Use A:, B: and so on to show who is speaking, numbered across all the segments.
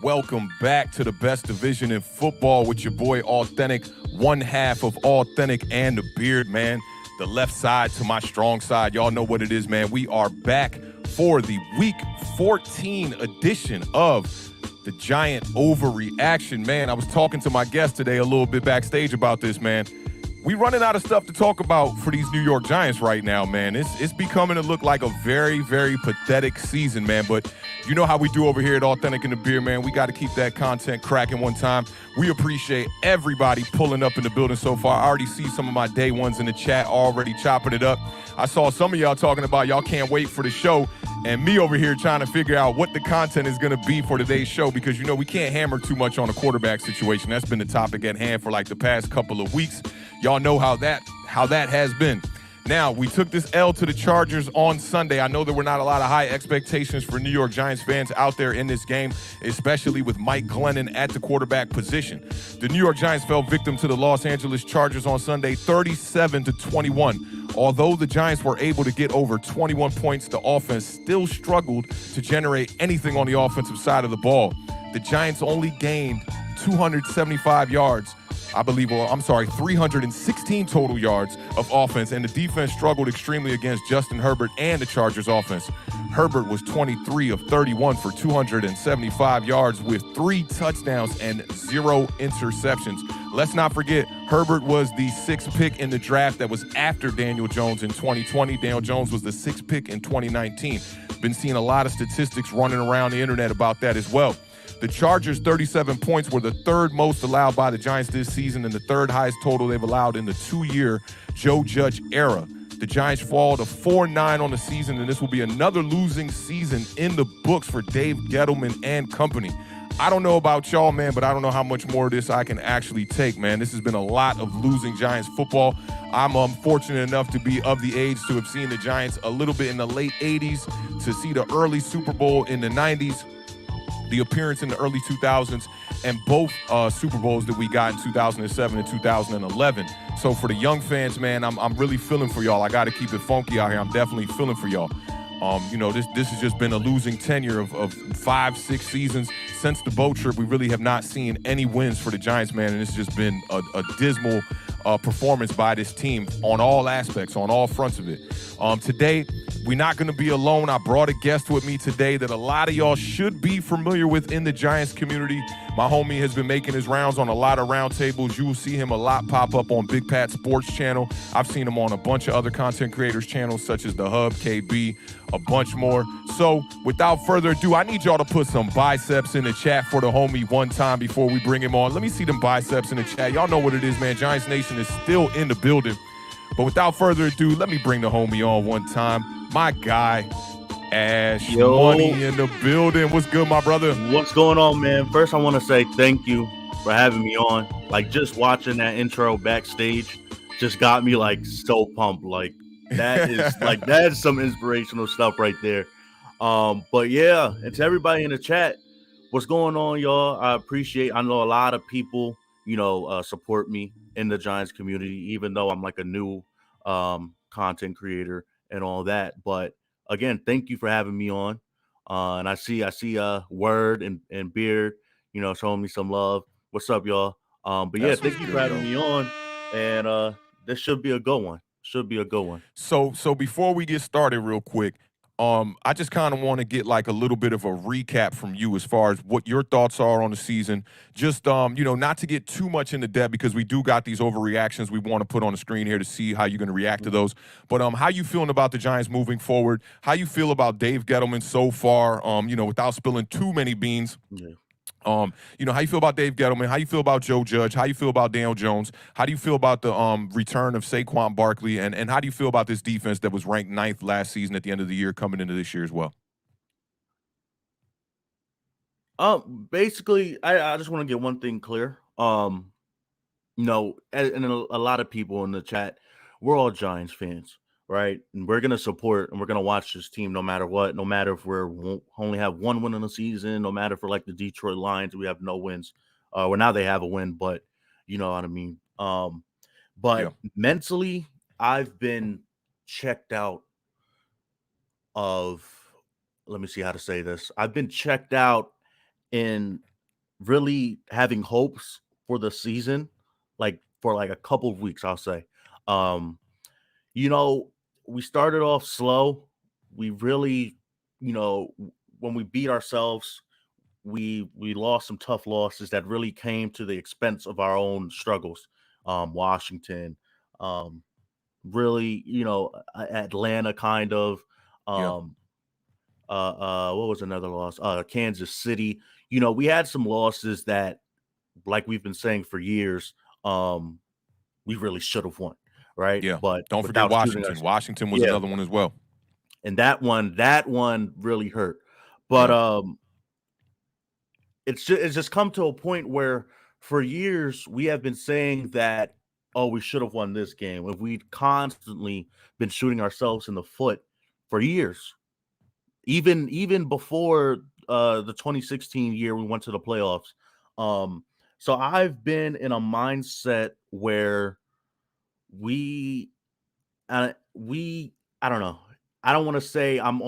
A: welcome back to the best division in football with your boy Awthentik, one half of Awthentik and the Beard, man. The left side to my strong side. Y'all know what it is, man. We are back for the Week 14 edition of the Giant Overreaction, man. I was talking to my guest today a little bit backstage about this, man. We running out of stuff to talk about for these New York Giants right now, man. It's becoming to look like a very, very pathetic season, man. But you know how we do over here at Awthentik and the Beer, man. We got to keep that content cracking one time. We appreciate everybody pulling up in the building so far. I already see some of my day ones in the chat already chopping it up. I saw some of y'all talking about y'all can't wait for the show, and me over here trying to figure out what the content is going to be for today's show, because, you know, we can't hammer too much on the quarterback situation. That's been the topic at hand for like the past couple of weeks. Y'all know how that has been. Now, we took this L to the Chargers on Sunday. I know there were not a lot of high expectations for New York Giants fans out there in this game, especially with Mike Glennon at the quarterback position. The New York Giants fell victim to the Los Angeles Chargers on Sunday, 37-21. Although the Giants were able to get over 21 points, the offense still struggled to generate anything on the offensive side of the ball. The Giants only gained 275 yards, 316 total yards of offense, and the defense struggled extremely against Justin Herbert and the Chargers offense. Herbert was 23 of 31 for 275 yards with 3 touchdowns and 0 interceptions. Let's not forget, Herbert was the 6th pick in the draft that was after Daniel Jones in 2020. Daniel Jones was the 6th pick in 2019. Been seeing a lot of statistics running around the internet about that as well. The Chargers' 37 points were the 3rd most allowed by the Giants this season and the 3rd highest total they've allowed in the 2-year Joe Judge era. The Giants fall to 4-9 on the season, and this will be another losing season in the books for Dave Gettleman and company. I don't know about y'all, man, but I don't know how much more of this I can actually take, man. This has been a lot of losing Giants football. I'm fortunate enough to be of the age to have seen the Giants a little bit in the late 80s, to see the early Super Bowl in the 90s, the appearance in the early 2000s, and both Super Bowls that we got in 2007 and 2011. So for the young fans, man, I'm really feeling for y'all. I got to keep it funky out here. I'm definitely feeling for y'all. You know, this has just been a losing tenure of 5-6 seasons. Since the boat trip, we really have not seen any wins for the Giants, man, and it's just been a dismal performance by this team on all aspects, on all fronts of it. Today, we're not going to be alone. I brought a guest with me today that a lot of y'all should be familiar with in the Giants community. My homie has been making his rounds on a lot of roundtables. You will see him a lot pop up on Big Pat Sports channel. I've seen him on a bunch of other content creators channels such as The Hub, KB, a bunch more. So without further ado, I need y'all to put some biceps in the chat for the homie one time before we bring him on. Let me see them biceps in the chat. Y'all know what it is, man. Giants Nation is still in the building. But without further ado, let me bring the homie on one time. My guy, Ash Money in the building. What's good, my brother?
B: What's going on, man? First, I want to say thank you for having me on. Like, just watching that intro backstage just got me, like, so pumped. Like, that is that is some inspirational stuff right there. But yeah, and to everybody in the chat, what's going on, y'all? I know a lot of people, support me in the Giants community, even though I'm like a new content creator and all that. But again, thank you for having me on. And I see Word and Beard, showing me some love. What's up, y'all? But yeah, thank you for having me on. And this should be a good one.
A: So before we get started real quick, I just kind of want to get like a little bit of a recap from you as far as what your thoughts are on the season. Just, not to get too much into depth, because we do got these overreactions we want to put on the screen here to see how you're going to react to those. But how you feeling about the Giants moving forward? How you feel about Dave Gettleman so far, without spilling too many beans?
B: Yeah.
A: How you feel about Dave Gettleman? How you feel about Joe Judge? How you feel about Daniel Jones? How do you feel about the return of Saquon Barkley? And how do you feel about this defense that was ranked 9th last season at the end of the year coming into this year as well?
B: Basically, I just want to get one thing clear. And a lot of people in the chat, we're all Giants fans, right? And we're gonna support and we're gonna watch this team no matter what. No matter if we only have one win in the season, no matter if we're like the Detroit Lions, we have no wins. Well, now they have a win, but you know what I mean. But mentally, I've been checked out of. Let me see how to say this. I've been checked out in really having hopes for the season, like for like a couple of weeks, I'll say. Um, you know, we started off slow. We really, when we beat ourselves, we lost some tough losses that really came to the expense of our own struggles. Washington, um, really, Atlanta kind of.
A: Yeah.
B: Um, what was another loss? Kansas City. We had some losses that, like we've been saying for years, um, we really should have won, right?
A: Yeah.
B: But
A: Don't forget
B: without shooting
A: Washington.
B: us,
A: Washington was
B: yeah.
A: another one as well.
B: And that one really hurt. But
A: Yeah.
B: it's just come to a point where for years we have been saying that, oh, we should have won this game. If we'd constantly been shooting ourselves in the foot for years, even before the 2016 year we went to the playoffs. Um, so I've been in a mindset where we we I don't know. I don't want to say I'm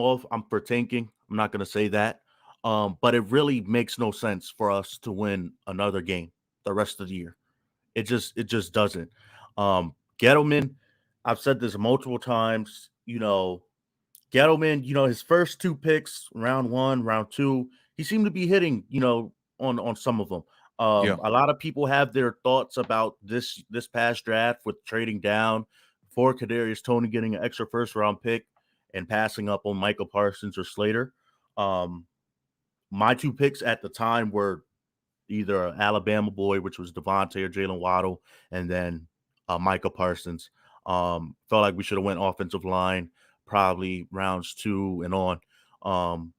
B: for tanking. I'm not going to say that. But it really makes no sense for us to win another game the rest of the year. It just doesn't. Gettleman, I've said this multiple times. Gettleman, his first two picks, round one, round two, he seemed to be hitting, on some of them.
A: Yeah.
B: A lot of people have their thoughts about this past draft with trading down for Kadarius Toney getting an extra first round pick and passing up on Michael Parsons or Slater. Um, my two picks at the time were either an Alabama boy, which was Devontae or Jalen Waddle, and then Micah Parsons. Felt like we should have went offensive line, probably rounds 2 and on.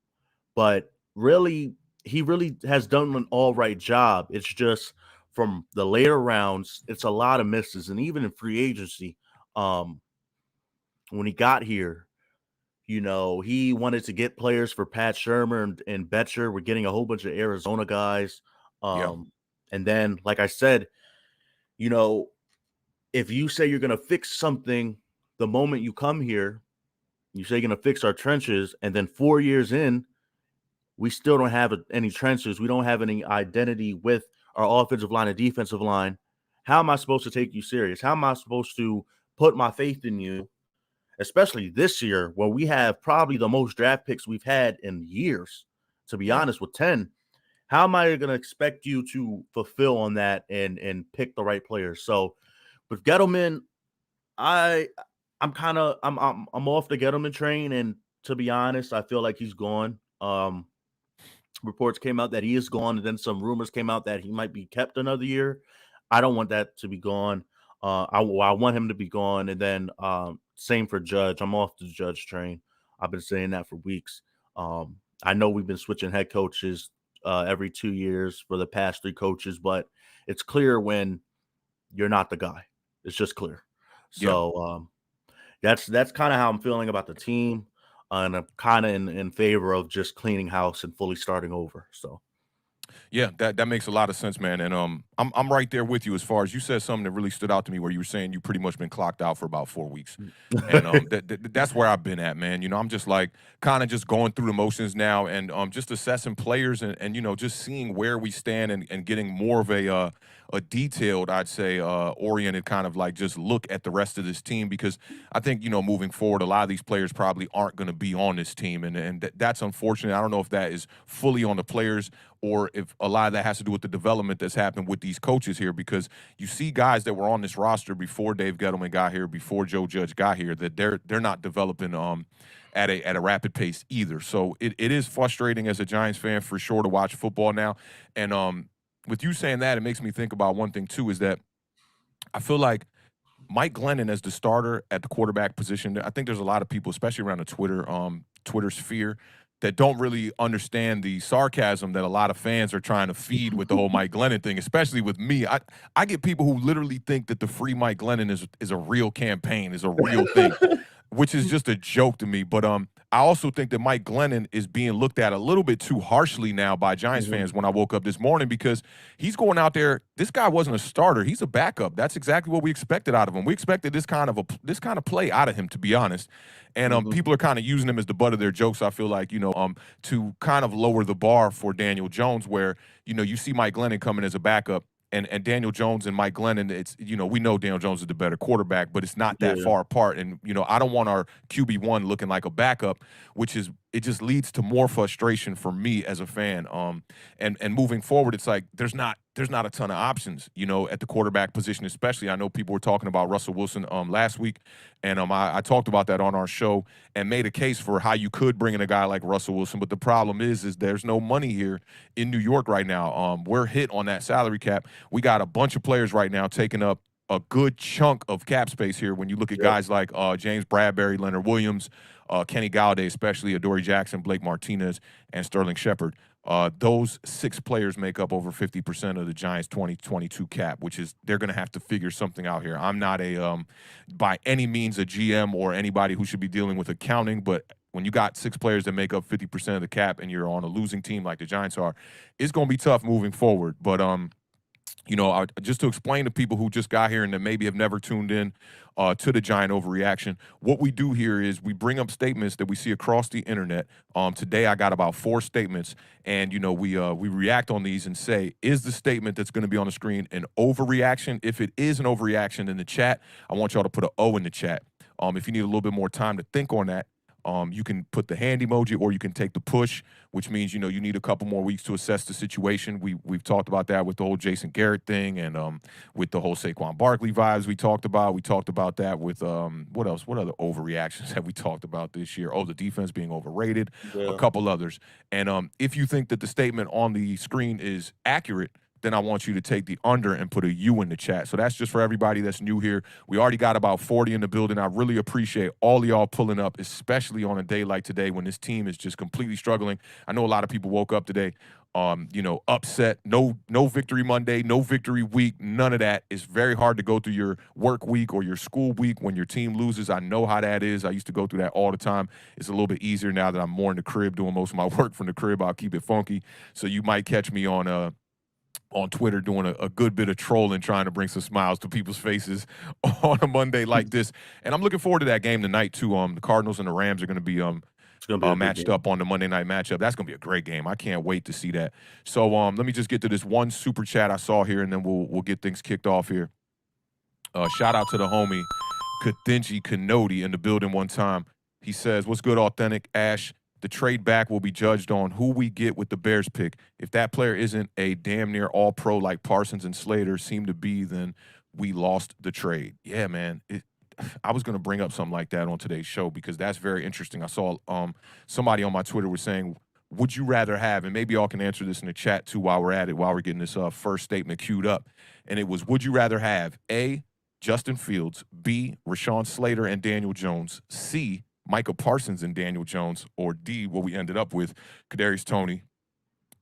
B: But really, he really has done an all right job. It's just from the later rounds, it's a lot of misses, and even in free agency, um, when he got here, he wanted to get players for Pat Shermer and Betcher. We're getting a whole bunch of Arizona guys.
A: Yeah.
B: And then, like I said, you know, if you say you're going to fix something the moment you come here, you say you're going to fix our trenches, and then 4 years in, we still don't have any trenches. We don't have any identity with our offensive line and defensive line. How am I supposed to take you serious? How am I supposed to put my faith in you, especially this year where we have probably the most draft picks we've had in years, to be
A: Yeah.
B: honest, with 10? How am I going to expect you to fulfill on that and pick the right players? So with Gettleman, I'm off the Gettleman train, and to be honest, I feel like he's gone. Reports came out that he is gone, and then some rumors came out that he might be kept another year. I don't want that to be gone. I want him to be gone, and then same for Judge. I'm off the Judge train. I've been saying that for weeks. I know we've been switching head coaches every 2 years for the past 3 coaches, but it's clear when you're not the guy. It's just clear.
A: Yeah.
B: So that's kind of how I'm feeling about the team, and I'm kind of in favor of just cleaning house and fully starting over. So
A: Yeah, that makes a lot of sense, man. And I'm right there with you as far as you said something that really stood out to me where you were saying you pretty much been clocked out for about 4 weeks, and that's where I've been at, man. I'm just like kind of just going through the motions now, and just assessing players and just seeing where we stand and getting more of a detailed, I'd say, oriented kind of like just look at the rest of this team because I think moving forward, a lot of these players probably aren't going to be on this team, and that's unfortunate. I don't know if that is fully on the players or if a lot of that has to do with the development that's happened with these coaches here because you see guys that were on this roster before Dave Gettleman got here, before Joe Judge got here, that they're not developing at a rapid pace either. So it is frustrating as a Giants fan for sure to watch football now. And with you saying that, it makes me think about one thing too, is that I feel like Mike Glennon as the starter at the quarterback position, I think there's a lot of people, especially around the Twitter sphere, that don't really understand the sarcasm that a lot of fans are trying to feed with the whole Mike Glennon thing, especially with me. I get people who literally think that the free Mike Glennon is a real campaign, is a real thing, which is just a joke to me. But I also think that Mike Glennon is being looked at a little bit too harshly now by Giants
B: Mm-hmm.
A: fans when I woke up this morning, because he's going out there. This guy wasn't a starter. He's a backup. That's exactly what we expected out of him. We expected this kind of play out of him, to be honest. And
B: Mm-hmm.
A: people are kind of using him as the butt of their jokes, I feel like, to kind of lower the bar for Daniel Jones, where, you see Mike Glennon coming as a backup. And Daniel Jones and Mike Glennon, it's, we know Daniel Jones is the better quarterback, but it's not that
B: Yeah.
A: far apart. And, I don't want our QB1 looking like a backup, it just leads to more frustration for me as a fan. And moving forward, it's like there's not a ton of options, at the quarterback position, especially. I know people were talking about Russell Wilson last week, and I talked about that on our show and made a case for how you could bring in a guy like Russell Wilson. But the problem is there's no money here in New York right now. We're hit on that salary cap. We got a bunch of players right now taking up a good chunk of cap space here when you look at guys like James Bradbury, Leonard Williams, Kenny Galladay, especially Adoree Jackson, Blake Martinez, and Sterling Shepard. Those 6 players make up over 50% of the Giants' 2022 cap, which is they're going to have to figure something out here. I'm not by any means a GM or anybody who should be dealing with accounting, but when you got 6 players that make up 50% of the cap and you're on a losing team like the Giants are, it's going to be tough moving forward. But just to explain to people who just got here and that maybe have never tuned in to the Giant Overreaction, what we do here is we bring up statements that we see across the internet. Today I got about 4 statements, and we react on these and say, is the statement that's going to be on the screen an overreaction? If it is an overreaction in the chat, I want y'all to put an O in the chat. If you need a little bit more time to think on that, you can put the hand emoji, or you can take the push, which means, you need a couple more weeks to assess the situation. We've talked about that with the whole Jason Garrett thing, and with the whole Saquon Barkley vibes we talked about. We talked about that with what else? What other overreactions have we talked about this year? Oh, the defense being overrated, a couple others. And if you think that the statement on the screen is accurate, then I want you to take the under and put a U in the chat. So that's just for everybody that's new here. We already got about 40 in the building. I really appreciate all of y'all pulling up, especially on a day like today when this team is just completely struggling. I know a lot of people woke up today, upset. No victory Monday, no victory week, none of that. It's very hard to go through your work week or your school week when your team loses. I know how that is. I used to go through that all the time. It's a little bit easier now that I'm more in the crib doing most of my work from the crib. I'll keep it funky. So you might catch me on Twitter doing a good bit of trolling, trying to bring some smiles to people's faces on a Monday like this. And I'm looking forward to that game tonight too. The Cardinals and the Rams are going to be matched up on the Monday night matchup. That's going to be a great game. I can't wait to see that. So let me just get to this one super chat I saw here, and then we'll get things kicked off here. Shout out to the homie Connolly in the building one time. He says, "What's good, Awthentik? Ash, the trade back will be judged on who we get with the Bears pick. If that player isn't a damn near all-pro like Parsons and Slater seem to be, then we lost the trade." Yeah, man. I was going to bring up something like that on today's show because that's very interesting. I saw somebody on my Twitter was saying, would you rather have, and maybe y'all can answer this in the chat too while we're at it, while we're getting this first statement queued up. And it was, would you rather have A, Justin Fields, B, Rashawn Slater and Daniel Jones, C, Micah Parsons and Daniel Jones, or D, what we ended up with, Kadarius Toney,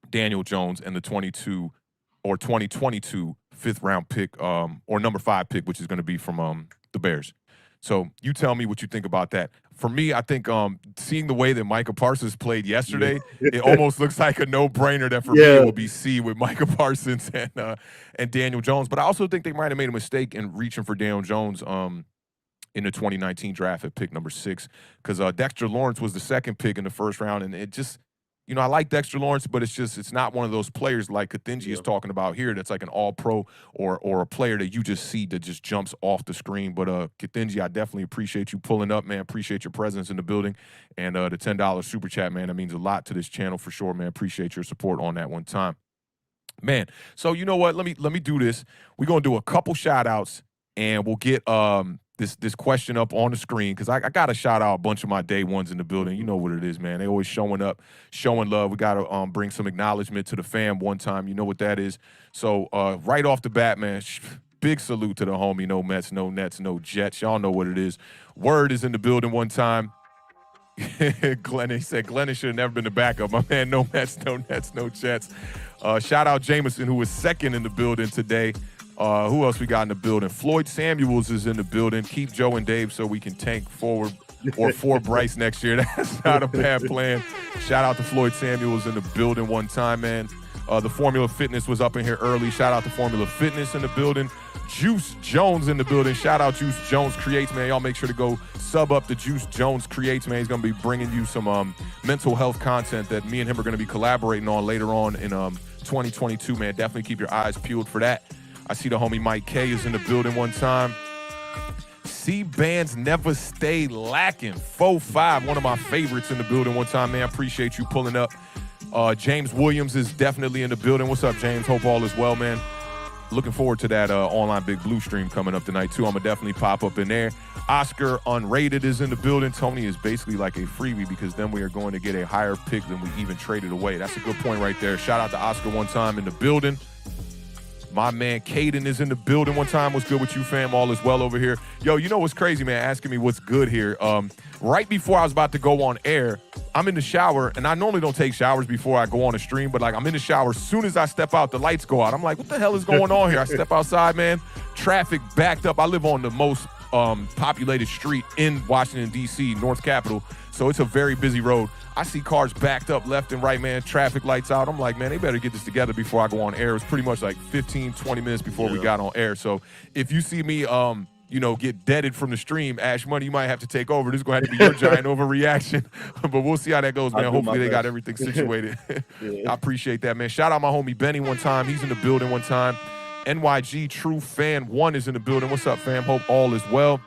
A: Daniel Jones, and the 2022 fifth-round pick, or number 5 pick, which is going to be from the Bears. So you tell me what you think about that. For me, I think seeing the way that Micah Parsons played yesterday, it almost looks like a no-brainer that for me it would be C with Micah Parsons and Daniel Jones. But I also think they might have made a mistake in reaching for Daniel Jones in the 2019 draft at pick number 6, because Dexter Lawrence was the 2nd pick in the first round, and it just, I like Dexter Lawrence, but it's not one of those players like Awthentik is talking about here that's like an all-pro or a player that you just see that just jumps off the screen. But Awthentik, I definitely appreciate you pulling up, man. Appreciate your presence in the building, and the $10 super chat, man. That means a lot to this channel for sure, man. Appreciate your support on that one time, man. So you know what? Let me do this. We're gonna do a couple shout outs, and we'll get this question up on the screen, because I got to shout out a bunch of my day ones in the building. You know what it is, man. They always showing up, showing love. We got to bring some acknowledgement to the fam one time. You know what that is. So right off the bat, man, big salute to the homie. No Mets, no Nets, no Jets. Y'all know what it is. Word is in the building one time. Glennon said Glennon should have never been the backup. My man, no Mets, no Nets, no Jets. Shout out Jameson, who was 2nd in the building today. Who else we got in the building? Floyd Samuels is in the building. Keep Joe and Dave so we can tank forward. or for Bryce next year. That's not a bad plan. Shout out to Floyd Samuels in the building one time, man. The Formula Fitness was up in here early. Shout out to Formula Fitness in the building. Juice Jones in the building. Shout out Juice Jones Creates, man. Y'all make sure to go sub up to Juice Jones Creates, man. He's going to be bringing you some mental health content that me and him are going to be collaborating on later on in 2022, man. Definitely keep your eyes peeled for that. I see the homie Mike K is in the building one time. C-Bands never stay lacking. 4-5, one of my favorites in the building one time, man. I appreciate you pulling up. James Williams is definitely in the building. What's up, James? Hope all is well, man. Looking forward to that online Big Blue stream coming up tonight, too. I'm going to definitely pop up in there. Oscar Unrated is in the building. Tony is basically like a freebie because then we are going to get a higher pick than we even traded away. That's a good point right there. Shout out to Oscar one time in the building. My man Caden is in the building one time. What's good with you, fam? All is well over here. Yo, you know what's crazy, man? Asking me what's good here. Right before I was about to go on air, I'm in the shower, and I normally don't take showers before I go on a stream, but like I'm in the shower. As soon as I step out, the lights go out. I'm like, what the hell is going on here? I step outside, man. Traffic backed up. I live on the most populated street in Washington, D.C., North Capitol, so it's a very busy road. I see cars backed up left and right, man. Traffic lights out. I'm like, man, they better get this together before I go on air. It was pretty much like 15, 20 minutes before we got on air. So if you see me, get deaded from the stream, Ash Money, you might have to take over. This is going to have to be your giant overreaction. But we'll see how that goes, man. Hopefully they got everything situated. I appreciate that, man. Shout out my homie Benny one time. He's in the building one time. NYG True Fan 1 is in the building. What's up, fam? Hope all is well.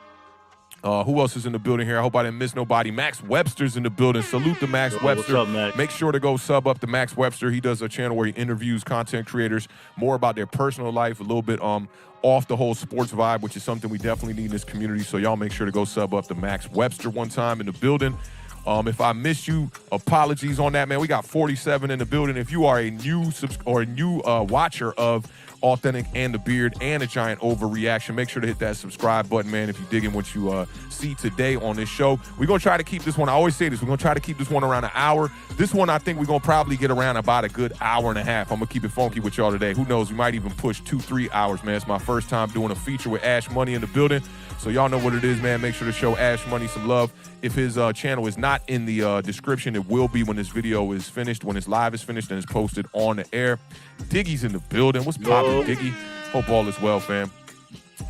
A: Who else is in the building here? I hope I didn't miss nobody. Max Webster's in the building. Salute to Max Webster.
B: What's up, Max?
A: Make sure to go sub up to Max Webster. He does a channel where he interviews content creators more about their personal life, a little bit off the whole sports vibe, which is something we definitely need in this community. So y'all make sure to go sub up to Max Webster one time in the building. If I missed you, apologies on that, man. We got 47 in the building. If you are a new watcher of Awthentik and the Beard and a giant overreaction, make sure to hit that subscribe button, man, if you're digging what you see today on this show. We're going to try to keep this one, I always say this, we're going to try to keep this one around an hour. This one, I think we're going to probably get around about a good hour and a half. I'm going to keep it funky with y'all today. Who knows? We might even push 2-3 hours, man. It's my first time doing a feature with Ash Money in the building. So y'all know what it is, man. Make sure to show Ash Money some love. If his channel is not in the description, it will be when this video is finished, when his live is finished and is posted on the air. Diggy's in the building. What's poppin', Diggy? Hope all is well, fam.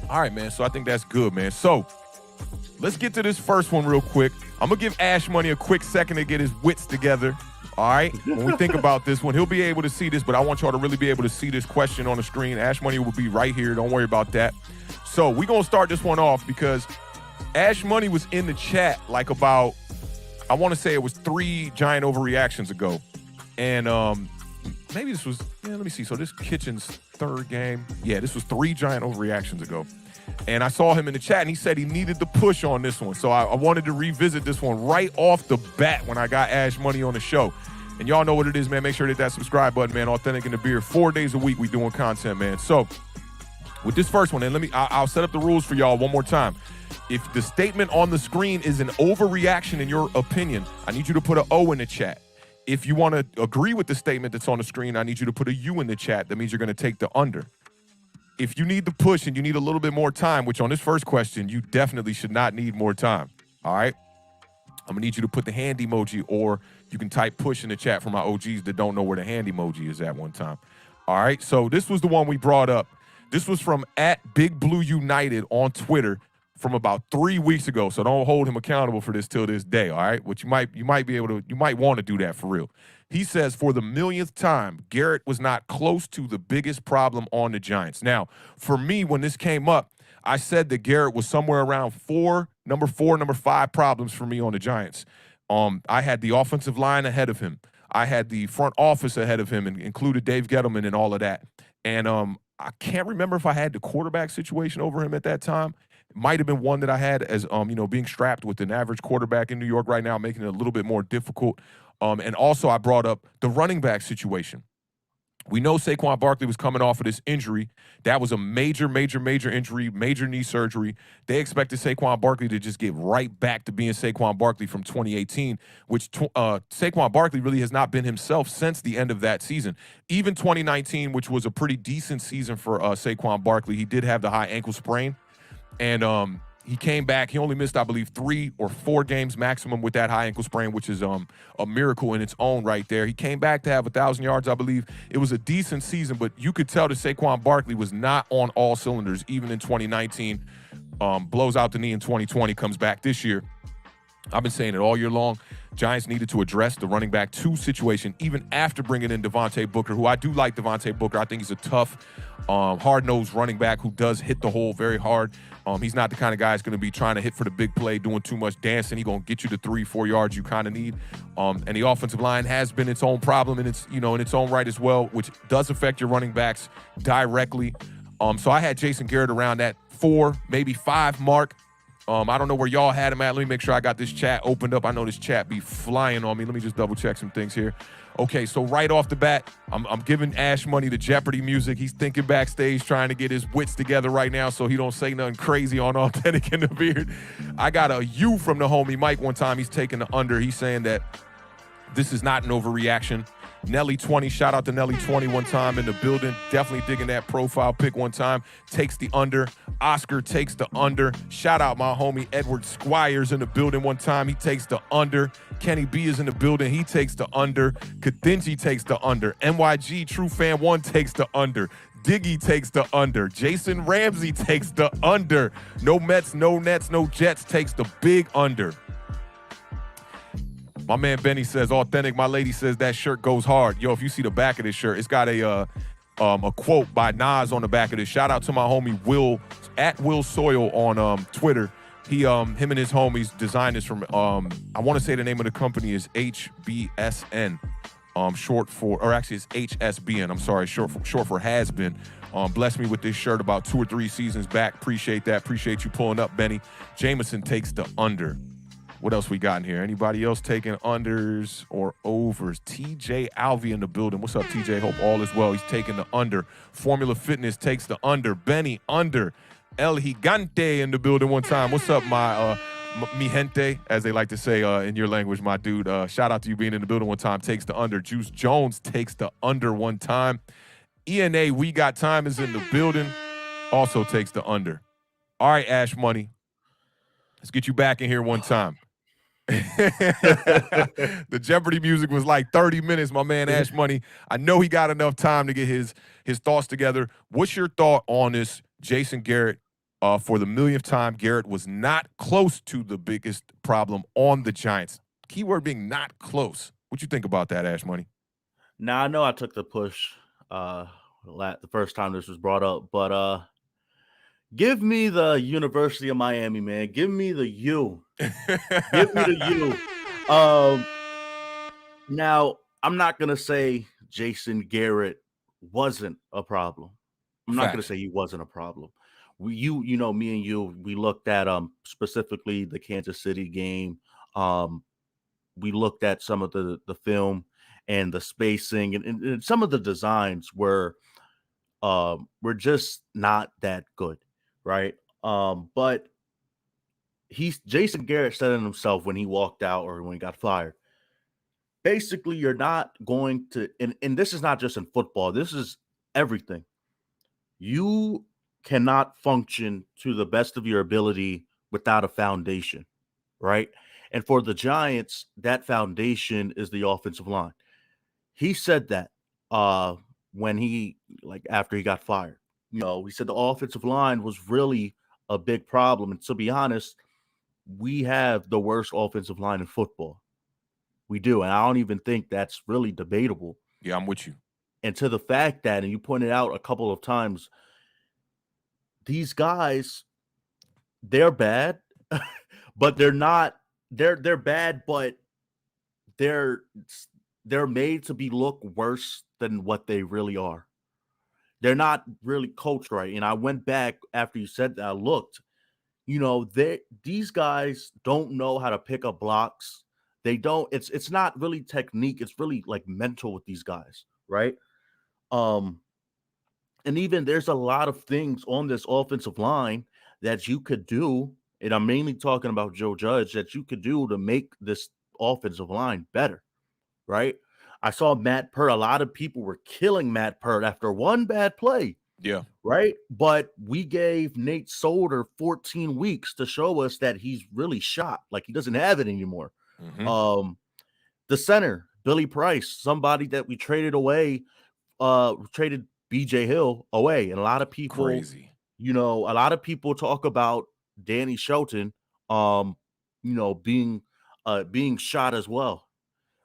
A: All right, man. So I think that's good, man. So let's get to this first one real quick. I'm going to give Ash Money a quick second to get his wits together. All right? When we think about this one, he'll be able to see this, but I want y'all to really be able to see this question on the screen. Ash Money will be right here. Don't worry about that. So we're going to start this one off because Ash Money was in the chat like about, I want to say it was 3 giant overreactions ago. And maybe this was, let me see. So this Kitchen's 3rd game. Yeah, this was 3 giant overreactions ago. And I saw him in the chat, and he said he needed the push on this one. So I wanted to revisit this one right off the bat when I got Ash Money on the show. And y'all know what it is, man. Make sure to hit that subscribe button, man. Awthentik and the Beard. 4 days a week we doing content, man. So with this first one, and I'll set up the rules for y'all one more time. If the statement on the screen is an overreaction in your opinion, I need you to put an O in the chat. If you want to agree with the statement that's on the screen, I need you to put a U in the chat. That means you're going to take the under. If you need the push and you need a little bit more time, which on this first question, you definitely should not need more time. All right? I'm going to need you to put the hand emoji, or you can type push in the chat for my OGs that don't know where the hand emoji is at one time. All right? So this was the one we brought up. This was from @BigBlueUnited on Twitter from about 3 weeks ago. So don't hold him accountable for this till this day, all right? Which you might want to do that for real. He says, for the millionth time, Garrett was not close to the biggest problem on the Giants. Now, for me, when this came up, I said that Garrett was somewhere around number 5 problems for me on the Giants. I had the offensive line ahead of him. I had the front office ahead of him, and included Dave Gettleman and all of that. And I can't remember if I had the quarterback situation over him at that time. It might have been one that I had as, being strapped with an average quarterback in New York right now, making it a little bit more difficult. And also I brought up the running back situation. We know Saquon Barkley was coming off of this injury. That was a major injury, major knee surgery. They expected Saquon Barkley to just get right back to being Saquon Barkley from 2018, which Saquon Barkley really has not been himself since the end of that season. Even 2019, which was a pretty decent season for Saquon Barkley, he did have the high ankle sprain. And He came back. He only missed, I believe, 3 or 4 games maximum with that high ankle sprain, which is a miracle in its own right there. He came back to have 1,000 yards, I believe. It was a decent season, but you could tell that Saquon Barkley was not on all cylinders, even in 2019. Blows out the knee in 2020, comes back this year. I've been saying it all year long. Giants needed to address the running back 2 situation, even after bringing in Devontae Booker, who I do like Devontae Booker. I think he's a tough, hard-nosed running back who does hit the hole very hard. He's not the kind of guy that's going to be trying to hit for the big play, doing too much dancing. He's going to get you the 3-4 yards you kind of need. And the offensive line has been its own problem in its own right as well, which does affect your running backs directly. So I had Jason Garrett around that 4, maybe 5 mark. I don't know where y'all had him at. Let me make sure I got this chat opened up. I know this chat be flying on me. Let me just double check some things here. Okay, so right off the bat, I'm giving Ash Money the Jeopardy music. He's thinking backstage, trying to get his wits together right now so he don't say nothing crazy on Awthentik in the beard. I got a U from the homie Mike one time. He's taking the under. He's saying that this is not an overreaction. Nelly 20, shout out to Nelly 20 one time in the building. Definitely digging that profile pick one time. Takes the under. Oscar takes the under. Shout out my homie Edward Squires in the building one time. He takes the under. Kenny B is in the building. He takes the under. Kadinji takes the under. NYG True Fan 1 takes the under. Diggy takes the under. Jason Ramsey takes the under. No Mets, no Nets, no Jets takes the big under. My man Benny says, Awthentik, my lady says that shirt goes hard. Yo, if you see the back of this shirt, it's got a quote by Nas on the back of this. Shout out to my homie Will, at Will Soil on Twitter. Him and his homies designed this from, I want to say the name of the company is HBSN, short for, or actually it's HSBN, I'm sorry, short for has been. Blessed me with this shirt about 2 or 3 seasons back. Appreciate that. Appreciate you pulling up, Benny. Jameson takes the under. What else we got in here? Anybody else taking unders or overs? TJ Alvey in the building. What's up, TJ? Hope all is well. He's taking the under. Formula Fitness takes the under. Benny under. El Gigante in the building one time. What's up, my mi gente, as they like to say in your language, my dude. Shout out to you being in the building one time. Takes the under. Juice Jones takes the under one time. ENA, We Got Time is in the building. Also takes the under. All right, Ash Money. Let's get you back in here one time. The Jeopardy music was like 30 minutes, my man Ash Money. I know he got enough time to get his thoughts together. What's your thought on this Jason Garrett? For the millionth time, Garrett was not close to the biggest problem on the Giants. Keyword being not close. What you think about that, Ash Money?
B: Now, I know I took the push the first time this was brought up, but give me the University of Miami, man. Give me the U. Give me the U. Now, I'm not going to say Jason Garrett wasn't a problem. I'm not going to say he wasn't a problem. Me and you, we looked at specifically the Kansas City game. We looked at some of the film and the spacing and some of the designs were just not that good, right? But Jason Garrett said it himself when he walked out or when he got fired. Basically, you're not going to, and this is not just in football, this is everything. You cannot function to the best of your ability without a foundation, right? And for the Giants, that foundation is the offensive line. He said that when after he got fired. He said the offensive line was really a big problem. And to be honest, we have the worst offensive line in football. We do. And I don't even think that's really debatable.
A: Yeah, I'm with you. And
B: to the fact that, and you pointed out a couple of times, these guys, they're bad, but they're not, they're bad, but they're made to be look worse than what they really are. They're not really coached right. And I went back after you said that, I looked, these guys don't know how to pick up blocks. They don't, it's not really technique. It's really like mental with these guys. Right. And even there's a lot of things on this offensive line that you could do. And I'm mainly talking about Joe Judge, that you could do to make this offensive line better. Right. I saw Matt Pert. A lot of people were killing Matt Pert after one bad play.
A: Yeah.
B: right? But we gave Nate Solder 14 weeks to show us that he's really shot. Like he doesn't have it anymore.
A: Mm-hmm.
B: The center, Billy Price, somebody that we traded away, traded BJ Hill away. And a lot of people,
A: Crazy.
B: a lot of people talk about Danny Shelton, being shot as well.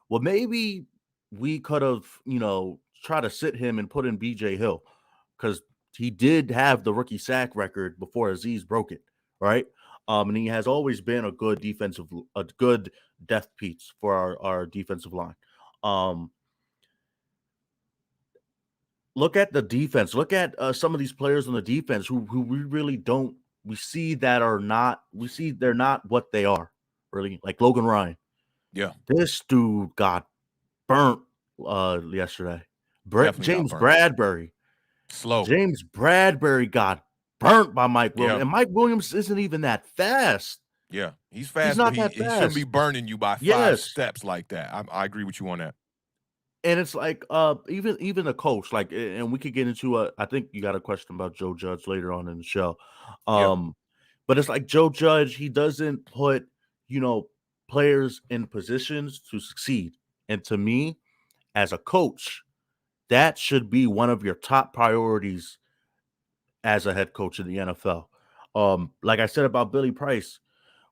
B: Well, maybe we could have, tried to sit him and put in BJ Hill because he did have the rookie sack record before Aziz broke it, right? And he has always been a good death piece for our defensive line. Um, Look at the defense. Look at some of these players on the defense who we really don't. We see that are not. We see they're not what they are. Really, like Logan Ryan.
A: Yeah.
B: This dude got burnt yesterday.
A: Definitely got
B: James
A: burnt.
B: Bradbury.
A: Slow.
B: James Bradbury got burnt by Mike Williams,
A: Yeah.
B: and Mike Williams isn't even that fast.
A: Yeah. He's
B: He's
A: fast, but
B: not
A: he
B: that
A: he shouldn't be
B: fast.
A: burning you by 5
B: Yes,
A: steps like that. I agree with you on that.
B: and it's like even a coach like, and we could get into I think you got a question about Joe Judge later on in the show,
A: Yeah.
B: but it's like Joe Judge, he doesn't put you know players in positions to succeed, and to me, as a coach, that should be one of your top priorities as a head coach in the NFL. Like I said about Billy Price,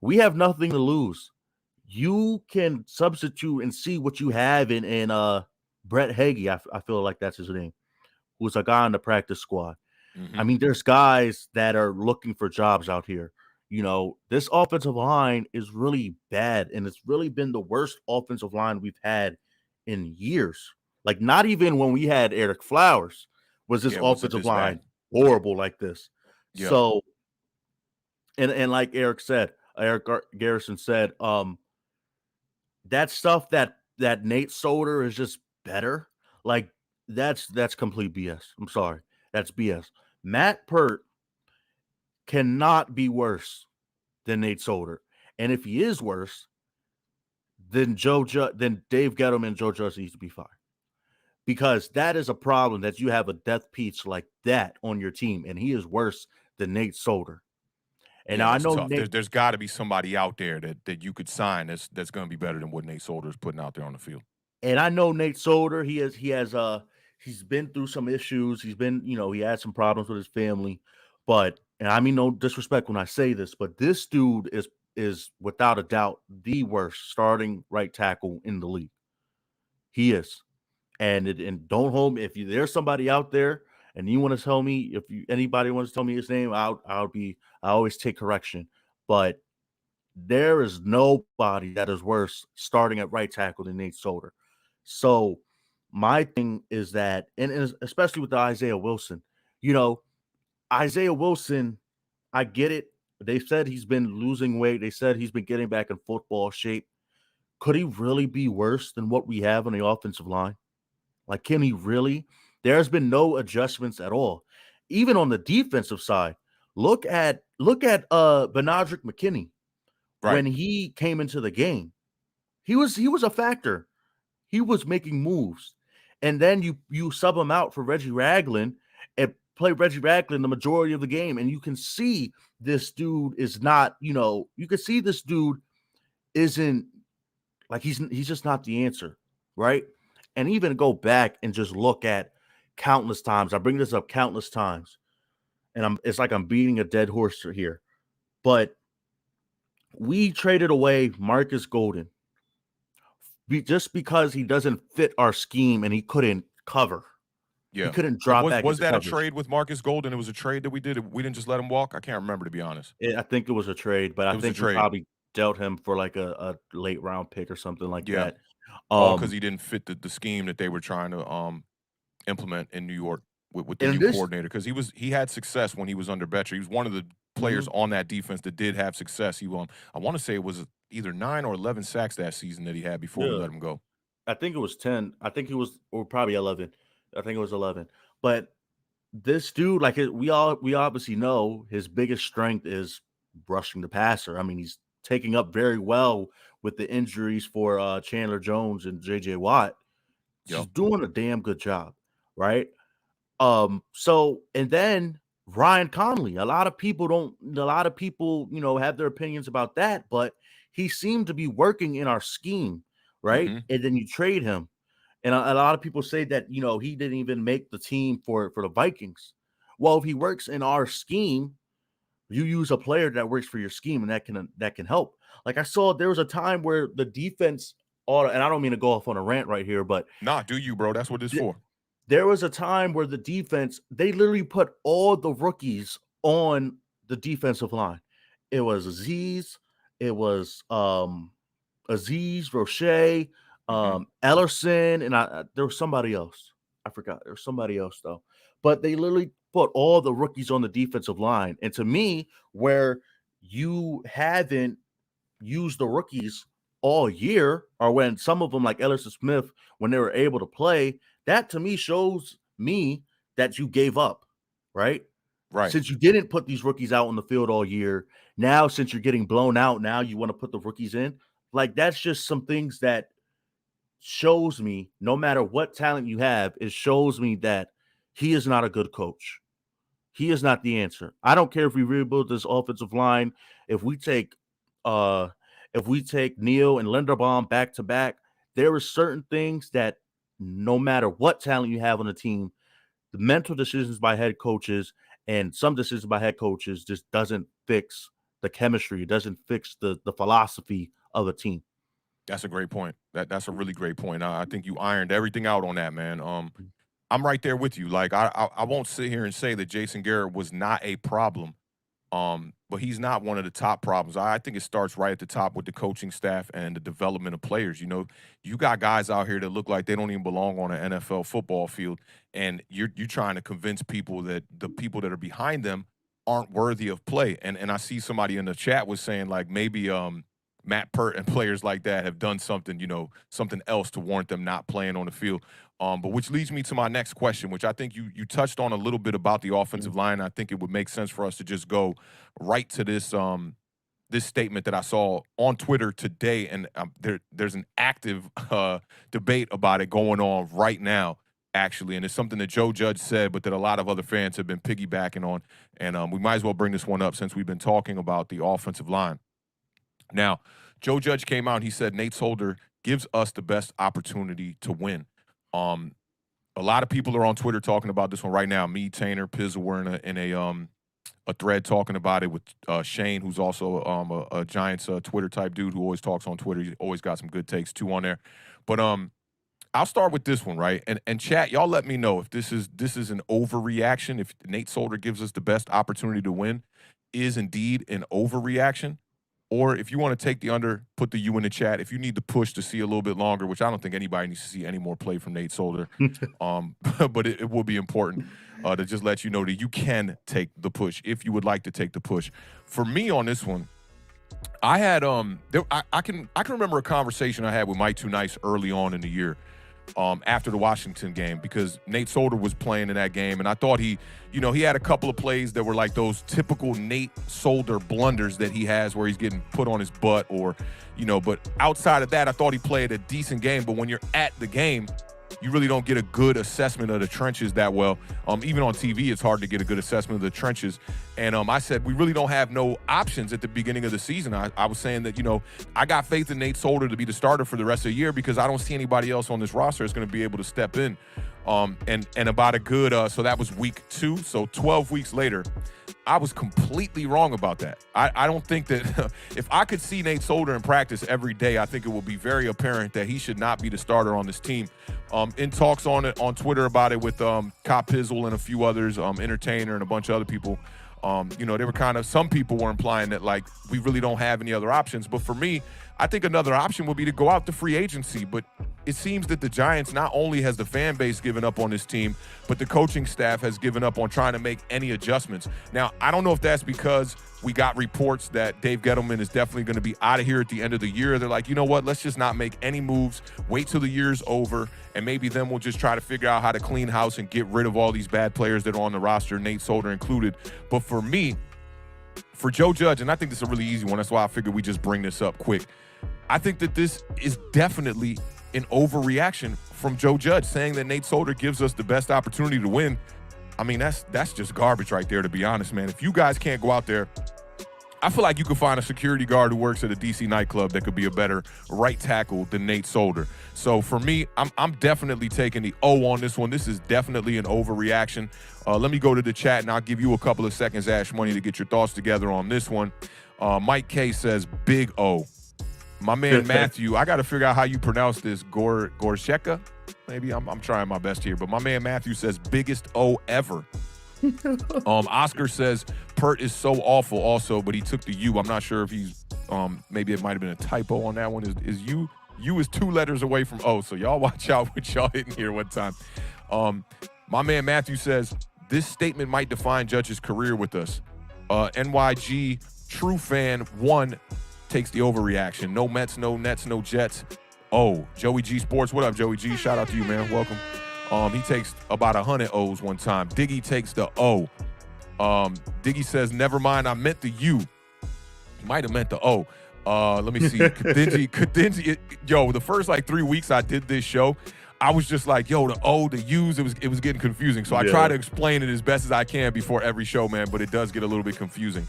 B: we have nothing to lose. You can substitute and see what you have in Brett Hagee. I feel like that's his name, who's a guy on the practice squad. I
A: Mm-hmm.
B: mean, there's guys that are looking for jobs out here. This offensive line is really bad, and it's really been the worst offensive line we've had in years. Like, not even when we had Eric Flowers was this
A: Yeah. Was it
B: offensive
A: this bad?
B: line horrible like this.
A: Yeah.
B: So, and like Garrison said, that stuff that Nate Solder is just better. Like that's complete BS. I'm sorry, that's BS. Matt Pert cannot be worse than Nate Solder, and if he is worse, then then Dave Gettleman and Joe Judge needs to be fired because that is a problem that you have a death piece like that on your team, and he is worse than Nate Solder. And
A: Yeah,
B: now I
A: that's
B: know
A: tough.
B: Nate.
A: There's got to be somebody out there that you could sign that's going to be better than what Nate Solder is putting out there on the field.
B: And I know Nate Solder, he's been through some issues. He's been, he had some problems with his family. But and I mean no disrespect when I say this, but this dude is without a doubt the worst starting right tackle in the league. He is. And don't hold me if there's somebody out there and you want to tell me if anybody wants to tell me his name, I always take correction. But there is nobody that is worse starting at right tackle than Nate Solder. So my thing is that, and especially with the Isaiah Wilson, Isaiah Wilson, I get it. They said he's been losing weight. They said he's been getting back in football shape. Could he really be worse than what we have on the offensive line? Like, can he really? There's been no adjustments at all. Even on the defensive side, look at Benadryl McKinney
A: Right.
B: when he came into the game. He was a factor. He was making moves. And then you sub him out for Reggie Ragland and play Reggie Ragland the majority of the game. And you can see this dude is not, you can see this dude isn't like he's just not the answer, right? And even go back and just look at countless times. I bring this up countless times, and it's like I'm beating a dead horse here. But we traded away Marcus Golden just because he doesn't fit our scheme and he couldn't cover. He
A: Yeah.
B: couldn't drop back
A: Was
B: into
A: that a
B: coverage.
A: trade with Marcus Golden? It was a trade that we did. We didn't just let him walk. I can't remember, to be honest.
B: I think it was a trade, but I
A: It was a
B: think we
A: trade.
B: probably dealt him for like a late round pick or something like
A: Yeah.
B: that.
A: All because
B: Um,
A: he didn't fit the scheme that they were trying to implement in New York with the
B: and
A: new
B: this,
A: coordinator. Because he had success when he was under Betcher. He was one of the players
B: mhm,
A: on that defense that did have success. I want to say it was either 9 or 11 sacks that season that he had before we
B: yeah,
A: let him go.
B: I think it was 10. I think it was, or probably 11. I think it was 11. But this dude, like we obviously know his biggest strength is rushing the passer. I mean, he's taking up very well with the injuries for Chandler Jones and JJ Watt. She's
A: Yep.
B: doing a damn good job, right? So and then Ryan Connolly. A lot of people, have their opinions about that, but he seemed to be working in our scheme, right?
A: Hmm.
B: And then you trade him. And a lot of people say that, he didn't even make the team for the Vikings. Well, if he works in our scheme, you use a player that works for your scheme, and that can help. Like I saw there was a time where the defense and I don't mean to go off on a rant right here, but
A: Nah, do you, bro? That's what it's for.
B: there was a time where the defense, they literally put all the rookies on the defensive line. It was Aziz, Roche,
A: Hmm.
B: Ellerson, and there was somebody else. I forgot. There was somebody else though. But they literally put all the rookies on the defensive line. And to me, where you haven't used the rookies all year, or when some of them like Ellerson Smith, when they were able to play, that to me shows me that you gave up, right?
A: Right.
B: Since you didn't put these rookies out on the field all year, now since you're getting blown out, now you want to put the rookies in. Like that's just some things that shows me, no matter what talent you have, it shows me that he is not a good coach. He is not the answer. I don't care if we rebuild this offensive line. If we take uh if we take Neal and Linderbaum back to back, there are certain things that no matter what talent you have on the team, the mental decisions by head coaches and some decisions by head coaches just doesn't fix the chemistry. It doesn't fix the philosophy of a team.
A: That's a great point. That's a really great point. I think you ironed everything out on that, man. I'm right there with you. Like I won't sit here and say that Jason Garrett was not a problem. But he's not one of the top problems. I think it starts right at the top with the coaching staff and the development of players. You know, you got guys out here that look like they don't even belong on an NFL football field, and you're trying to convince people that the people that are behind them aren't worthy of play. And I see somebody in the chat was saying like maybe Matt Pert and players like that have done something, something else to warrant them not playing on the field. But which leads me to my next question, which I think you touched on a little bit about the offensive line. I think it would make sense for us to just go right to this statement that I saw on Twitter today, and there's an active debate about it going on right now, actually, and it's something that Joe Judge said, but that a lot of other fans have been piggybacking on, and we might as well bring this one up since we've been talking about the offensive line. Now, Joe Judge came out and he said Nate Solder gives us the best opportunity to win. Um, a lot of people are on Twitter talking about this one right now. Me, Tainer, Pizzle were in a thread talking about it with Shane, who's also a Giants Twitter type dude who always talks on Twitter. He's always got some good takes too on there. But I'll start with this one, right? And chat, y'all let me know if this is an overreaction. If Nate Solder gives us the best opportunity to win, is indeed an overreaction. Or if you want to take the under, put the U in the chat. If you need to push to see a little bit longer, which I don't think anybody needs to see any more play from Nate Solder, but it will be important to just let you know that you can take the push if you would like to take the push. For me on this one, I had I can remember a conversation I had with Mike Too Nice early on in the year. After the Washington game, because Nate Solder was playing in that game, and I thought he had a couple of plays that were like those typical Nate Solder blunders that he has where he's getting put on his butt but outside of that, I thought he played a decent game. But when you're at the game, you really don't get a good assessment of the trenches that well. Even on TV, it's hard to get a good assessment of the trenches. And I said, we really don't have no options at the beginning of the season. I was saying that, I got faith in Nate Solder to be the starter for the rest of the year because I don't see anybody else on this roster that's going to be able to step in. And about a good, so that was week 2. So 12 weeks later, I was completely wrong about that. I don't think that if I could see Nate Solder in practice every day, I think it would be very apparent that he should not be the starter on this team. In talks on Twitter about it with Cop Pizzle and a few others, Entertainer and a bunch of other people, they were some people were implying that like we really don't have any other options. But for me, I think another option would be to go out to free agency. But it seems that the Giants, not only has the fan base given up on this team, but the coaching staff has given up on trying to make any adjustments. Now, I don't know if that's because we got reports that Dave Gettleman is definitely going to be out of here at the end of the year. They're like, you know what, let's just not make any moves, wait till the year's over, and maybe then we'll just try to figure out how to clean house and get rid of all these bad players that are on the roster, Nate Solder included. But for me, for Joe Judge, and I think this is a really easy one, that's why I figured we just bring this up quick. I think that this is definitely an overreaction from Joe Judge, saying that Nate Solder gives us the best opportunity to win. I mean, that's just garbage right there, to be honest, man. If you guys can't go out there, I feel like you could find a security guard who works at a DC nightclub that could be a better right tackle than Nate Solder. So for me, I'm definitely taking the O on this one. This is definitely an overreaction. Let me go to the chat, and I'll give you a couple of seconds, Ash Money, to get your thoughts together on this one. Mike K says, big O. My man Matthew, I got to figure out how you pronounce this, Gorsheka? Maybe I'm trying my best here. But my man Matthew says, biggest O ever. Oscar says Pert is so awful also, but he took the U. I'm not sure if he's maybe it might have been a typo on that one. Is U is 2 letters away from O, so y'all watch out what y'all hitting here one time. My man Matthew says this statement might define Judge's career with us. NYG True Fan 1 takes the overreaction. No Mets, no Nets, no Jets. Oh, Joey G Sports. What up, Joey G? Shout out to you, man. Welcome. He takes about 100 O's one time. Diggy takes the O. Diggy says, never mind, I meant the U. He might have meant the O. Let me see. Kadinji, yo, the first like 3 weeks I did this show, I was just like, yo, the O, the U's, it was getting confusing. So I try to explain it as best as I can before every show, man, but it does get a little bit confusing.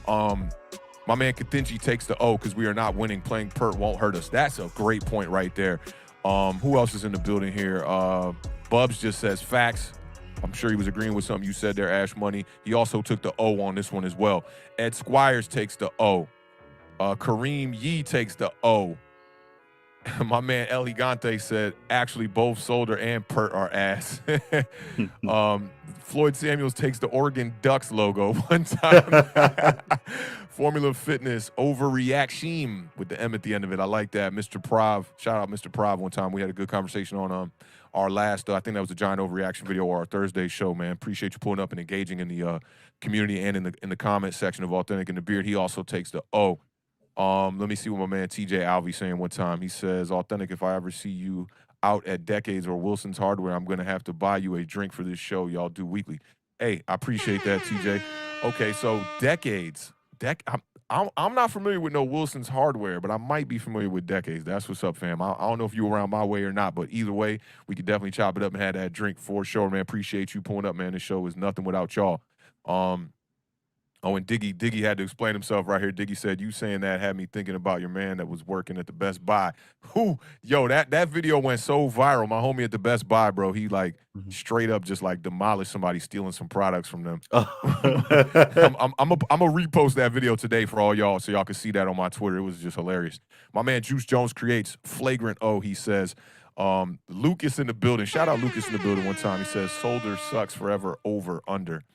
A: My man Kadinji takes the O because we are not winning. Playing Pert won't hurt us. That's a great point right there. Who else is in the building here? Bubs just says facts. I'm sure he was agreeing with something you said there, Ash Money. He also took the O on this one as well. Ed Squires takes the O. Kareem Yee takes the O. My man El Gigante said, actually, both Solder and Pert are ass. Floyd Samuels takes the Oregon Ducks logo one time. Formula Fitness, overreaction with the M at the end of it. I like that. Mr. Prav, shout out Mr. Prav one time. We had a good conversation on our last, I think that was a giant overreaction video or our Thursday show, man. Appreciate you pulling up and engaging in the community and in the comment section of Authentic and the Beard. He also takes the O. Let me see what my man TJ Alvey saying one time. He says, Authentic, if I ever see you out at Decades or Wilson's Hardware, I'm going to have to buy you a drink for this show y'all do weekly. Hey, I appreciate that, TJ. Okay, so Decades. I'm not familiar with no Wilson's Hardware, but I might be familiar with Decades. That's what's up, fam. I don't know if you were around my way or not, but either way, we could definitely chop it up and have that drink for sure, man. Appreciate you pulling up, man. This show is nothing without y'all. Oh, and Diggy had to explain himself right here. Diggy said, you saying that had me thinking about your man that was working at the Best Buy. Yo, that video went so viral. My homie at the Best Buy, bro, he like straight up just like demolished somebody stealing some products from them. I'm a repost that video today for all y'all so y'all can see that on my Twitter. It was just hilarious. My man Juice Jones creates flagrant O, he says. Lucas in the building. Shout out Lucas in the building one time. He says, Solder sucks forever, over, under.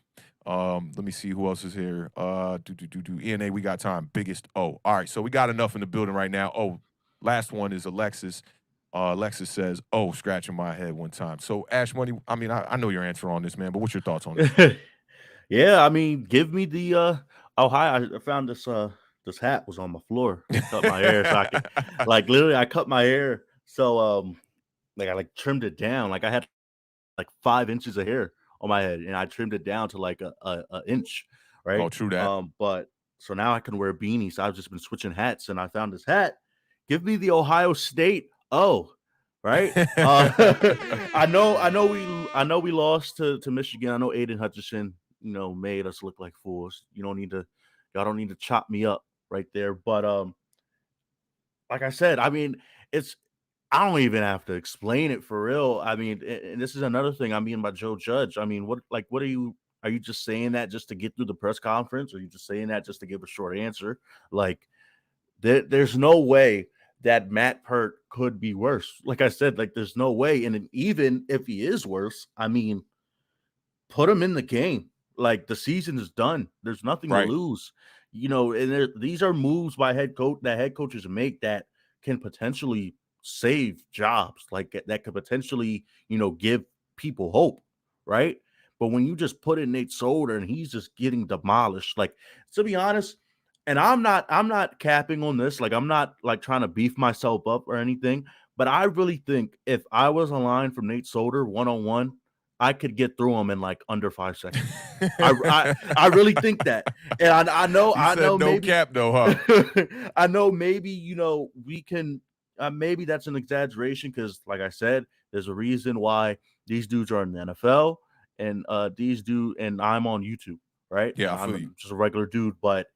A: Let me see who else is here. ENA, we got time. Biggest O. All right, so we got enough in the building right now. Oh, last one is Alexis. Alexis says, oh, scratching my head one time. So, Ash Money, I mean, I know your answer on this, man, but what's your thoughts on this?
B: Yeah, I mean, give me the oh, hi, I found this this hat was on my floor. I cut my hair so I could, like, literally I cut my hair so like I like trimmed it down. Like I had like 5 inches of hair on my head and I trimmed it down to like a inch, right?
A: Oh, true that.
B: But so now I can wear beanies. So I've just been switching hats and I found this hat. Give me the Ohio State O, right? I know we lost to Michigan. I know Aiden Hutchinson, made us look like fools. Y'all don't need to chop me up right there. But like I said, I mean, I don't even have to explain it for real. I mean, and this is another thing I mean by Joe Judge. I mean, what are you just saying that just to get through the press conference? Or are you just saying that just to give a short answer? Like, there's no way that Matt Pert could be worse. Like I said, like there's no way. And even if he is worse, I mean, put him in the game. Like the season is done. There's nothing to lose. And these are moves by head coaches make that can potentially save jobs, like that could potentially, give people hope, right? But when you just put in Nate Solder and he's just getting demolished, like, to be honest, and I'm not capping on this, like I'm not like trying to beef myself up or anything, but I really think if I was aligned from Nate Solder one-on-one, I could get through him in like under 5 seconds. I really think that. And I know
A: no
B: maybe,
A: cap though, huh?
B: I know maybe, we can maybe that's an exaggeration because, like I said, there's a reason why these dudes are in the NFL and these dude, and I'm on YouTube, right?
A: Yeah, I feel
B: I'm
A: you.
B: just a regular dude, but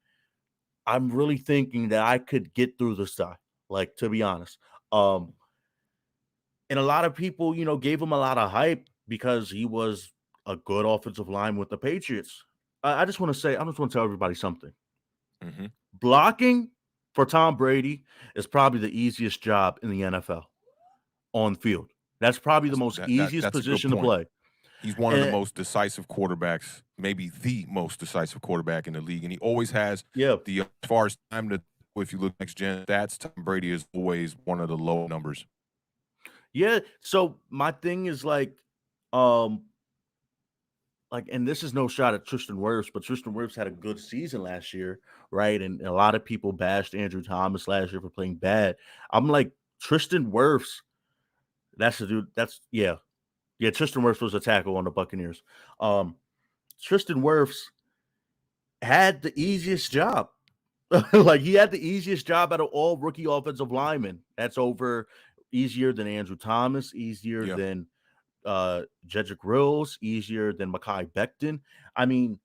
B: I'm really thinking that I could get through this guy, like, to be honest. Um, and a lot of people, gave him a lot of hype because he was a good offensive line with the Patriots. I just want to tell everybody something.
A: Mm-hmm.
B: Blocking for Tom Brady is probably the easiest job in the NFL on field. That's probably the most easiest
A: That's a good
B: position to
A: point.
B: play.
A: He's one of the
B: And
A: most decisive quarterbacks, maybe the most decisive quarterback in the league, and he always has
B: yeah,
A: as far as time to. If you look next gen stats, Tom Brady is always one of the low numbers.
B: yeah. So my thing is um, and this is no shot at Tristan Wirfs, but Tristan Wirfs had a good season last year, right? And a lot of people bashed Andrew Thomas last year for playing bad. I'm like, Tristan Wirfs, that's the dude. Yeah. Tristan Wirfs was a tackle on the Buccaneers. Tristan Wirfs had the easiest job. Like, he had the easiest job out of all rookie offensive linemen. That's easier than Andrew Thomas, easier
A: Yeah.
B: than Jedrick Wills, easier than Mekhi Becton. I mean,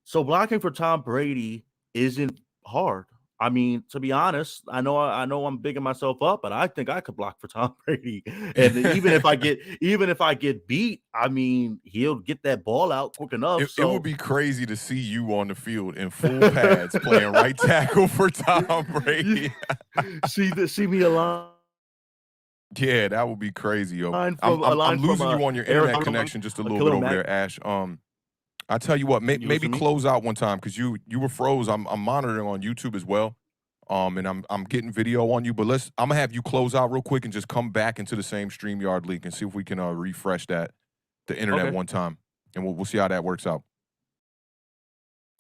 B: so blocking for Tom Brady isn't hard. I mean, to be honest, I know I'm bigging myself up, but I think I could block for Tom Brady. And even if I get beat, I mean, he'll get that ball out quick enough.
A: It would be crazy to see you on the field in full pads playing right tackle for Tom Brady.
B: see me a line.
A: Yeah, that would be crazy, yo.
B: Line
A: I'm
B: from a line from
A: losing you on your internet
B: Arizona,
A: connection just a little
B: Khalil
A: bit over
B: Mack.
A: there, Ash. I tell you what,
B: You
A: maybe
B: listen to me?
A: close out one time because you were froze. I'm monitoring on YouTube as well. And I'm getting video on you, but I'm gonna have you close out real quick and just come back into the same StreamYard link and see if we can refresh the internet
B: Okay.
A: one time, and we'll see how that works out.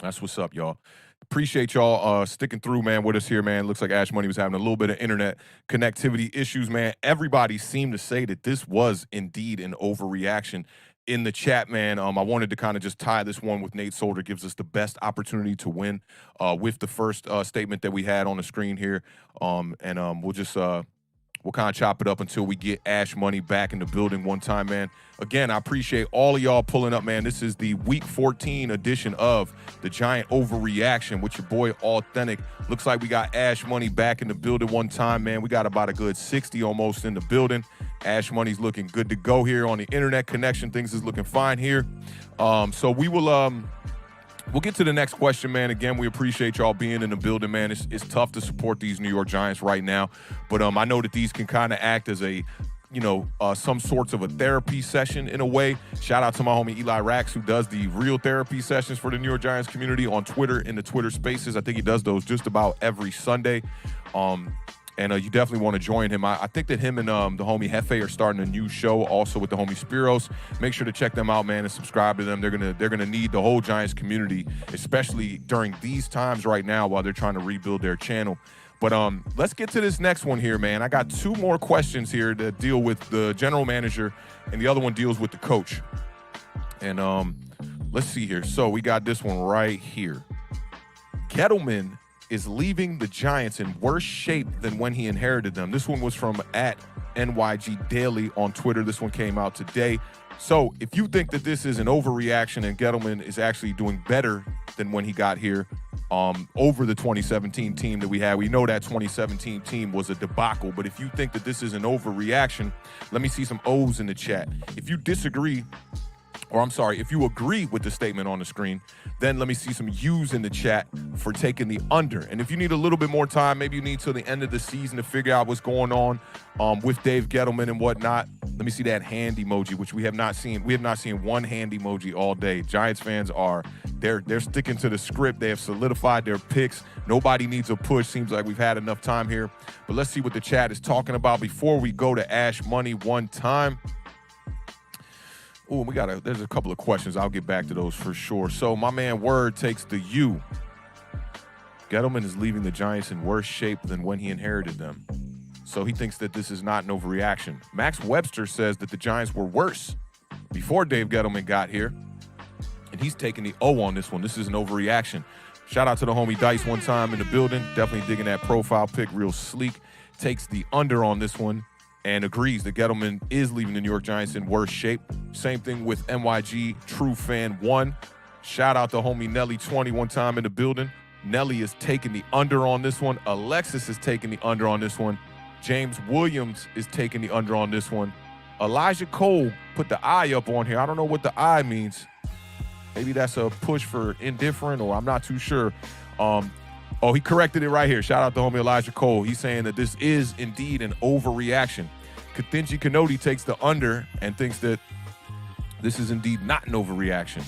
A: That's what's up, y'all. Appreciate y'all sticking through, man, with us here, man. Looks like Ash Money was having a little bit of internet connectivity issues, man. Everybody seemed to say that this was indeed an overreaction in the chat, man. I wanted to kind of just tie this one with Nate Solder. Gives us the best opportunity to win with the first statement that we had on the screen here. We'll just we'll kind of chop it up until we get Ash Money back in the building one time, man. Again, I appreciate all of y'all pulling up, man. This is the Week 14 edition of the Giant Overreaction with your boy Awthentik. Looks like we got Ash Money back in the building one time, man. We got about a good 60 almost in the building. Ash Money's looking good to go here on the internet connection. Things is looking fine here. So we will we'll get to the next question, man. Again, we appreciate y'all being in the building, man. It's tough to support these New York Giants right now, but I know that these can kind of act as a, some sorts of a therapy session in a way. Shout out to my homie Eli Rax, who does the real therapy sessions for the New York Giants community on Twitter, in the Twitter Spaces. I think he does those just about every Sunday. And you definitely want to join him. I think that him and the homie Hefe are starting a new show also with the homie Spiros. Make sure to check them out, man, and subscribe to them. They're gonna need the whole Giants community, especially during these times right now while they're trying to rebuild their channel. But let's get to this next one here, man. I got two more questions here that deal with the general manager, and the other one deals with the coach. And let's see here. So we got this one right here. Gettleman is leaving the Giants in worse shape than when he inherited them. This one was from @NYG Daily on Twitter. This one came out today. So if you think that this is an overreaction and Gettleman is actually doing better than when he got here over the 2017 team that we had, we know that 2017 team was a debacle, but if you think that this is an overreaction, let me see some O's in the chat. If you disagree, or I'm sorry, if you agree with the statement on the screen, then let me see some U's in the chat for taking the under. And if you need a little bit more time, maybe you need till the end of the season to figure out what's going on with Dave Gettleman and whatnot, let me see that hand emoji, which we have not seen. We have not seen one hand emoji all day. Giants fans they're sticking to the script. They have solidified their picks. Nobody needs a push. Seems like we've had enough time here. But let's see what the chat is talking about before we go to Ash Money one time. Oh, there's a couple of questions. I'll get back to those for sure. So my man Word takes the U. Gettleman is leaving the Giants in worse shape than when he inherited them. So he thinks that this is not an overreaction. Max Webster says that the Giants were worse before Dave Gettleman got here. And he's taking the O on this one. This is an overreaction. Shout out to the homie Dice one time in the building. Definitely digging that profile pic, real sleek. Takes the under on this one. and agrees that Gettleman is leaving the New York Giants in worse shape. Same thing with NYG True Fan 1. Shout out to homie Nelly 20 one time in the building. Nelly is taking the under on this one. Alexis is taking the under on this one. James Williams is taking the under on this one. Elijah Cole put the I up on here. I don't know what the I means. Maybe that's a push for indifferent, or I'm not too sure. Oh, he corrected it right here. Shout out to homie Elijah Cole. He's saying that this is indeed an overreaction. Katinji Connolly takes the under and thinks that this is indeed not an overreaction.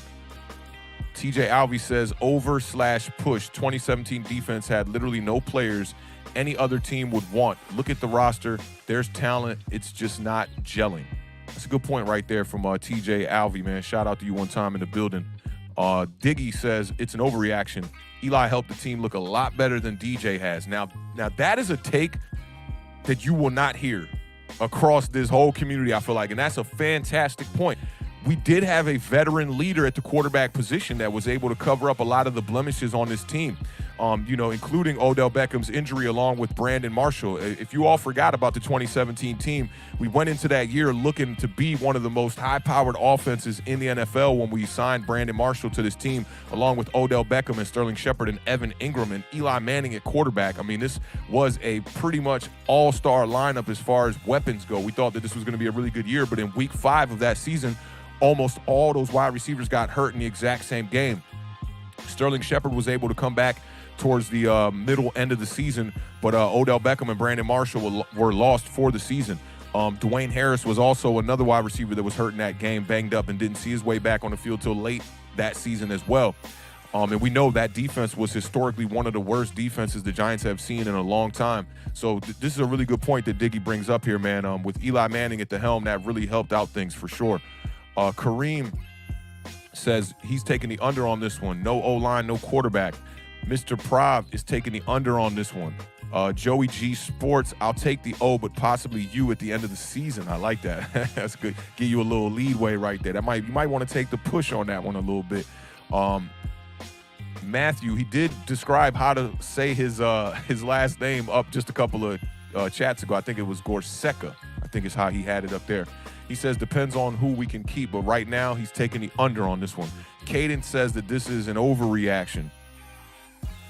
A: TJ Alvey says over/push. 2017 defense had literally no players any other team would want. Look at the roster. There's talent. It's just not gelling. That's a good point right there from TJ Alvey, man. Shout out to you one time in the building. Diggy says it's an overreaction. Eli helped the team look a lot better than DJ has. Now that is a take that you will not hear across this whole community, I feel like, and that's a fantastic point. We did have a veteran leader at the quarterback position that was able to cover up a lot of the blemishes on this team, including Odell Beckham's injury along with Brandon Marshall. If you all forgot about the 2017 team, we went into that year looking to be one of the most high-powered offenses in the NFL when we signed Brandon Marshall to this team, along with Odell Beckham and Sterling Shepard and Evan Ingram and Eli Manning at quarterback. I mean, this was a pretty much all-star lineup as far as weapons go. We thought that this was going to be a really good year, but in week 5 of that season, almost all those wide receivers got hurt in the exact same game. Sterling Shepard was able to come back towards the middle end of the season, but Odell Beckham and Brandon Marshall were lost for the season. Dwayne Harris was also another wide receiver that was hurt in that game, banged up, and didn't see his way back on the field till late that season as well. And we know that defense was historically one of the worst defenses the Giants have seen in a long time. So this is a really good point that Diggy brings up here, man. With Eli Manning at the helm, that really helped out things for sure. Kareem says he's taking the under on this one. No O-line, no quarterback. Mr. Prav is taking the under on this one. Joey G Sports, I'll take the O, but possibly you at the end of the season. I like that. That's good. Give you a little leadway right there. You might want to take the push on that one a little bit. Matthew, he did describe how to say his last name up just a couple of chats ago. I think it was Gorseca. I think is how he had it up there. He says depends on who we can keep, but right now he's taking the under on this one. Caden says that this is an overreaction.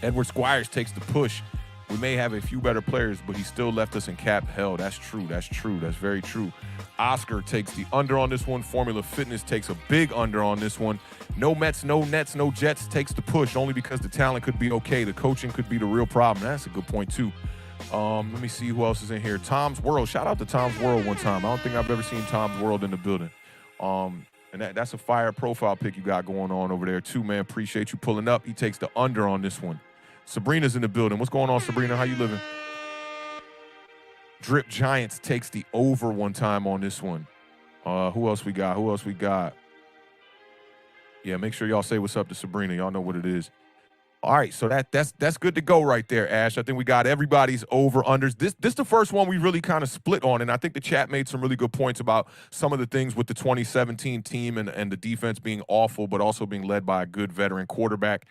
A: Edward Squires takes the push. We may have a few better players, but he still left us in cap hell. That's true. That's true. That's very true. Oscar takes the under on this one. Formula Fitness takes a big under on this one. No Mets, no Nets, no Jets takes the push only because the talent could be okay. The coaching could be the real problem. That's a good point, too. Let me see who else is in here. Tom's World. Shout out to Tom's World one time. I don't think I've ever seen Tom's World in the building. And that's a fire profile pic you got going on over there, too, man. Appreciate you pulling up. He takes the under on this one. Sabrina's in the building. What's going on, Sabrina? How you living? Drip Giants takes the over one time on this one. Who else we got? Yeah, make sure y'all say what's up to Sabrina. Y'all know what it is. All right, so that's good to go right there, Ash. I think we got everybody's over-unders. This the first one we really kind of split on, and I think the chat made some really good points about some of the things with the 2017 team and the defense being awful, but also being led by a good veteran quarterback.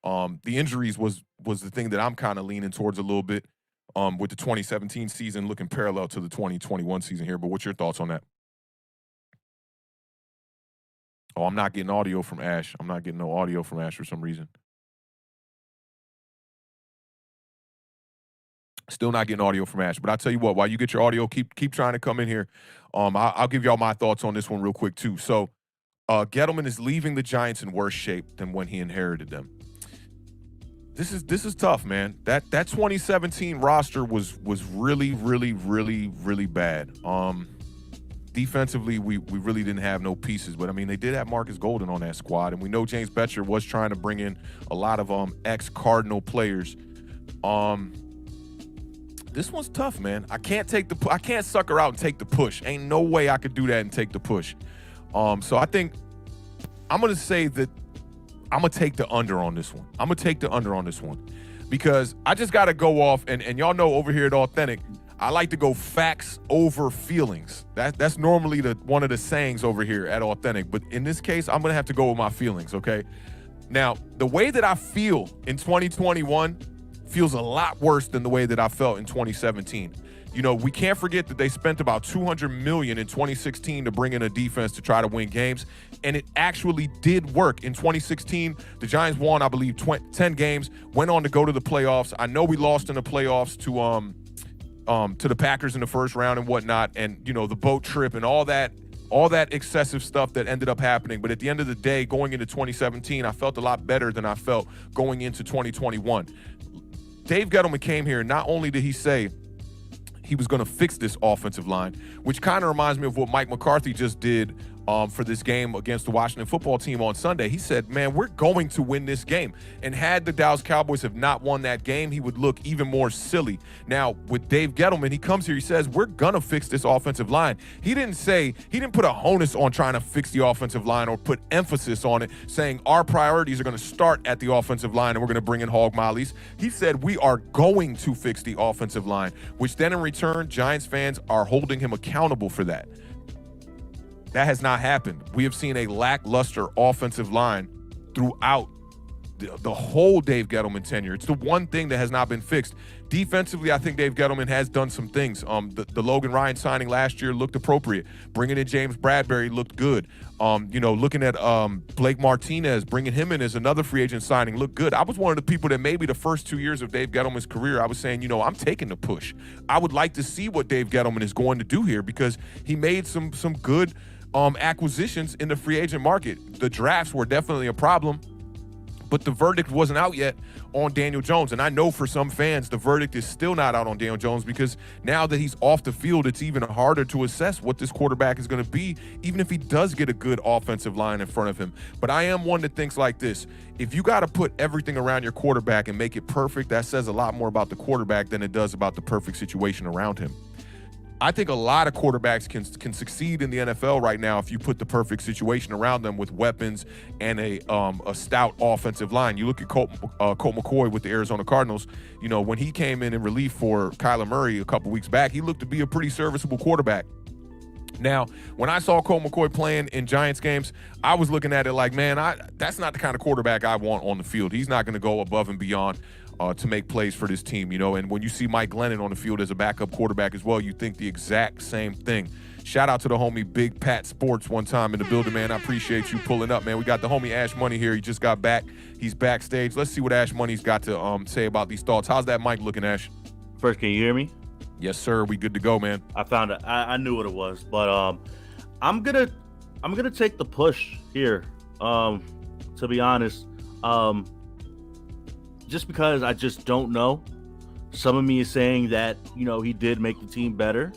A: The injuries was the thing that I'm kind of leaning towards a little bit with the 2017 season looking parallel to the 2021 season here. But what's your thoughts on that? Oh, I'm not getting audio from Ash. I'm not getting no audio from Ash for some reason. Still not getting audio from Ash. But I'll tell you what, while you get your audio, keep trying to come in here. I'll give y'all my thoughts on this one real quick, too. So Gettleman is leaving the Giants in worse shape than when he inherited them. This is tough, man. That 2017 roster was really, really, really, really bad. Defensively, we really didn't have no pieces, but I mean they did have Marcus Golden on that squad, and we know James Betcher was trying to bring in a lot of ex-Cardinal players. This one's tough, man. I can't sucker out and take the push. Ain't no way I could do that and take the push. So I think I'm gonna say that I'm going to take the under on this one. Because I just got to go off, and y'all know over here at Awthentik, I like to go facts over feelings. That's normally one of the sayings over here at Awthentik. But in this case, I'm going to have to go with my feelings, okay? Now, the way that I feel in 2021 feels a lot worse than the way that I felt in 2017. You know, we can't forget that they spent about $200 million in 2016 to bring in a defense to try to win games, and it actually did work. In 2016, the Giants won, I believe, 10 games, went on to go to the playoffs. I know we lost in the playoffs to the Packers in the first round and whatnot, and you know, the boat trip and all that excessive stuff that ended up happening. But at the end of the day, going into 2017, I felt a lot better than I felt going into 2021. Dave Gettleman came here, and not only did he say he was going to fix this offensive line, which kind of reminds me of what Mike McCarthy just did for this game against the Washington football team on Sunday. He said, man, we're going to win this game. And had the Dallas Cowboys have not won that game, he would look even more silly. Now, with Dave Gettleman, he comes here, he says, we're going to fix this offensive line. He didn't put a onus on trying to fix the offensive line or put emphasis on it, saying our priorities are going to start at the offensive line and we're going to bring in hog mollies. He said, we are going to fix the offensive line, which then in return, Giants fans are holding him accountable for that. That has not happened. We have seen a lackluster offensive line throughout the whole Dave Gettleman tenure. It's the one thing that has not been fixed. Defensively, I think Dave Gettleman has done some things. The Logan Ryan signing last year looked appropriate. Bringing in James Bradbury looked good. Looking at Blake Martinez, bringing him in as another free agent signing looked good. I was one of the people that maybe the first 2 years of Dave Gettleman's career, I was saying, you know, I'm taking the push. I would like to see what Dave Gettleman is going to do here because he made some good acquisitions in the free agent market. The drafts were definitely a problem, but the verdict wasn't out yet on Daniel Jones. And I know for some fans, the verdict is still not out on Daniel Jones because now that he's off the field, it's even harder to assess what this quarterback is going to be, even if he does get a good offensive line in front of him. But I am one that thinks like this. If you got to put everything around your quarterback and make it perfect, that says a lot more about the quarterback than it does about the perfect situation around him. I think a lot of quarterbacks can succeed in the NFL right now if you put the perfect situation around them with weapons and a stout offensive line. You look at Colt McCoy with the Arizona Cardinals. You know, when he came in relief for Kyler Murray a couple weeks back, he looked to be a pretty serviceable quarterback. Now, when I saw Colt McCoy playing in Giants games, I was looking at it like, man, that's not the kind of quarterback I want on the field. He's not going to go above and beyond to make plays for this team, you know. And when you see Mike Glennon on the field as a backup quarterback as well, you think the exact same thing. Shout out to the homie Big Pat Sports one time in the building, man. I appreciate you pulling up, man. We got the homie Ash Money here. He just got back. He's backstage. Let's see what Ash Money's got to say about these thoughts. How's that mic looking, Ash?
B: First, can you hear me?
A: Yes, sir. We good to go, man.
B: I found it. I knew what it was, but I'm gonna take the push here. To be honest, just because I just don't know. Some of me is saying that, you know, he did make the team better,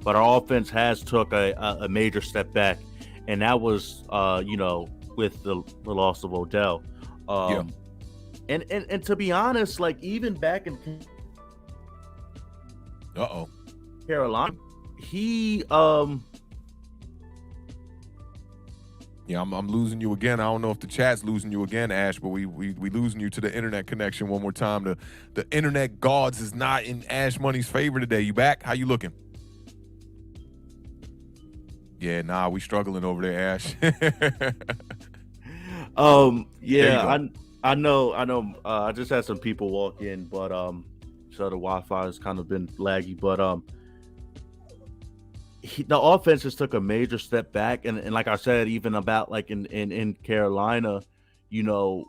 B: but our offense has took a major step back, and that was with the loss of Odell. And to be honest, like even back in Carolina, he
A: Yeah, I'm losing you again. I don't know if the chat's losing you again, Ash, but we losing you to the internet connection one more time. The internet gods is not in Ash Money's favor today. You back? How you looking? Yeah, nah, we struggling over there, Ash.
B: Yeah, I know. I just had some people walk in, but so the Wi-Fi has kind of been laggy, but the offense just took a major step back, and like I said, even about like in Carolina, you know,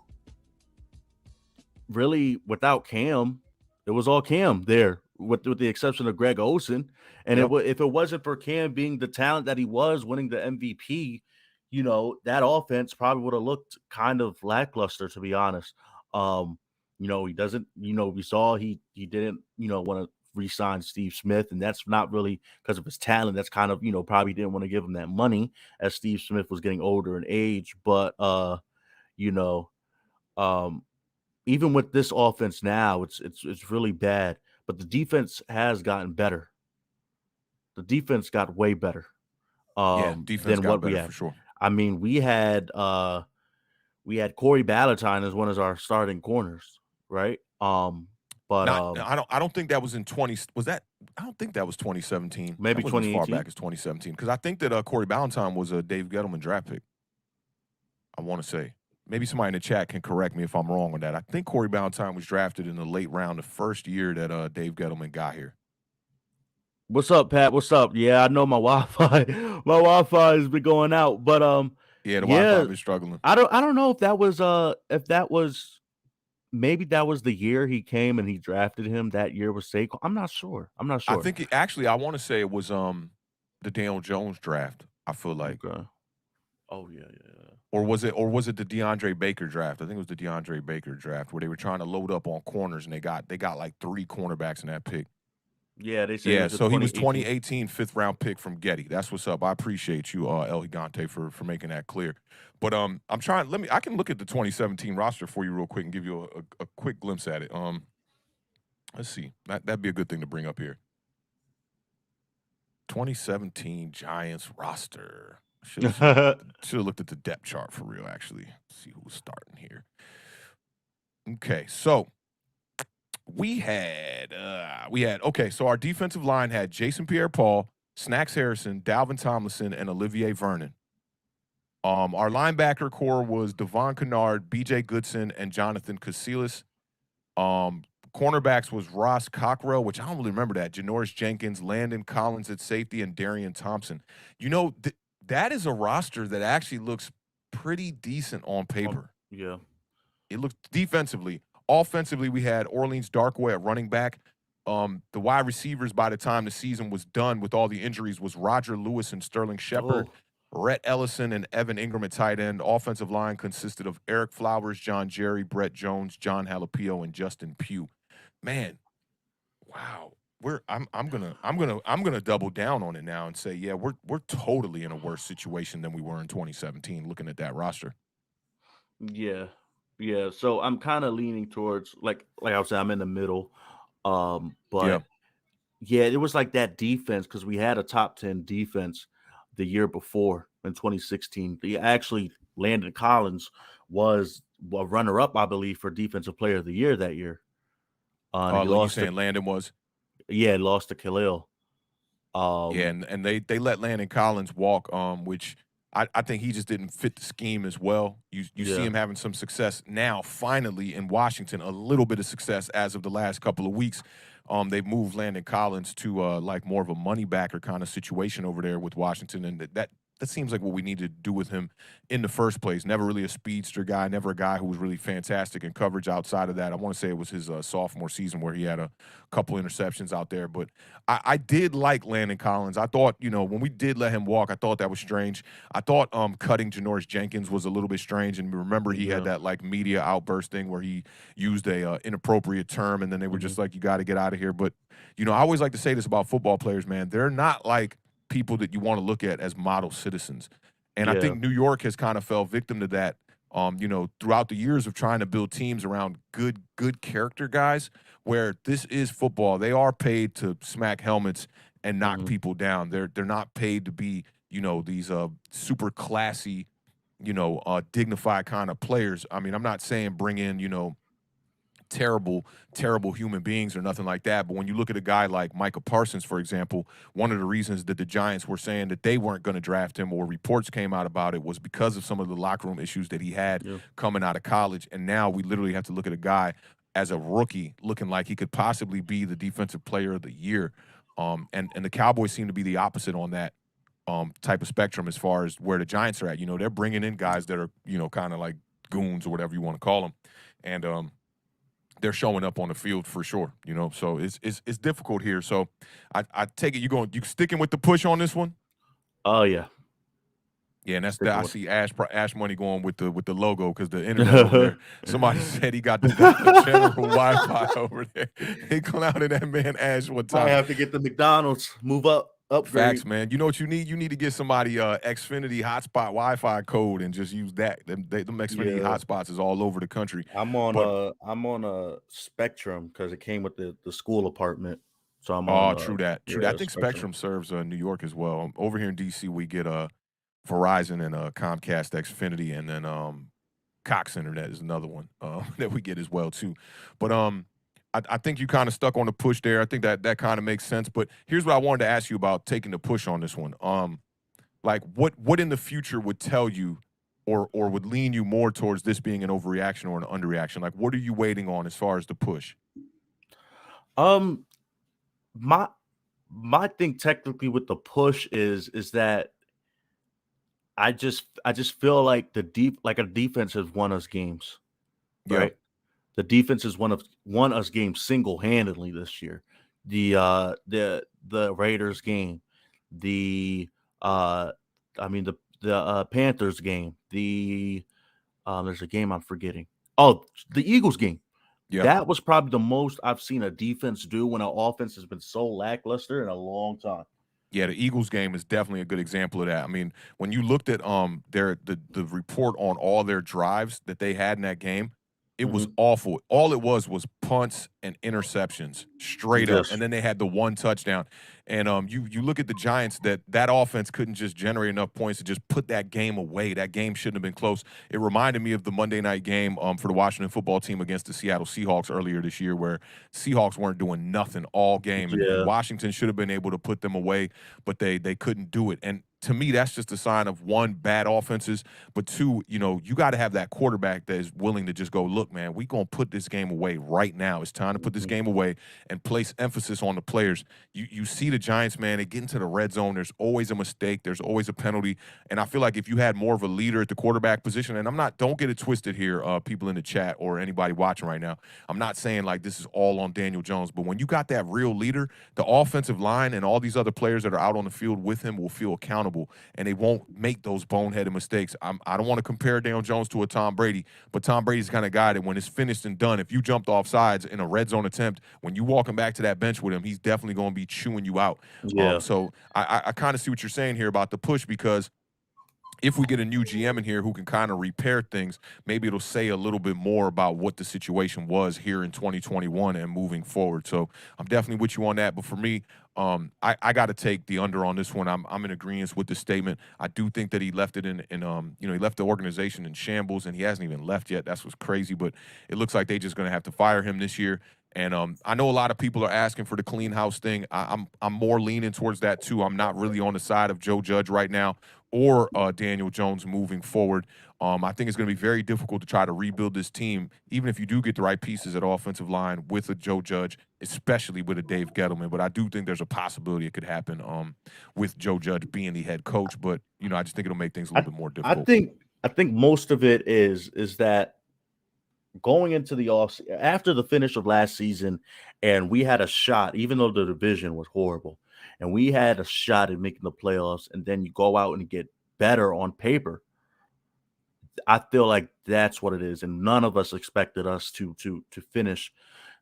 B: really without Cam, it was all Cam there, with the exception of Greg Olsen. And if it wasn't for Cam being the talent that he was, winning the MVP, you know, that offense probably would have looked kind of lackluster, to be honest. You know, he doesn't, you know, we saw he didn't, you know, want to re-sign Steve Smith, and that's not really because of his talent. That's kind of, you know, probably didn't want to give him that money as Steve Smith was getting older in age. But you know, even with this offense now, it's really bad. But the defense has gotten better. The defense got way better.
A: Defense
B: than
A: got
B: what
A: better
B: we had.
A: for sure.
B: I mean, we had Corey Ballantyne as one of our starting corners, right? But
A: I don't think that was in 20. Was that? I don't think that was 2017.
B: Maybe 2018.
A: As far back as 2017, because I think that Corey Ballantyne was a Dave Gettleman draft pick. I want to say. Maybe somebody in the chat can correct me if I'm wrong on that. I think Corey Ballantyne was drafted in the late round the first year that Dave Gettleman got here.
B: What's up, Pat? What's up? Yeah, I know my Wi-Fi. My Wi-Fi has been going out, but
A: Yeah, the Wi-Fi
B: yeah,
A: been struggling.
B: I don't know if that was maybe that was the year he came and he drafted him. That year was Saquon. I'm not sure. I'm not
A: I
B: sure.
A: think actually I want to say it was the Daniel Jones draft. I feel like,
B: Okay. Oh yeah.
A: or was it the DeAndre Baker draft? I think it was the DeAndre Baker draft where they were trying to load up on corners and they got like 3 cornerbacks in that pick.
B: Yeah, they said it
A: Yeah,
B: was a
A: so he was
B: 2018.
A: 2018 5th-round pick from Getty. That's what's up. I appreciate you, El Gigante, for making that clear. But I'm trying. I can look at the 2017 roster for you real quick and give you a quick glimpse at it. Let's see. That'd be a good thing to bring up here. 2017 Giants roster. Should have looked at the depth chart for real. Actually, see who's starting here. Okay, so we had okay. So our defensive line had Jason Pierre-Paul, Snacks Harrison, Dalvin Tomlinson, and Olivier Vernon. Our linebacker core was Devon Kennard, B.J. Goodson, and Jonathan Casillas. Cornerbacks was Ross Cockrell, which I don't really remember that. Janoris Jenkins, Landon Collins at safety, and Darian Thompson. You know, that is a roster that actually looks pretty decent on paper.
B: Yeah.
A: It looks defensively. Offensively, we had Orleans Darkwa at running back. The wide receivers by the time the season was done with all the injuries was Roger Lewis and Sterling Shepard. Rhett Ellison and Evan Ingram at tight end. Offensive line consisted of Eric Flowers, John Jerry, Brett Jones, John Halapio, and Justin Pugh. Man, wow. I'm gonna double down on it now and say, yeah, we're totally in a worse situation than we were in 2017. Looking at that roster.
B: Yeah. Yeah. So I'm kind of leaning towards like I was saying, I'm in the middle. But yeah, it was like that defense because we had a top 10 defense the year before in 2016. Actually, Landon Collins was a runner up, I believe, for Defensive Player of the Year that year. And he
A: You
B: lost
A: saying Landon was?
B: Yeah, he lost to Khalil.
A: Yeah, and they let Landon Collins walk, which I think he just didn't fit the scheme as well. You see him having some success now, finally in Washington, a little bit of success as of the last couple of weeks. They've moved Landon Collins to like more of a money backer kind of situation over there with Washington, and that seems like what we need to do with him in the first place. Never really a speedster guy, never a guy who was really fantastic in coverage outside of that. I want to say it was his sophomore season where he had a couple interceptions out there, but I did like Landon Collins. I thought, when we did let him walk, I thought that was strange. I thought cutting Janoris Jenkins was a little bit strange, and remember he had that like media outburst thing where he used a inappropriate term, and then they were just like, you got to get out of here. But, I always like to say this about football players, man. They're not like people that you want to look at as model citizens. And I think New York has kind of fell victim to that, throughout the years of trying to build teams around good character guys, where this is football. They are paid to smack helmets and knock people down. They're not paid to be, these super classy, dignified kind of players. I mean, I'm not saying bring in, terrible human beings or nothing like that, but when you look at a guy like Micah Parsons, for example, one of the reasons that the Giants were saying that they weren't going to draft him, or reports came out about it, was because of some of the locker room issues that he had coming out of college. And now we literally have to look at a guy as a rookie looking like he could possibly be the defensive player of the year. And the Cowboys seem to be the opposite on that type of spectrum as far as where the Giants are at. They're bringing in guys that are, kind of like goons or whatever you want to call them. And they're showing up on the field for sure, So it's difficult here. So I take it you sticking with the push on this one?
B: Oh yeah.
A: Yeah, and that's that. I see Ash Money going with the logo because the internet over there. Somebody said he got the general Wi-Fi over there. He clowned that man Ash one time.
B: I have to get the McDonald's, move up. Upgrade.
A: Facts, man. You know what you need? You need to get somebody Xfinity hotspot Wi-Fi code and just use that. Them Xfinity hotspots is all over the country.
B: I'm on a Spectrum because it came with the school apartment. So I'm on.
A: True that. True that. I think Spectrum serves New York as well. Over here in DC, we get Verizon and Comcast Xfinity, and then Cox Internet is another one that we get as well too. But I think you kind of stuck on the push there. I think that kind of makes sense. But here's what I wanted to ask you about taking the push on this one. Like what in the future would tell you or would lean you more towards this being an overreaction or an underreaction? Like, what are you waiting on as far as the push?
B: My my thing technically with the push is that I just feel like a defense has won us games,
A: Yeah,
B: right? The defense has won us games single-handedly this year. The Raiders game, the uh the Panthers game, there's a game I'm forgetting. Oh, the Eagles game.
A: yeah.
B: That was probably the most I've seen a defense do when our offense has been so lackluster in a long time.
A: Yeah, the Eagles game is definitely a good example of that. I mean, when you looked at the report on all their drives that they had in that game, it was
B: Mhm.
A: awful. All it was punts and interceptions straight up.
B: Yes.
A: And then they had the one touchdown. And you look at the Giants, that offense couldn't just generate enough points to just put that game away. That game shouldn't have been close. It reminded me of the Monday night game for the Washington football team against the Seattle Seahawks earlier this year, where Seahawks weren't doing nothing all game, and
B: Yeah.
A: Washington should have been able to put them away, but they couldn't do it. And to me, that's just a sign of, one, bad offenses, but two, you got to have that quarterback that is willing to just go, look, man, we going to put this game away right now. It's time to put this
B: Mhm.
A: game away and place emphasis on the players. You see the Giants, man, they get into the red zone. There's always a mistake. There's always a penalty. And I feel like if you had more of a leader at the quarterback position, and don't get it twisted here, people in the chat or anybody watching right now, I'm not saying like this is all on Daniel Jones, but when you got that real leader, the offensive line and all these other players that are out on the field with him will feel accountable, and they won't make those boneheaded mistakes. I don't want to compare Daniel Jones to a Tom Brady, but Tom Brady's the kind of guy that when it's finished and done, if you jumped off sides in a red zone attempt, when you walking back to that bench with him, he's definitely going to be chewing you out.
B: Yeah.
A: So I kind of see what you're saying here about the push, because if we get a new GM in here who can kind of repair things, maybe it'll say a little bit more about what the situation was here in 2021 and moving forward. So I'm definitely with you on that. But for me, I got to take the under on this one. I'm in agreement with the statement. I do think that he left it he left the organization in shambles, and he hasn't even left yet. That's what's crazy. But it looks like they're just going to have to fire him this year. And I know a lot of people are asking for the clean house thing. I'm more leaning towards that too. I'm not really on the side of Joe Judge right now or Daniel Jones moving forward. I think it's going to be very difficult to try to rebuild this team, even if you do get the right pieces at offensive line with a Joe Judge, especially with a Dave Gettleman. But I do think there's a possibility it could happen with Joe Judge being the head coach. But I just think it'll make things a
B: I
A: little bit more
B: I
A: difficult.
B: think most of it is that going into the off after the finish of last season, and we had a shot, even though the division was horrible, and we had a shot at making the playoffs, and then you go out and get better on paper. I feel like that's what it is, and none of us expected us to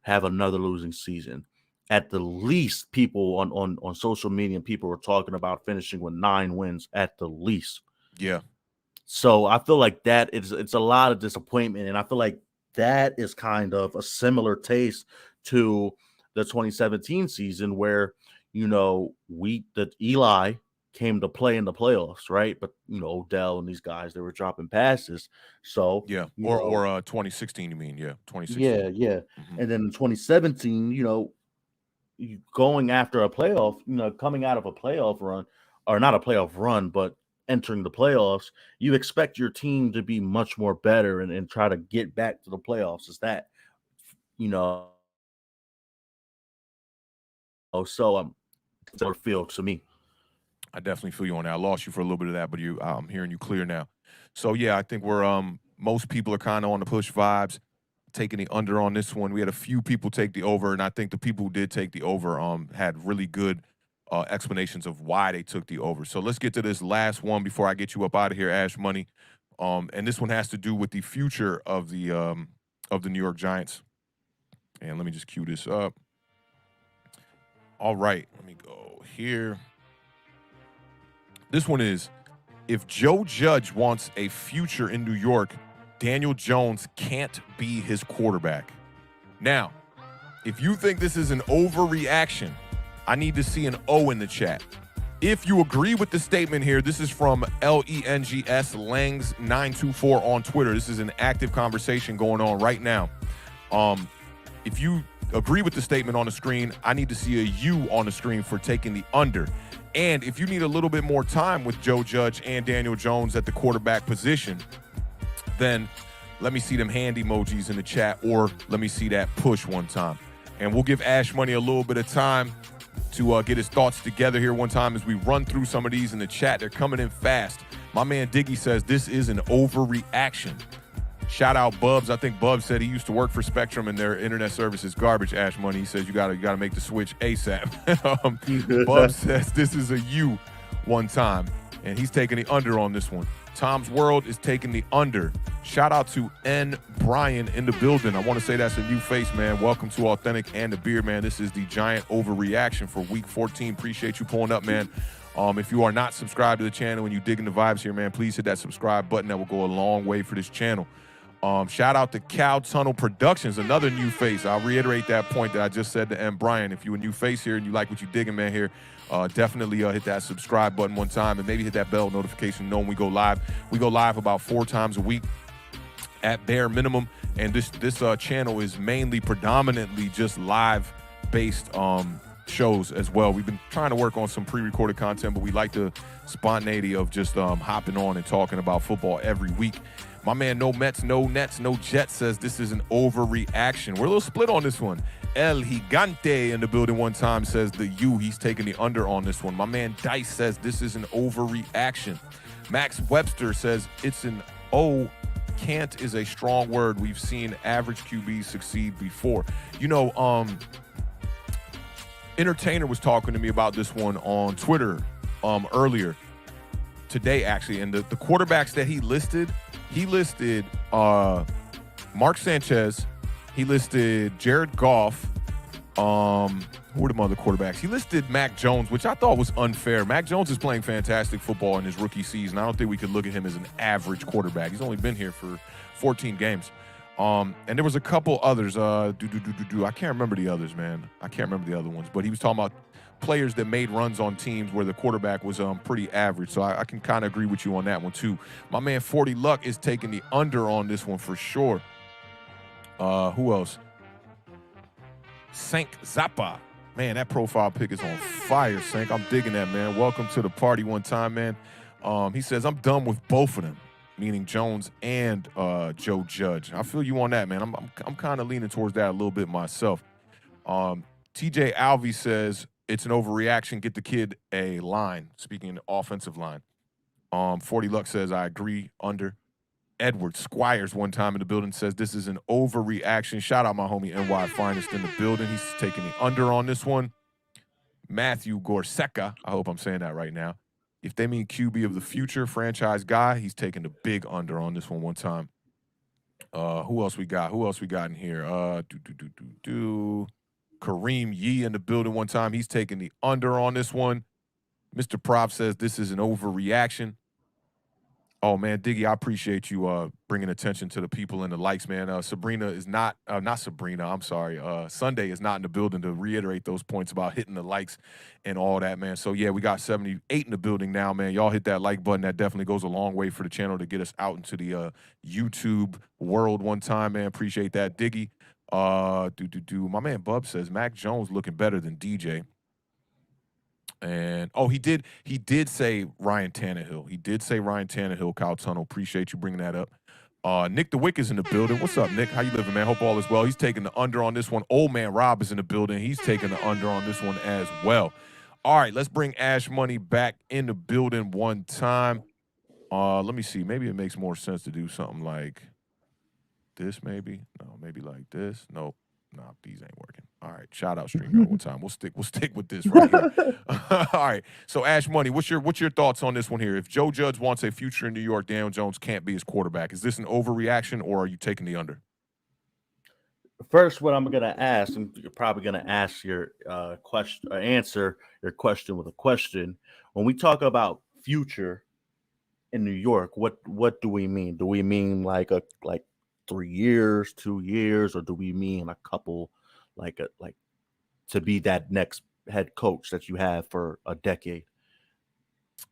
B: have another losing season. At the least, people on social media, people were talking about finishing with 9 wins at the least.
A: Yeah.
B: So I feel like it's a lot of disappointment, and I feel like that is kind of a similar taste to the 2017 season where that Eli came to play in the playoffs, right? But Odell and these guys, they were dropping passes. So
A: Yeah. Or 2016, you mean? Yeah, 2016.
B: yeah.
A: Mhm.
B: And then in 2017, going after a playoff, coming out of a playoff run, or not a playoff run, but entering the playoffs, you expect your team to be much more better and try to get back to the playoffs. Is that, you know, so it's a feel to me.
A: I definitely feel you on that. I lost you for a little bit of that, but I'm hearing you clear now. So yeah, I think we're most people are kind of on the push vibes, taking the under on this one. We had a few people take the over, and I think the people who did take the over had really good explanations of why they took the over. So let's get to this last one before I get you up out of here, Ash Money. And this one has to do with the future of the New York Giants. And let me just cue this up. All right, let me go here. This one is, if Joe Judge wants a future in New York, Daniel Jones can't be his quarterback. Now, if you think this is an overreaction, I need to see an O in the chat. If you agree with the statement here, this is from LENGS Langs924 on Twitter. This is an active conversation going on right now. If you agree with the statement on the screen, I need to see a U on the screen for taking the under. And if you need a little bit more time with Joe Judge and Daniel Jones at the quarterback position, then let me see them hand emojis in the chat, or let me see that push one time. And we'll give Ash Money a little bit of time to get his thoughts together here one time as we run through some of these in the chat. They're coming in fast. My man Diggy says this is an overreaction. Shout out Bubs. I think Bubs said he used to work for Spectrum and their internet service is garbage. Ash Money. He says you gotta make the switch ASAP. Bubs says this is a U one time, and he's taking the under on this one. Tom's World is taking the under. Shout out to N. Brian in the building. I want to say that's a new face, man. Welcome to Awthentik and the Beard, man. This is the giant overreaction for week 14. Appreciate you pulling up, man. If you are not subscribed to the channel and you digging the vibes here, man, please hit that subscribe button. That will go a long way for this channel. Shout out to Cow Tunnel Productions, another new face. I'll reiterate that point that I just said to M. Brian. If you're a new face here and you like what you digging, man, here, definitely hit that subscribe button one time and maybe hit that bell notification knowing we go live. We go live about 4 times a week at bare minimum, and this channel is mainly predominantly just live-based shows as well. We've been trying to work on some pre-recorded content, but we like the spontaneity of just hopping on and talking about football every week. My man, no Mets, no Nets, no Jets says this is an overreaction. We're a little split on this one. El Gigante in the building one time says the U. He's taking the under on this one. My man Dice says this is an overreaction. Max Webster says it's an O. Can't is a strong word. We've seen average QBs succeed before. You know, Entertainer was talking to me about this one on Twitter earlier today, actually, and the quarterbacks that he listed Mark Sanchez, he listed Jared Goff, who were the other quarterbacks? He listed Mac Jones, which I thought was unfair. Mac Jones is playing fantastic football in his rookie season. I don't think we could look at him as an average quarterback. He's only been here for 14 games. And there was a couple others. I can't remember the others, man. I can't remember the other ones. But he was talking about players that made runs on teams where the quarterback was pretty average. So I can kind of agree with you on that one, too. My man 40 Luck is taking the under on this one for sure. Who else? Sank Zappa. Man, that profile pic is on fire, Sank. I'm digging that, man. Welcome to the party one time, man. He says, I'm done with both of them, meaning Jones and Joe Judge. I feel you on that, man. I'm kind of leaning towards that a little bit myself. TJ Alvey says, it's an overreaction. Get the kid a line. Speaking of the offensive line. 40 Luck says, I agree, under. Edward Squires one time in the building says this is an overreaction. Shout out my homie NY Finest in the building. He's taking the under on this one. Matthew Gorseca, I hope I'm saying that right now. If they mean QB of the future, franchise guy, he's taking the big under on this one time. Who else we got? Who else we got in here? Kareem Yee in the building one time. He's taking the under on this one. Mr. Prop says this is an overreaction. Oh, man, Diggy, I appreciate you bringing attention to the people and the likes, man. Sabrina is not Sabrina, I'm sorry. Sunday is not in the building to reiterate those points about hitting the likes and all that, man. So, yeah, we got 78 in the building now, man. Y'all hit that like button. That definitely goes a long way for the channel to get us out into the YouTube world one time, man. Appreciate that, Diggy. My man Bub says Mac Jones looking better than DJ. And he did say Ryan Tannehill. He did say Ryan Tannehill, Cow Tunnel. Appreciate you bringing that up. Nick the Wick is in the building. What's up, Nick? How you living, man? Hope all is well. He's taking the under on this one. Old man Rob is in the building. He's taking the under on this one as well. All right, let's bring Ash Money back in the building one time. Let me see. Maybe it makes more sense to do something like this, maybe. No, maybe like this. Nope. Nah, these ain't working. All right, shout out StreamYard one time. We'll stick with this right here. All right. So Ash Money, what's your thoughts on this one here? If Joe Judge wants a future in New York, Daniel Jones can't be his quarterback. Is this an overreaction or are you taking the under?
B: First, what I'm gonna ask, and you're probably gonna ask your answer your question with a question. When we talk about future in New York, what do we mean? Do we mean like 3 years, 2 years, or do we mean a couple, like to be that next head coach that you have for a decade?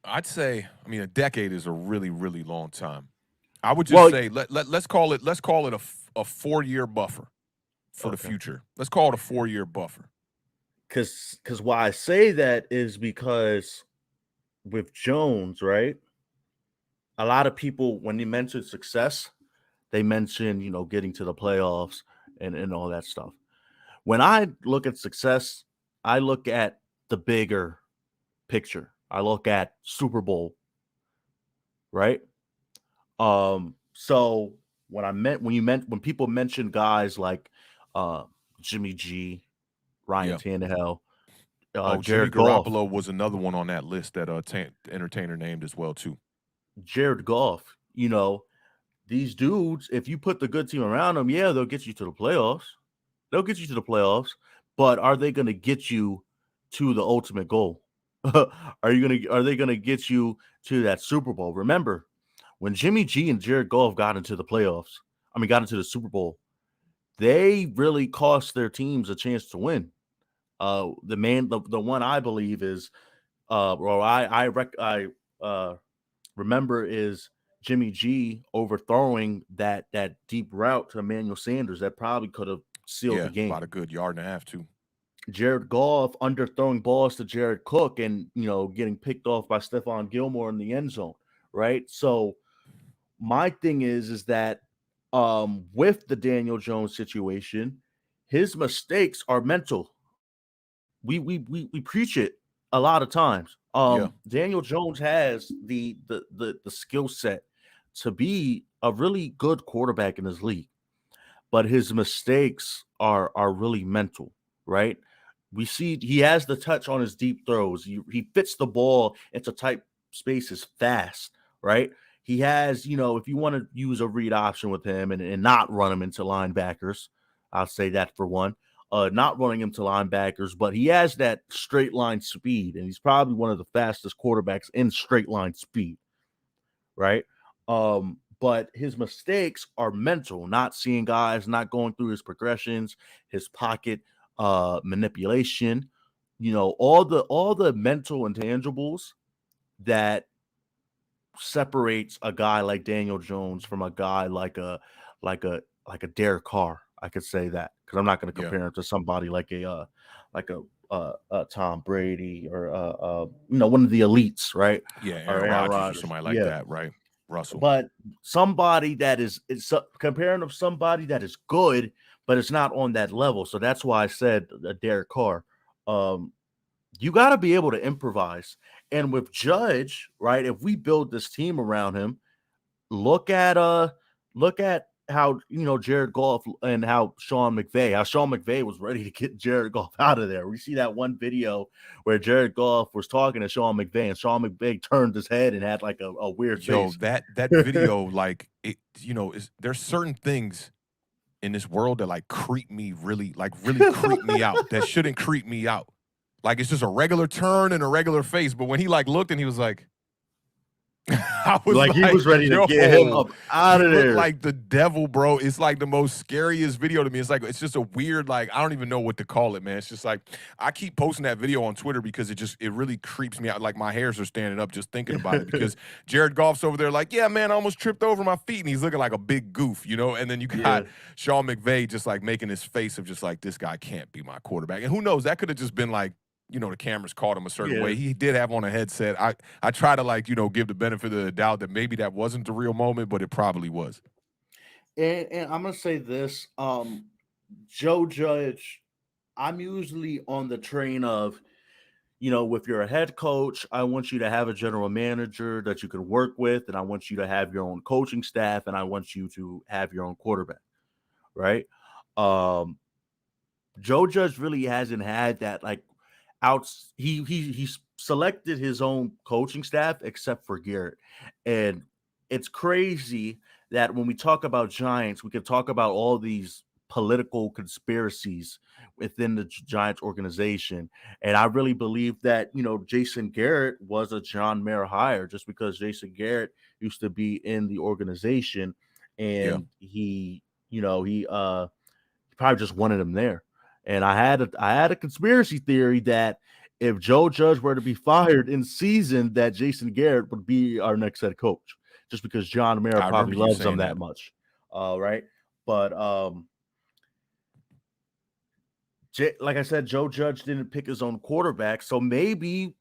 A: I'd say, a decade is a really, really long time. I would just say let's call it a 4-year buffer for the future. Let's call it a 4-year buffer.
B: Because why I say that is because with Jones, right? A lot of people, when they mention success, they mention, getting to the playoffs and all that stuff. When I look at success, I look at the bigger picture. I look at Super Bowl, right? So when people mention guys like Jimmy G, Ryan
A: Yeah.
B: Tannehill,
A: Oh, Jimmy
B: Jared Goff,
A: Garoppolo was another one on that list that entertainer named as well too.
B: these dudes, if you put the good team around them, yeah, they'll get you to the playoffs. They'll get you to the playoffs, but are they going to get you to the ultimate goal? Are they going to get you to that Super Bowl? Remember, when Jimmy G and Jared Goff got into the Super Bowl, they really cost their teams a chance to win. The one I believe is, or I remember is Jimmy G overthrowing that deep route to Emmanuel Sanders that probably could have sealed the
A: Yeah,
B: game.
A: about a good yard and a half too.
B: Jared Goff underthrowing balls to Jared Cook and getting picked off by Stephon Gilmore in the end zone, right? So my thing is that with the Daniel Jones situation, his mistakes are mental. We preach it a lot of times.
A: Yeah.
B: Daniel Jones has the skill set to be a really good quarterback in this league, but his mistakes are really mental, right? We see he has the touch on his deep throws. He fits the ball into tight spaces fast, right? He has, if you want to use a read option with him and not run him into linebackers, I'll say that for one. Not running him to linebackers, but he has that straight line speed, and he's probably one of the fastest quarterbacks in straight line speed, right? But his mistakes are mental, not seeing guys, not going through his progressions, his pocket manipulation, all the mental intangibles that separates a guy like Daniel Jones from a guy like a Derek Carr. I could say that because I'm not going to
A: Yeah.
B: compare him to somebody like a Tom Brady or one of the elites, right?
A: Yeah,
B: Or
A: Aaron
B: Aaron
A: Rodgers or
B: Rodgers.
A: somebody like
B: Yeah,
A: that, right? Russell.
B: but somebody that is comparing to somebody that is good, but it's not on that level. So that's why I said Derek Carr. Um, you got to be able to improvise. And with Judge, right? If we build this team around him, look at how Jared Goff and how Sean McVay was ready to get Jared Goff out of there. We see that one video where Jared Goff was talking to Sean McVay and Sean McVay turned his head and had like a weird
A: Yo,
B: face.
A: that video, like it, there's certain things in this world that like really creep me out that shouldn't creep me out. Like it's just a regular turn and a regular face, but when he like looked and he was like, I was
B: Like he
A: like,
B: was ready to get him
A: yo,
B: up out
A: he
B: of
A: looked
B: there.
A: like the devil, bro. It's like the most scariest video to me. It's just a weird, like, I don't even know what to call it, man. It's just like, I keep posting that video on Twitter because it really creeps me out. Like my hairs are standing up just thinking about it because Jared Goff's over there like, yeah, man, I almost tripped over my feet. And he's looking like a big goof, And then you
B: Yeah.
A: got Sean McVay just like making his face of just like, this guy can't be my quarterback. And who knows, that could have just been like, the cameras caught him a certain way. He did have on a headset. I try to like, give the benefit of the doubt that maybe that wasn't the real moment, but it probably was.
B: And I'm gonna say this, Joe Judge, I'm usually on the train of, if you're a head coach, I want you to have a general manager that you can work with, and I want you to have your own coaching staff, and I want you to have your own quarterback, right? Um, Joe Judge really hasn't had that like outs. He's selected his own coaching staff except for Garrett, and it's crazy that when we talk about Giants, we could talk about all these political conspiracies within the Giants organization, and I really believe that Jason Garrett was a John Mayer hire just because Jason Garrett used to be in the organization,
A: Yeah.
B: and he probably just wanted him there. And I had a conspiracy theory that if Joe Judge were to be fired in season, that Jason Garrett would be our next head coach, just because John Mayer
A: I
B: probably
A: remember you
B: loves him
A: saying
B: that
A: that.
B: much. Right. But like I said, Joe Judge didn't pick his own quarterback, so maybe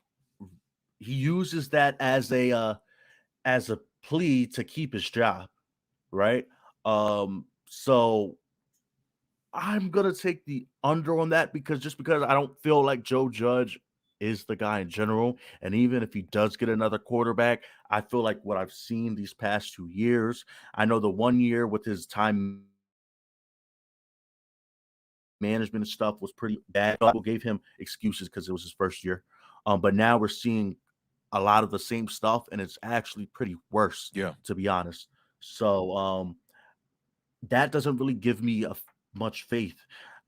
B: he uses that as a plea to keep his job, right? So I'm gonna take the under on that because I don't feel like Joe Judge is the guy in general. And even if he does get another quarterback, I feel like what I've seen these past 2 years, I know the 1 year with his time management and stuff was pretty bad. People gave him excuses because it was his first year. But now we're seeing a lot of the same stuff, and it's actually pretty worse,
A: Yeah.
B: to be honest. So that doesn't really give me much faith.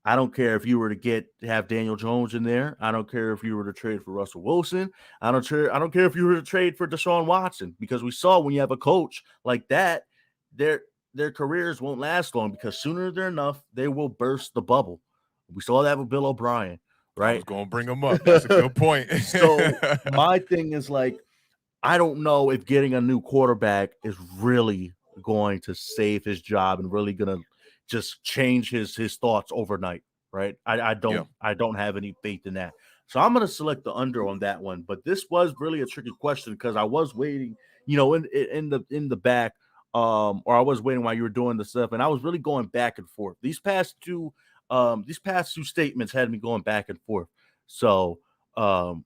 B: I don't care if you were to have Daniel Jones in there. I don't care if you were to trade for Russell Wilson. I don't care. I don't care if you were to trade for Deshaun Watson, because we saw when you have a coach like that, their careers won't last long, because sooner than enough they will burst the bubble. We saw that with Bill O'Brien,
A: I was
B: right?
A: going to bring him up. That's a good point.
B: So my thing is, like, I don't know if getting a new quarterback is really going to save his job and really going to just change his thoughts overnight, right? I
A: Yeah.
B: don't have any faith in that. So I'm going to select the under on that one. But this was really a tricky question, because I was waiting, in the back, or I was waiting while you were doing the stuff, and I was really going back and forth. These past two statements had me going back and forth. So and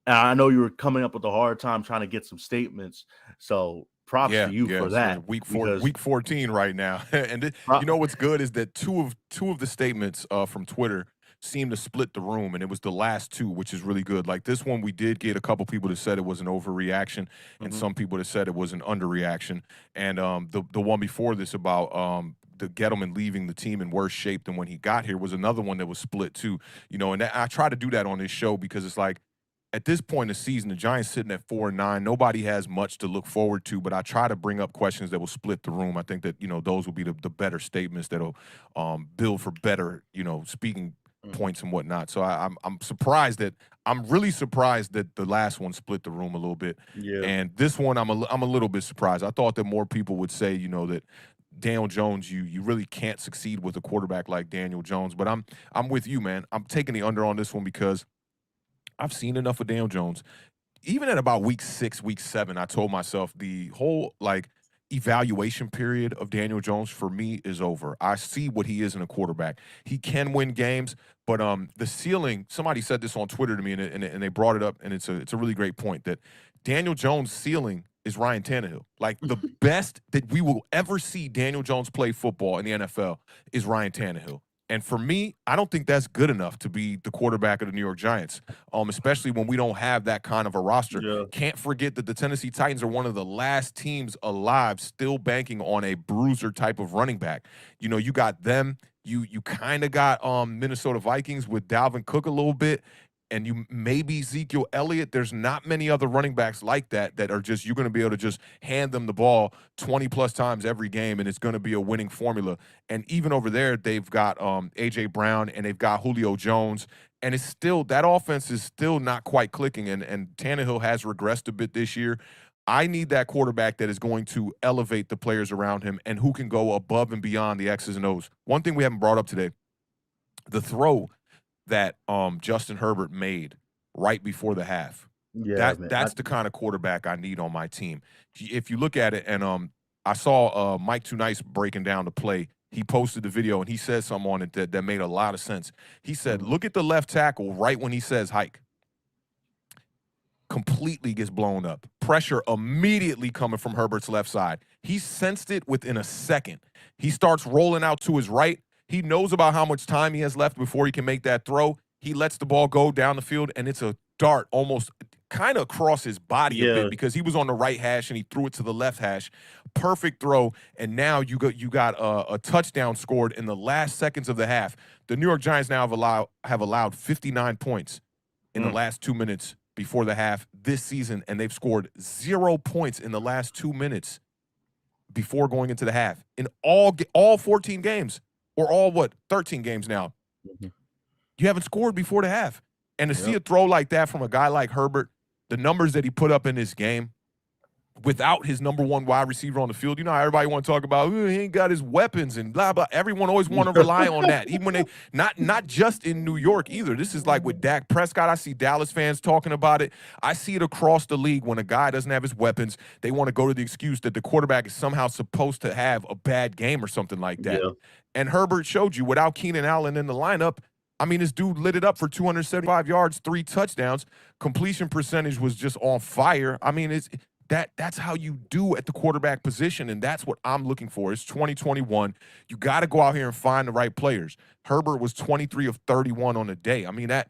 B: I know you were coming up with a hard time trying to get some statements. So props to you for
A: So
B: that, because
A: week 14 right now. And you know what's good is that two of the statements from Twitter seem to split the room, and it was the last two, which is really good. Like this one, we did get a couple people that said it was an overreaction, and
B: Mhm.
A: some people that said it was an underreaction. And the one before this about the Gettleman leaving the team in worse shape than when he got here was another one that was split too. And I try to do that on this show because it's like, at this point in the season, the Giants sitting at 4-9. Nobody has much to look forward to, but I try to bring up questions that will split the room. I think that, those will be the better statements that'll build for better, speaking
B: Mhm.
A: points and whatnot. So I'm surprised that I'm really surprised that the last one split the room a little bit.
B: Yeah.
A: And this one I'm a little bit surprised. I thought that more people would say, that Daniel Jones, you really can't succeed with a quarterback like Daniel Jones. But I'm with you, man. I'm taking the under on this one because I've seen enough of Daniel Jones. Even at about week 6, week 7, I told myself the whole evaluation period of Daniel Jones for me is over. I see what he is in a quarterback. He can win games, but the ceiling. Somebody said this on Twitter to me, and they brought it up, and it's a really great point that Daniel Jones' ceiling is Ryan Tannehill. Like the best that we will ever see Daniel Jones play football in the NFL is Ryan Tannehill. And for me, I don't think that's good enough to be the quarterback of the New York Giants, especially when we don't have that kind of a roster.
B: Yeah.
A: Can't forget that the Tennessee Titans are one of the last teams alive still banking on a bruiser type of running back. You got them. You kind of got Minnesota Vikings with Dalvin Cook a little bit, and you maybe Ezekiel Elliott. There's not many other running backs like that are just you're going to be able to just hand them the ball 20 plus times every game, and it's going to be a winning formula. And even over there, they've got AJ Brown and they've got Julio Jones, and it's still that offense is still not quite clicking. And Tannehill has regressed a bit this year. I need that quarterback that is going to elevate the players around him and who can go above and beyond the X's and O's. One thing we haven't brought up today, the throw that Justin Herbert made right before the half.
B: Yeah,
A: That's the
B: man.
A: kind of quarterback I need on my team. If you look at it, and I saw Mike Too Nice breaking down the play. He posted the video and he said something on it that made a lot of sense. He said,
B: Mhm.
A: "Look at the left tackle right when he says hike." Completely gets blown up. Pressure immediately coming from Herbert's left side. He sensed it within a second. He starts rolling out to his right. He knows about how much time he has left before he can make that throw. He lets the ball go down the field, and it's a dart almost kind of across his body a
B: Yeah.
A: bit because he was on the right hash and he threw it to the left hash. Perfect throw, and now you got a touchdown scored in the last seconds of the half. The New York Giants now have allowed 59 points in the
B: Mm.
A: last 2 minutes before the half this season, and they've scored 0 points in the last 2 minutes before going into the half in all 14 games, or all 13 games now.
B: Mhm.
A: You haven't scored before the half, and to see
B: Yep.
A: a throw like that from a guy like Herbert, the numbers that he put up in this game without his number one wide receiver on the field. How everybody want to talk about, "Ooh, he ain't got his weapons and blah blah." Everyone always want to rely on that, even when they not just in New York either. This is like with Dak Prescott. I see Dallas fans talking about it. I see it across the league. When a guy doesn't have his weapons, they want to go to the excuse that the quarterback is somehow supposed to have a bad game or something like that.
B: Yeah.
A: And Herbert showed you without Keenan Allen in the lineup. I mean, this dude lit it up for 275 yards, 3 touchdowns. Completion percentage was just on fire. I mean, that's how you do at the quarterback position, and that's what I'm looking for. It's 2021. You got to go out here and find the right players. Herbert was 23 of 31 on the day. I mean, that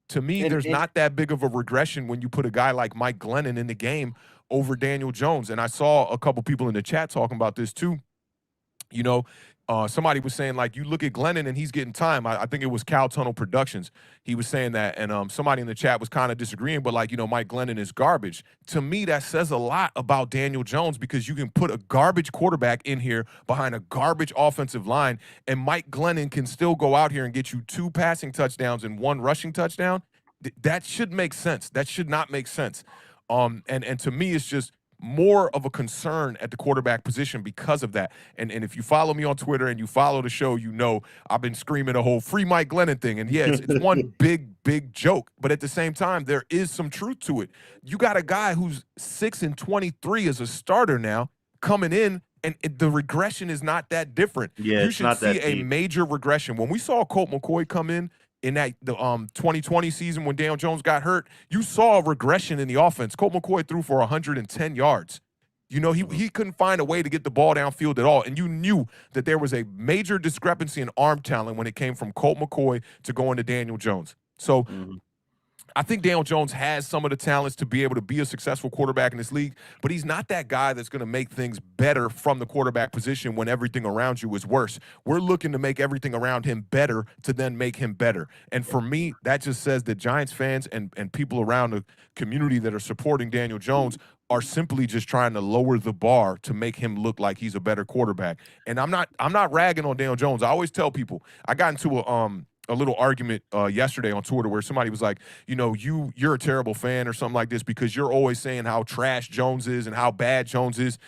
A: to me, there's not that big of a regression when you put a guy like Mike Glennon in the game over Daniel Jones. And I saw a couple people in the chat talking about this too. You know, somebody was saying, like, you look at Glennon and he's getting time. I think it was Cow Tunnel Productions. He was saying that, and somebody in the chat was kind of disagreeing, but like, Mike Glennon is garbage. To me, that says a lot about Daniel Jones, because you can put a garbage quarterback in here behind a garbage offensive line, and Mike Glennon can still go out here and get you 2 passing touchdowns and 1 rushing touchdown. That should make sense. That should not make sense. And to me, it's just more of a concern at the quarterback position because of that. And if you follow me on Twitter and you follow the show, I've been screaming a whole free Mike Glennon thing. And yeah, it's one big joke. But at the same time, there is some truth to it. You got a guy who's 6-23 as a starter now coming in, and the regression is not that different.
B: Yeah,
A: you should see a major regression. When we saw Colt McCoy come in that the 2020 season when Daniel Jones got hurt, you saw a regression in the offense. Colt McCoy threw for 110 yards. He couldn't find a way to get the ball downfield at all. And you knew that there was a major discrepancy in arm talent when it came from Colt McCoy to going to Daniel Jones. So I think Daniel Jones has some of the talents to be able to be a successful quarterback in this league, but he's not that guy that's going to make things better from the quarterback position when everything around you is worse. We're looking to make everything around him better to then make him better. And for me, that just says that Giants fans and people around the community that are supporting Daniel Jones are simply just trying to lower the bar to make him look like he's a better quarterback. And I'm not ragging on Daniel Jones. I always tell people, I got into a little argument yesterday on Twitter where somebody was like, you're a terrible fan or something like this because you're always saying how trash Jones is and how bad Jones is.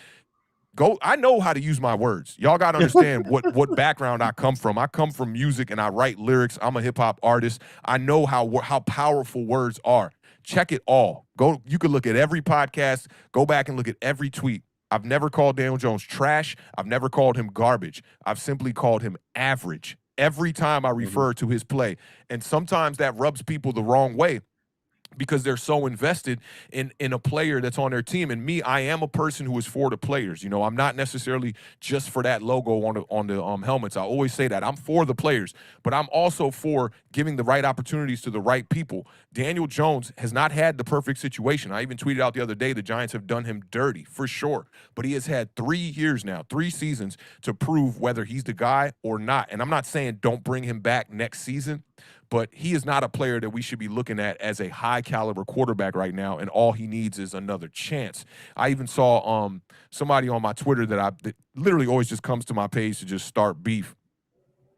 A: I know how to use my words. Y'all got to understand what background I come from. I come from music and I write lyrics. I'm a hip hop artist. I know how powerful words are. Check it all. You can look at every podcast, go back and look at every tweet. I've never called Daniel Jones trash. I've never called him garbage. I've simply called him average every time I refer to his play. And sometimes that rubs people the wrong way because they're so invested in a player that's on their team. And me, I am a person who is for the players. I'm not necessarily just for that logo on the helmets. I always say that. I'm for the players, but I'm also for giving the right opportunities to the right people. Daniel Jones has not had the perfect situation. I even tweeted out the other day the Giants have done him dirty, for sure. But he has had 3 years now, 3 seasons to prove whether he's the guy or not. And I'm not saying don't bring him back next season, but he is not a player that we should be looking at as a high-caliber quarterback right now, and all he needs is another chance. I even saw somebody on my Twitter that literally always just comes to my page to just start beef.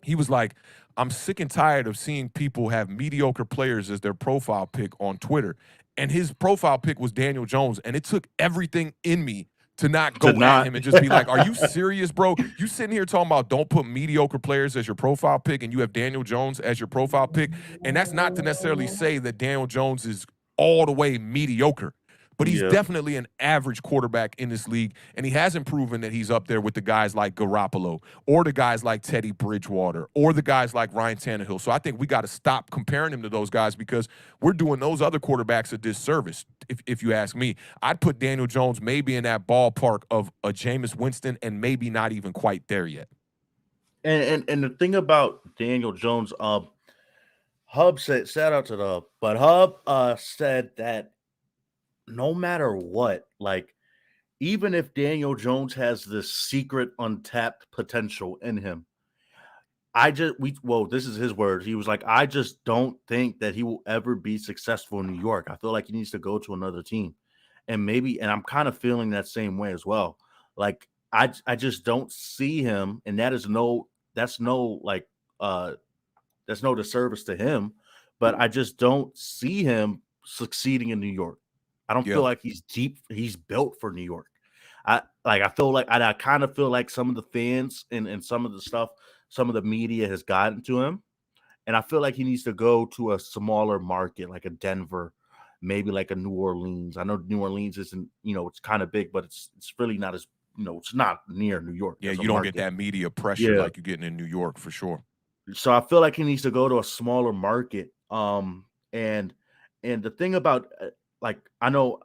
A: He was like, I'm sick and tired of seeing people have mediocre players as their profile pick on Twitter. And his profile pick was Daniel Jones, and it took everything in me to not go at him and just be like, are you serious, bro? You sitting here talking about don't put mediocre players as your profile pick and you have Daniel Jones as your profile pick. And that's not to necessarily say that Daniel Jones is all the way mediocre, but he's definitely an average quarterback in this league. And he hasn't proven that he's up there with the guys like Garoppolo or the guys like Teddy Bridgewater or the guys like Ryan Tannehill. So I think we got to stop comparing him to those guys because we're doing those other quarterbacks a disservice. If you ask me, I'd put Daniel Jones maybe in that ballpark of a Jameis Winston and maybe not even quite there yet.
B: And the thing about Daniel Jones, Hub said, shout out to the Hub, but Hub said that no matter what, like, even if Daniel Jones has this secret untapped potential in him, this is his words. He was like, I just don't think that he will ever be successful in New York. I feel like he needs to go to another team. And I'm kind of feeling that same way as well. Like, I just don't see him, and that's no disservice to him, but I just don't see him succeeding in New York. I don't feel like he's built for New York. I kind of feel like some of the fans and some of the stuff, some of the media has gotten to him. And I feel like he needs to go to a smaller market, like a Denver, maybe like a New Orleans. I know New Orleans isn't, it's kind of big, but it's really not as, it's not near New York.
A: Yeah, you don't get that media pressure like you're getting in New York for sure.
B: So I feel like he needs to go to a smaller market. And the thing about like I know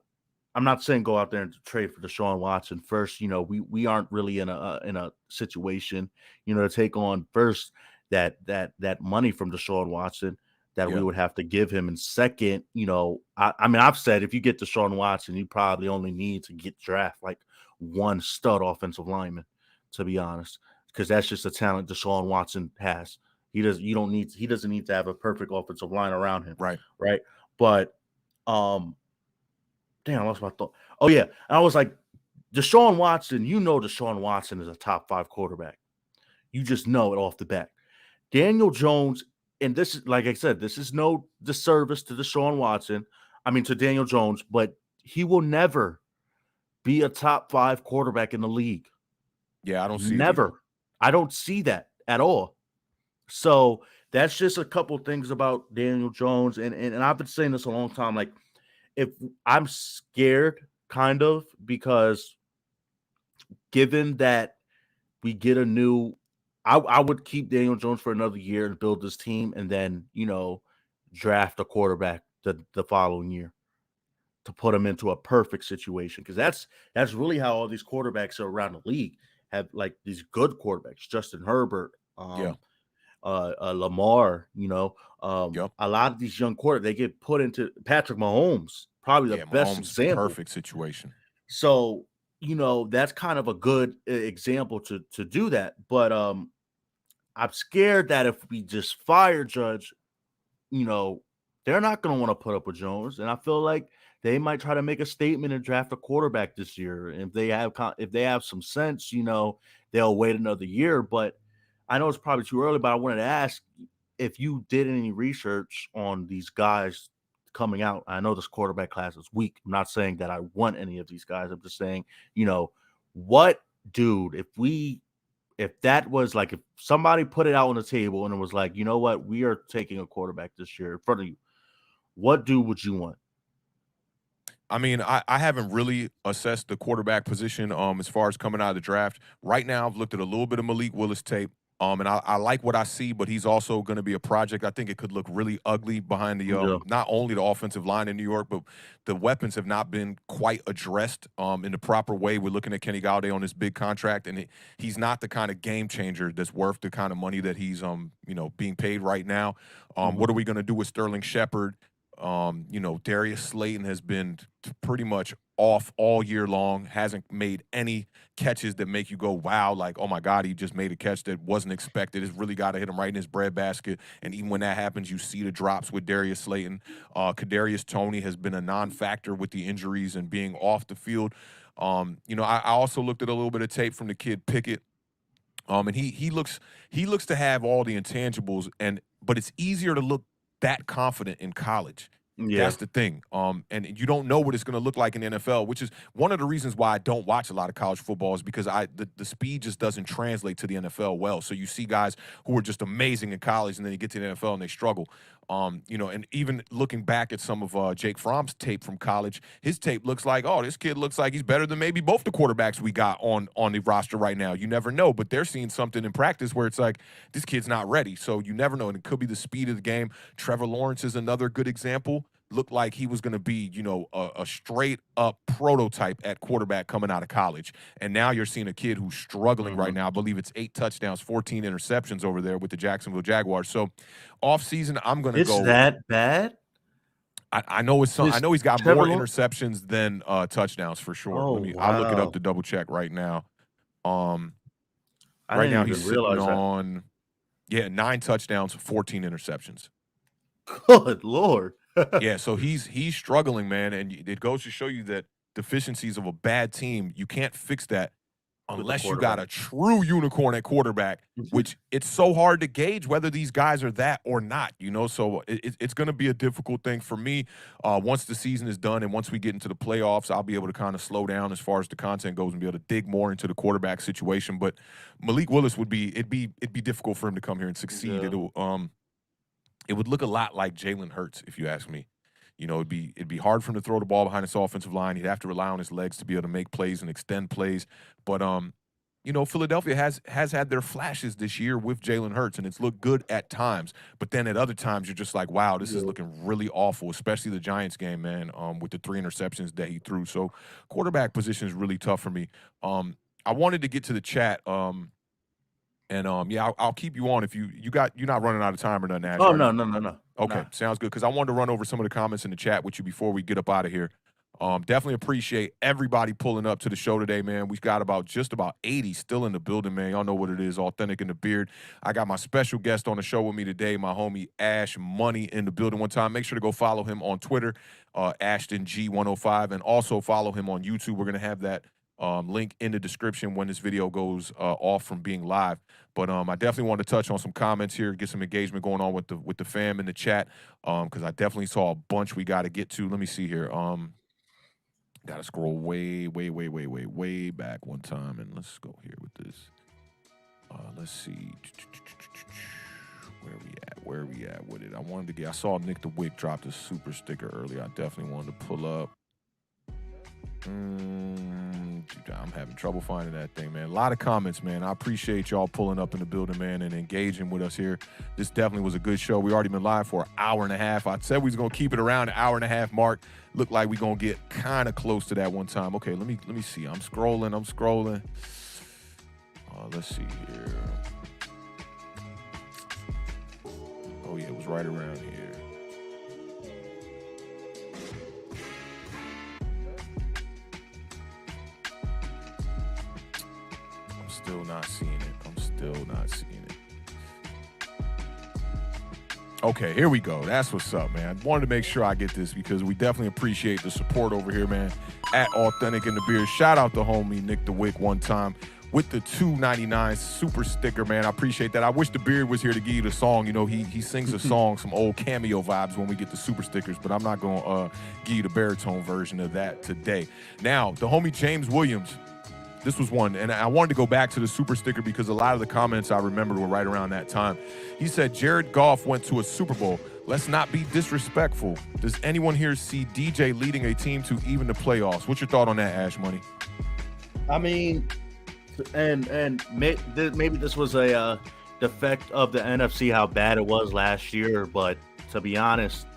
B: I'm not saying go out there and trade for Deshaun Watson first. We aren't really in a situation, to take on first that money from Deshaun Watson that we
A: Yeah,
B: would have to give him. And second, I mean, I've said if you get Deshaun Watson, you probably only need to get draft like one stud offensive lineman, to be honest, because that's just the talent Deshaun Watson has. He doesn't need to have a perfect offensive line around him,
A: right.
B: right? But um damn, I lost my thought. Oh yeah, and I was like, Deshaun Watson. Deshaun Watson is a top 5 quarterback. You just know it off the bat. Daniel Jones, and this is like I said, this is no disservice to Deshaun Watson. I mean to Daniel Jones, but he will never be a top 5 quarterback in the league.
A: Yeah, I don't see it either.
B: Never. I don't see that at all. So that's just a couple things about Daniel Jones, and I've been saying this a long time. Like, if I'm scared, kind of, because given that we get a new, I would keep Daniel Jones for another year and build this team, and then draft a quarterback the following year to put him into a perfect situation, because that's really how all these quarterbacks are around the league have, like, these good quarterbacks, Justin Herbert,
A: Yeah,
B: Lamar,
A: yep.
B: a lot of these young quarterbacks, they get put into Patrick Mahomes, probably the
A: Yeah,
B: best
A: Mahomes,
B: example.
A: perfect situation.
B: So, that's kind of a good example to do that. But I'm scared that if we just fire Judge, you know, they're not going to want to put up with Jones, and I feel like they might try to make a statement and draft a quarterback this year. And if they have some sense, they'll wait another year. But I know it's probably too early. But I wanted to ask if you did any research on these guys coming out. I know this quarterback class is weak. I'm not saying that I want any of these guys. I'm just saying, what dude, if that was like, if somebody put it out on the table and it was like, you know what, we are taking a quarterback this year in front of you, what dude would you want?
A: I mean, I haven't really assessed the quarterback position as far as coming out of the draft. Right now, I've looked at a little bit of Malik Willis tape. And I like what I see, but he's also going to be a project. I think it could look really ugly behind the
B: Yeah.
A: not only the offensive line in New York, but the weapons have not been quite addressed in the proper way. We're looking at Kenny Galladay on this big contract, and he's not the kind of game changer that's worth the kind of money that he's being paid right now.
B: Mhm.
A: What are we going to do with Sterling Shepard? Darius Slayton has been pretty much off all year long, hasn't made any catches that make you go, wow, like, oh my God, he just made a catch that wasn't expected. It's really got to hit him right in his breadbasket. And even when that happens, you see the drops with Darius Slayton. Kadarius Toney has been a non-factor with the injuries and being off the field. I also looked at a little bit of tape from the kid Pickett. And he looks to have all the intangibles, but it's easier to look that confident in college.
B: Yeah.
A: That's the thing. And you don't know what it's going to look like in the NFL, which is one of the reasons why I don't watch a lot of college football, is because the speed just doesn't translate to the NFL well. So you see guys who are just amazing in college, and then you get to the NFL and they struggle. And even looking back at some of Jake Fromm's tape from college, his tape looks like, oh, this kid looks like he's better than maybe both the quarterbacks we got on the roster right now. You never know, but they're seeing something in practice where it's like, this kid's not ready. So you never know, and it could be the speed of the game. Trevor Lawrence is another good example. Looked like he was going to be, a straight up prototype at quarterback coming out of college. And now you're seeing a kid who's struggling right
B: Mhm.
A: now. I believe it's 8 touchdowns, 14 interceptions over there with the Jacksonville Jaguars. So off season, I'm going to
B: It's
A: go.
B: that bad?
A: I know I
B: Is
A: know he's got
B: Trevor
A: more
B: Lawrence?
A: interceptions than touchdowns for sure.
B: Oh,
A: I'll look it up
B: wow.
A: to double check right now. Um,
B: I
A: right
B: didn't
A: now he's
B: even
A: sitting
B: realize that.
A: on 9 touchdowns, 14 interceptions.
B: Good Lord.
A: Yeah, so he's struggling, man, and it goes to show you that deficiencies of a bad team, you can't fix that
B: With the
A: unless you got
B: quarterback.
A: a true unicorn at quarterback, which it's so hard to gauge whether these guys are that or not. So it's going to be a difficult thing for me. Once the season is done and once we get into the playoffs, I'll be able to kind of slow down as far as the content goes and be able to dig more into the quarterback situation. But Malik Willis it'd be difficult for him to come here and succeed.
B: Yeah.
A: It would look a lot like Jalen Hurts, if you ask me. It'd be hard for him to throw the ball behind his offensive line. He'd have to rely on his legs to be able to make plays and extend plays. But you know, Philadelphia has had their flashes this year with Jalen Hurts, and it's looked good at times. But then at other times, you're just like, wow, this is
B: Yeah.
A: looking really awful, especially the Giants game, man, with the 3 interceptions that he threw. So quarterback position is really tough for me. I wanted to get to the chat, and yeah, I'll keep you on if you're not running out of time or nothing, Ash,
B: Oh
A: are you?
B: no, no, no, no,
A: Okay,
B: nah.
A: sounds good. Because I wanted to run over some of the comments in the chat with you before we get up out of here. Definitely appreciate everybody pulling up to the show today, man. We've got just about 80 still in the building, man. Y'all know what it is, Authentic in the Beard. I got my special guest on the show with me today, my homie Ash Money in the building one time. Make sure to go follow him on Twitter, AshtonG105, and also follow him on YouTube. We're gonna have that link in the description when this video goes off from being live. But I definitely want to touch on some comments here, get some engagement going on with the fam in the chat. Because I definitely saw a bunch we got to get to. Let me see here. Got to scroll way back one time, and let's go here with this. Let's see. Where we at with it? I saw Nick the Wick dropped a super sticker earlier. I definitely wanted to pull up. I'm having trouble finding that thing, man. A lot of comments, man. I appreciate y'all pulling up in the building, man, and engaging with us here. This definitely was a good show. We already been live for an hour and a half. I said we was gonna keep it around an hour and a half mark. Looked like we gonna get kind of close to that one time. Okay, let me see. I'm scrolling. Let's see here. Oh yeah, it was right around here. Still not seeing it. Okay, here we go. That's what's up, man. I wanted to make sure I get this because we definitely appreciate the support over here, man. At Awthentik in the Beard. Shout out to homie Nick the Wick one time with the $2.99 super sticker, man. I appreciate that. I wish the Beard was here to give you the song. You know, he sings a song, some old cameo vibes when we get the super stickers, but I'm not going to give you the baritone version of that today. Now, the homie James Williams. This was one, and I wanted to go back to the super sticker because a lot of the comments I remembered were right around that time. He said, Jared Goff went to a Super Bowl. Let's not be disrespectful. Does anyone here see DJ leading a team to even the playoffs? What's your thought on that, Ash Money?
B: I mean, and maybe this was a defect of the NFC, how bad it was last year, but to be honest,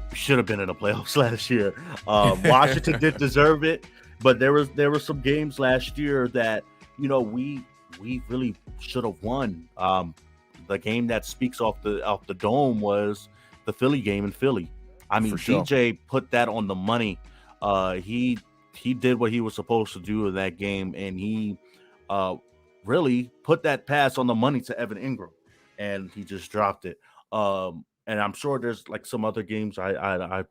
B: we should have been in the playoffs last year. Washington did deserve it. But there were some games last year that, you know, we really should have won. The game that speaks off the dome was the Philly game in Philly. I mean,
A: sure.
B: DJ put that on the money. He did what he was supposed to do in that game, and he really put that pass on the money to Evan Ingram, and he just dropped it. And I'm sure there's like some other games I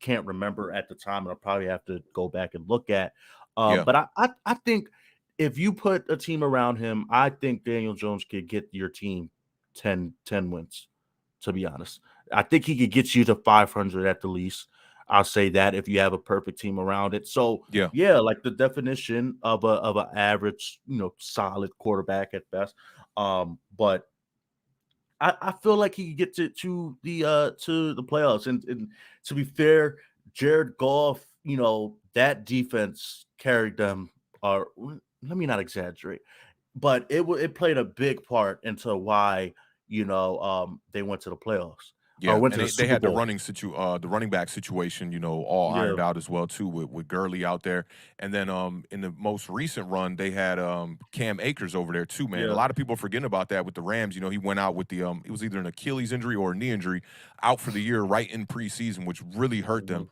B: can't remember at the time, and I'll probably have to go back and look at. But I think if you put a team around him, I think Daniel Jones could get your team 10 wins, to be honest. I think he could get you to 500 at the least. I'll say that if you have a perfect team around it. So yeah, like the definition of an average, you know, solid quarterback at best. But I feel like he could get to the playoffs. And to be fair, Jared Goff, you know, that defense carried them. Or let me not exaggerate, but it played a big part into why, you know, they went to the playoffs.
A: Yeah,
B: Went
A: and
B: to the
A: they
B: Super
A: had the
B: Bowl.
A: the running back situation, you know, all
B: Yeah,
A: ironed out as well too with Gurley out there. And then in the most recent run, they had Cam Akers over there too, man. A
B: yeah.
A: lot of people are forgetting about that with the Rams. You know, he went out with the it was either an Achilles injury or a knee injury, out for the year right in preseason, which really hurt them.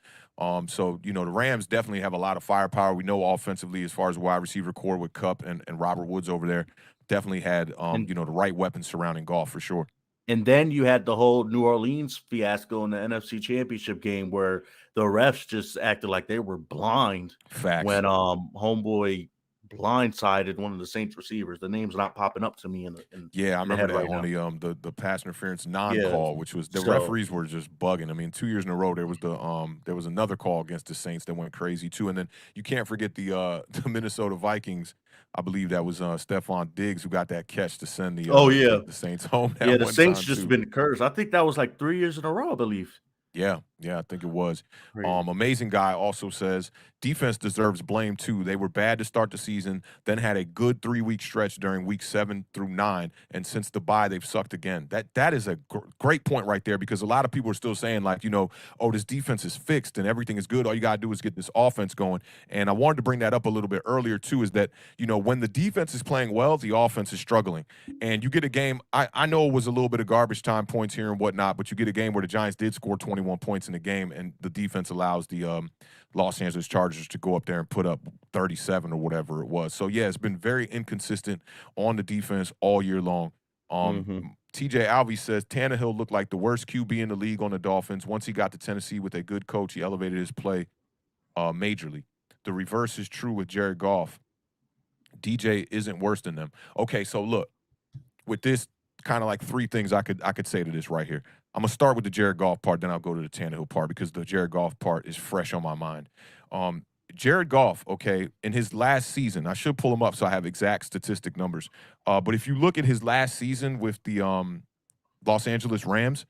A: So, you know, the Rams definitely have a lot of firepower. We know offensively, as far as wide receiver core with Kupp and Robert Woods over there, definitely had
B: And
A: you know, the right weapons surrounding Goff for sure.
B: And then you had the whole New Orleans fiasco in the NFC Championship game where the refs just acted like they were blind
A: Facts.
B: when homeboy blindsided one of the Saints receivers. The name's not popping up to me in
A: Yeah, I
B: the
A: remember
B: head
A: that
B: right
A: on
B: now.
A: the pass interference
B: Yeah.
A: non-call, which was the
B: So
A: referees were just bugging. I mean, 2 years in a row there was another call against the Saints that went crazy too. And then you can't forget the the Minnesota Vikings. I believe that was Stephon Diggs who got that catch to send
B: oh yeah.
A: the Saints home
B: Yeah,
A: that
B: the
A: one
B: Saints
A: time
B: just
A: too.
B: been cursed. I think that was like 3 years in a row, I believe.
A: Yeah, I think it was.
B: Crazy.
A: Amazing guy also says defense deserves blame too. They were bad to start the season, then had a good 3-week stretch during week 7 through 9, and since the bye, they've sucked again. That is a great point right there, because a lot of people are still saying, like, oh, this defense is fixed and everything is good. All you got to do is get this offense going. And I wanted to bring that up a little bit earlier too, is that, when the defense is playing well, the offense is struggling. And you get a game, I know it was a little bit of garbage time points here and whatnot, but you get a game where the Giants did score 21 points in the game, and the defense allows the Los Angeles Chargers to go up there and put up 37 or whatever it was. So, yeah, it's been very inconsistent on the defense all year long. TJ Alvey says Tannehill looked like the worst QB in the league on the Dolphins. Once he got to Tennessee with a good coach, he elevated his play majorly. The reverse is true with Jared Goff. DJ isn't worse than them. Okay, so look, with this kind of like 3 things I could say to this right here. I'm gonna start with the Jared Goff part, then I'll go to the Tannehill part, because the Jared Goff part is fresh on my mind. Jared Goff, okay, in his last season, I should pull him up so I have exact statistic numbers. But if you look at his last season with the Los Angeles Rams,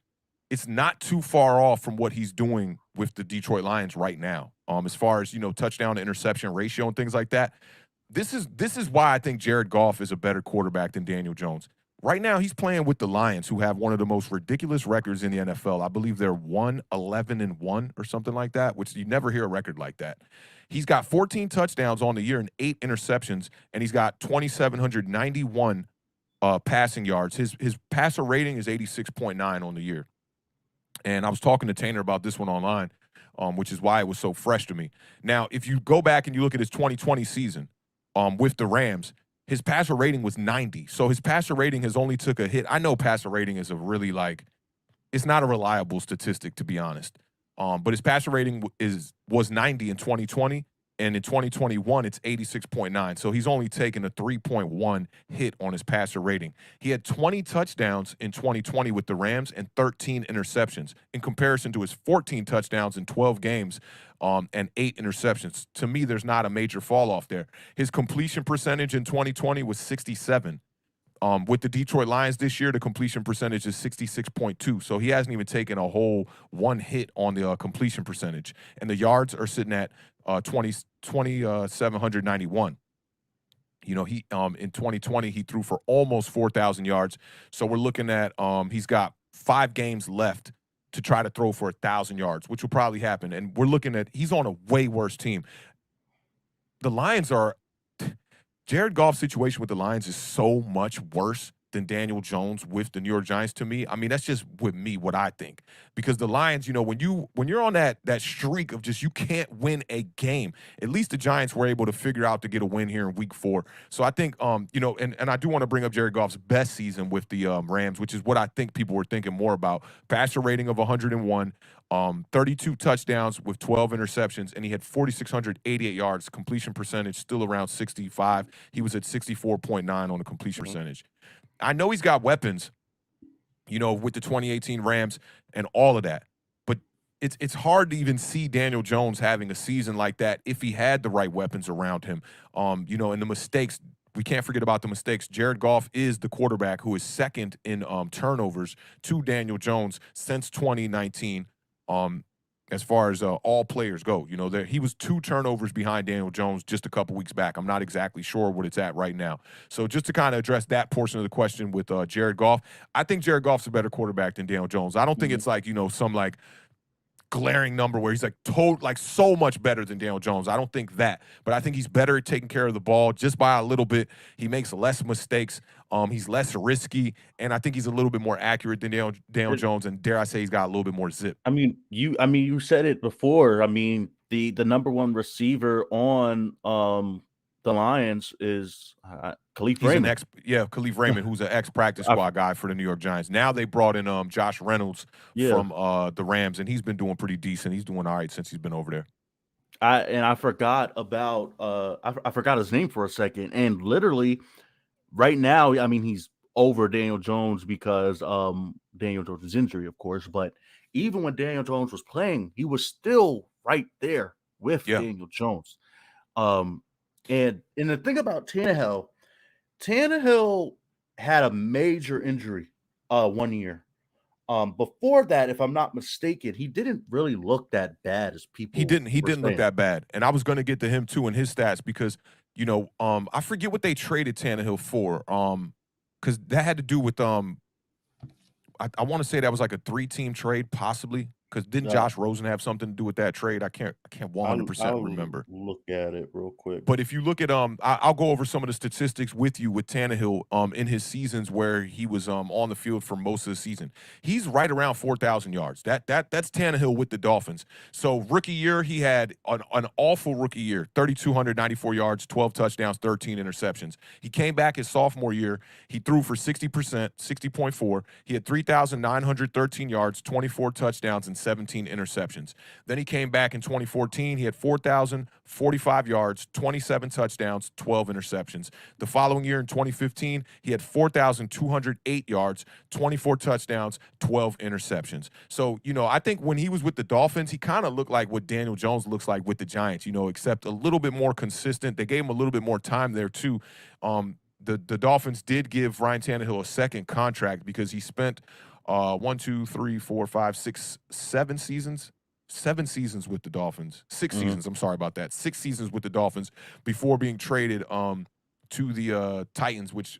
A: it's not too far off from what he's doing with the Detroit Lions right now. As far as, touchdown to interception ratio and things like that. This is why I think Jared Goff is a better quarterback than Daniel Jones. Right now, he's playing with the Lions, who have one of the most ridiculous records in the NFL. I believe they're 1-11-1 or something like that, which you never hear a record like that. He's got 14 touchdowns on the year and 8 interceptions, and he's got 2,791 passing yards. His passer rating is 86.9 on the year. And I was talking to Tanner about this one online, which is why it was so fresh to me. Now, if you go back and you look at his 2020 season with the Rams, his passer rating was 90. So his passer rating has only took a hit. I know passer rating is a really, it's not a reliable statistic, to be honest. But his passer rating was 90 in 2020, and in 2021, it's 86.9. So he's only taken a 3.1 hit on his passer rating. He had 20 touchdowns in 2020 with the Rams and 13 interceptions, in comparison to his 14 touchdowns in 12 games and 8 interceptions. To me, there's not a major fall off there. His completion percentage in 2020 was 67. With the Detroit Lions this year, the completion percentage is 66.2. So he hasn't even taken a whole 1 hit on the completion percentage. And the yards are sitting at 2,791. He in 2020, he threw for almost 4,000 yards. So we're looking at he's got 5 games left to try to throw for 1,000 yards, which will probably happen. And we're looking at, he's on a way worse team. The Lions are, Jared Goff's situation with the Lions is so much worse than Daniel Jones with the New York Giants to me. I mean, that's just with me what I think. Because the Lions, when you're on that streak of just you can't win a game, at least the Giants were able to figure out to get a win here in week 4. So I think, and I do want to bring up Jared Goff's best season with the Rams, which is what I think people were thinking more about. Passer rating of 101, 32 touchdowns with 12 interceptions, and he had 4,688 yards. Completion percentage still around 65. He was at 64.9 on the completion percentage. I know he's got weapons, with the 2018 Rams and all of that. But it's hard to even see Daniel Jones having a season like that if he had the right weapons around him. And the mistakes, we can't forget about the mistakes. Jared Goff is the quarterback who is second in turnovers to Daniel Jones since 2019. As far as all players go, he was 2 turnovers behind Daniel Jones just a couple weeks back. I'm not exactly sure what it's at right now. So just to kind of address that portion of the question with Jared Goff, I think Jared Goff's a better quarterback than Daniel Jones. I don't think it's like, some like glaring number where he's like so much better than Daniel Jones. I don't think that, but I think he's better at taking care of the ball just by a little bit. He makes less mistakes. He's less risky, and I think he's a little bit more accurate than Daniel Jones. And dare I say, he's got a little bit more zip.
B: I mean, you said it before. I mean, the number 1 receiver on the Lions is Khalif Raymond.
A: Khalif Raymond, who's an ex-practice squad guy for the New York Giants. Now they brought in Josh Reynolds from the Rams, and he's been doing pretty decent. He's doing all right since he's been over there.
B: I forgot about I forgot his name for a second. And literally right now, I mean, he's over Daniel Jones because Daniel Jones' injury, of course. But even when Daniel Jones was playing, he was still right there with Daniel Jones. And the thing about Tannehill had a major injury 1 year. Before that, if I'm not mistaken, he didn't really look that bad as
A: He
B: people
A: didn't he
B: were
A: didn't look
B: saying.
A: that bad, and I was gonna get to him too in his stats because, I forget what they traded Tannehill for, because that had to do with, I wanna say that was like a three-team trade possibly. Because 'cause didn't
B: Uh,
A: Josh Rosen have something to do with that trade? I can't
B: I'll
A: 100%
B: I'll
A: remember.
B: look at it real quick.
A: But if you look at I'll go over some of the statistics with you with Tannehill in his seasons where he was on the field for most of the season. He's right around 4,000 yards. That's Tannehill with the Dolphins. So rookie year he had an awful rookie year, 3,294 yards, 12 touchdowns, 13 interceptions. He came back his sophomore year. He threw for 60%, 60.4. He had 3,913 yards, 24 touchdowns, and 17 interceptions. Then he came back in 2014. He had 4,045 yards, 27 touchdowns, 12 interceptions. The following year in 2015, he had 4,208 yards, 24 touchdowns, 12 interceptions. So, I think when he was with the Dolphins, he kind of looked like what Daniel Jones looks like with the Giants, except a little bit more consistent. They gave him a little bit more time there, too. The Dolphins did give Ryan Tannehill a second contract because he spent 7 seasons with the Dolphins. 6 seasons. I'm sorry about that. 6 seasons with the Dolphins before being traded to the Titans, which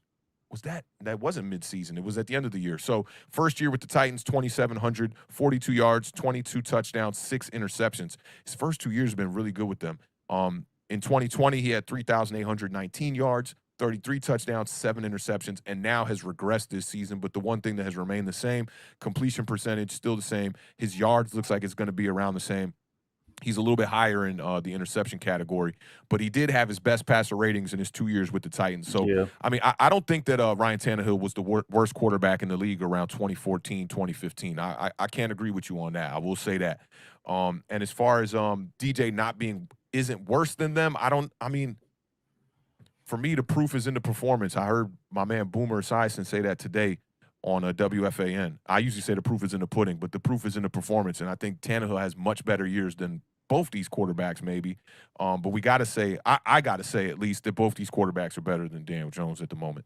A: that wasn't midseason. It was at the end of the year. So first year with the Titans, 2,742 yards, 22 touchdowns, 6 interceptions. His first 2 years have been really good with them. In 2020, he had 3,819 yards, 33 touchdowns, 7 interceptions, and now has regressed this season. But the one thing that has remained the same, completion percentage still the same. His yards looks like it's going to be around the same. He's a little bit higher in the interception category, but he did have his best passer ratings in his 2 years with the Titans. So,
B: Yeah.
A: I mean, I don't think that Ryan Tannehill was the worst quarterback in the league around 2014, 2015. I can't agree with you on that. I will say that. And as far as DJ isn't worse than them, I mean, for me, the proof is in the performance. I heard my man Boomer Esiason say that today on a WFAN. I usually say the proof is in the pudding, but the proof is in the performance. And I think Tannehill has much better years than both these quarterbacks, maybe. But we got to say, I got to say at least that both these quarterbacks are better than Daniel Jones at the moment.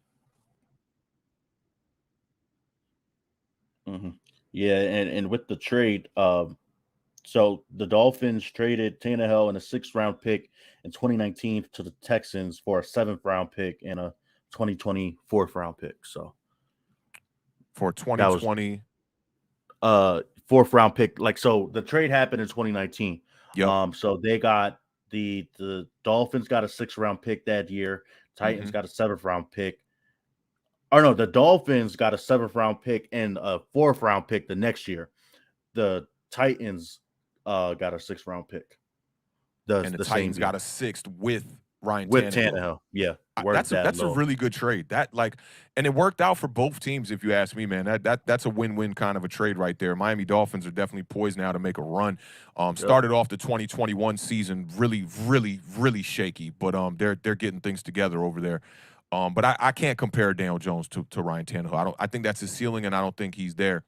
B: Hmm. Yeah, and with the trade, so the Dolphins traded Tannehill and a sixth-round pick in 2019 to the Texans for a seventh-round pick and a 2020 fourth-round pick. So
A: For
B: that was
A: 2020,
B: fourth-round pick. Like, so the trade happened in 2019.
A: yep.
B: So they got the Dolphins got a sixth-round pick that year. Titans
A: Hmm.
B: got a seventh-round pick. Or no, the Dolphins got a seventh-round pick and a fourth-round pick the next year. The Titans got a sixth-round pick
A: And the
B: the same
A: Titans
B: year.
A: got a sixth with Ryan
B: With
A: Tannehill.
B: Tannehill, yeah, worked that
A: That's a
B: low.
A: really good trade. And it worked out for both teams, if you ask me, man. That's a win-win kind of a trade right there. Miami Dolphins are definitely poised now to make a run.
B: Yep.
A: Started off the 2021 season really, really, really shaky, but they're getting things together over there. But I can't compare Daniel Jones to Ryan Tannehill. I think that's his ceiling, and I don't think he's there.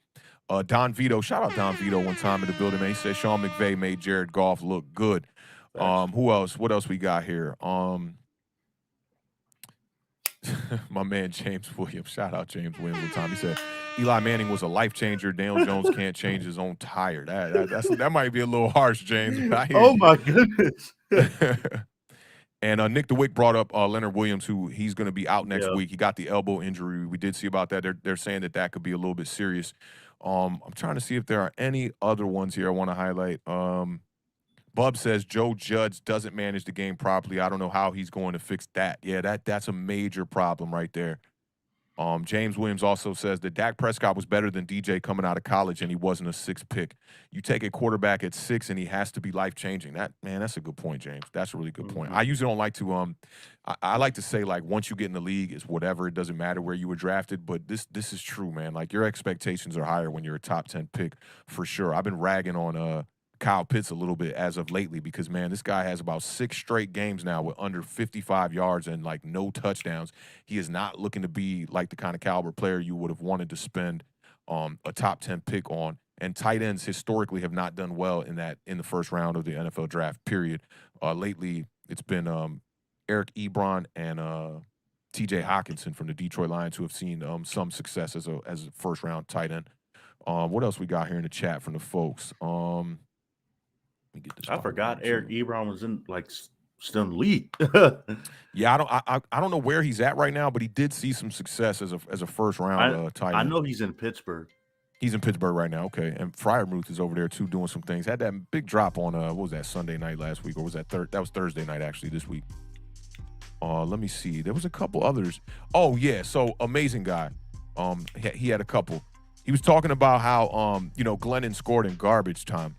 A: Don Vito, shout out Don Vito one time in the building, man. He said Sean McVay made Jared Goff look good.
B: Facts.
A: Who else? What else we got here? My man James Williams. Shout out James Williams one time. He said Eli Manning was a life changer. Daniel Jones can't change his own tire. That might be a little harsh, James, but I hear
B: Oh
A: you.
B: my goodness.
A: And Nick DeWick brought up Leonard Williams, who he's going to be out next
B: Yeah.
A: week. He got the elbow injury. We did see about that. They're saying that could be a little bit serious. I'm trying to see if there are any other ones here I want to highlight. Bub says Joe Judge doesn't manage the game properly. I don't know how he's going to fix that. Yeah, that's a major problem right there. James Williams also says that Dak Prescott was better than DJ coming out of college, and he wasn't a sixth pick. You take a quarterback at 6, and he has to be life changing. That's a good point, James. That's a really good point. I usually don't like to I like to say like once you get in the league, it's whatever. It doesn't matter where you were drafted, but this is true, man. Like your expectations are higher when you're a top 10 pick for sure. I've been ragging on Kyle Pitts a little bit as of lately because, man, this guy has about 6 straight games now with under 55 yards and, like, no touchdowns. He is not looking to be, like, the kind of caliber player you would have wanted to spend a top 10 pick on. And tight ends historically have not done well in the first round of the NFL draft, period. Lately, it's been Eric Ebron and TJ Hawkinson from the Detroit Lions who have seen some success as a first-round tight end. What else we got here in the chat from the folks? Let me get this.
B: I forgot Eric Ebron was in still in the league.
A: Yeah, I don't know where he's at right now, but he did see some success as a first round tight end.
B: I know he's in Pittsburgh.
A: He's in Pittsburgh right now. Okay, and Freiermuth is over there too, doing some things. Had that big drop on what was that, Sunday night last week, or was that that was Thursday night actually this week? Let me see. There was a couple others. Oh yeah, so amazing guy. He had a couple. He was talking about how Glennon scored in garbage time.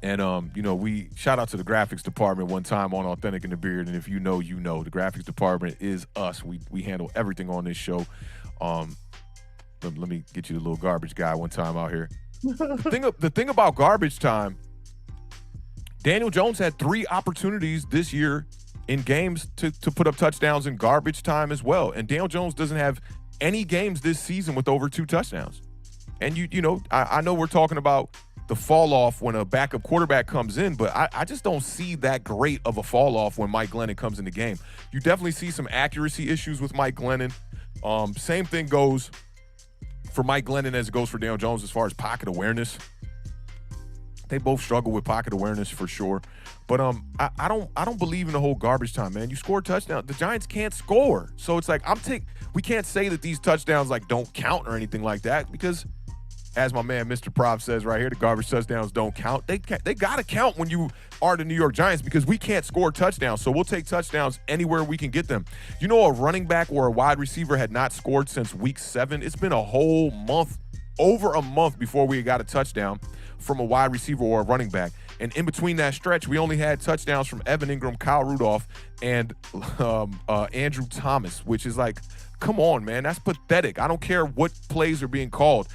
A: And we shout out to the graphics department one time on Authentic in the Beard, and if you know, you know. The graphics department is us. We handle everything on this show. Let me get you the little garbage guy one time out here. The thing about garbage time, Daniel Jones had 3 opportunities this year in games to put up touchdowns in garbage time as well. And Daniel Jones doesn't have any games this season with over 2 touchdowns. And I know we're talking about the fall off when a backup quarterback comes in, but I just don't see that great of a fall off when Mike Glennon comes in the game. You definitely see some accuracy issues with Mike Glennon. Same thing goes for Mike Glennon as it goes for Daniel Jones as far as pocket awareness. They both struggle with pocket awareness for sure. But I don't believe in the whole garbage time, man. You score a touchdown. The Giants can't score. So it's like we can't say that these touchdowns don't count or anything like that, because as my man Mr. Prop says right here, the garbage touchdowns don't count. They got to count when you are the New York Giants, because we can't score touchdowns. So we'll take touchdowns anywhere we can get them. A running back or a wide receiver had not scored since week 7. It's been a whole month, over a month, before we got a touchdown from a wide receiver or a running back. And in between that stretch, we only had touchdowns from Evan Ingram, Kyle Rudolph, and Andrew Thomas, which is come on, man. That's pathetic. I don't care what plays are being called.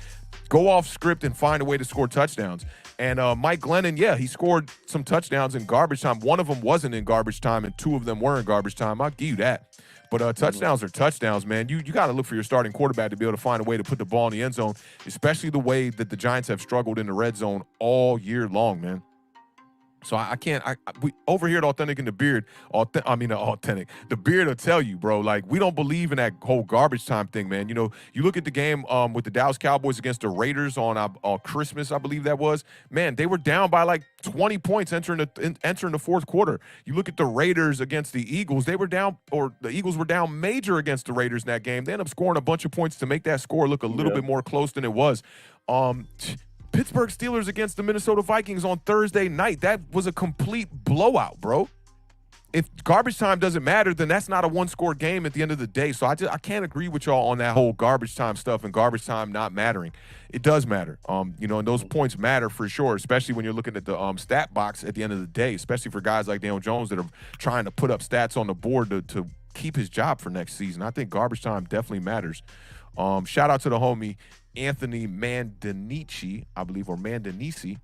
A: Go off script and find a way to score touchdowns. And Mike Glennon, yeah, he scored some touchdowns in garbage time. One of them wasn't in garbage time, and 2 of them were in garbage time. I'll give you that. But touchdowns are touchdowns, man. You got to look for your starting quarterback to be able to find a way to put the ball in the end zone, especially the way that the Giants have struggled in the red zone all year long, man. So we over here at Authentic in the Beard, Authentic. The Beard will tell you, bro, we don't believe in that whole garbage time thing, man. You look at the game with the Dallas Cowboys against the Raiders on Christmas, I believe that was. Man, they were down by 20 points entering the fourth quarter. You look at the Raiders against the Eagles, the Eagles were down major against the Raiders in that game. They ended up scoring a bunch of points to make that score look a little bit more close than it was. Pittsburgh Steelers against the Minnesota Vikings on Thursday night. That was a complete blowout, bro. If garbage time doesn't matter, then that's not a one-score game at the end of the day. So I can't agree with y'all on that whole garbage time stuff and garbage time not mattering. It does matter. And those points matter for sure, especially when you're looking at the stat box at the end of the day, especially for guys like Daniel Jones that are trying to put up stats on the board to keep his job for next season. I think garbage time definitely matters. Shout out to the homie Anthony Mandanici, I believe, or Mandanisi.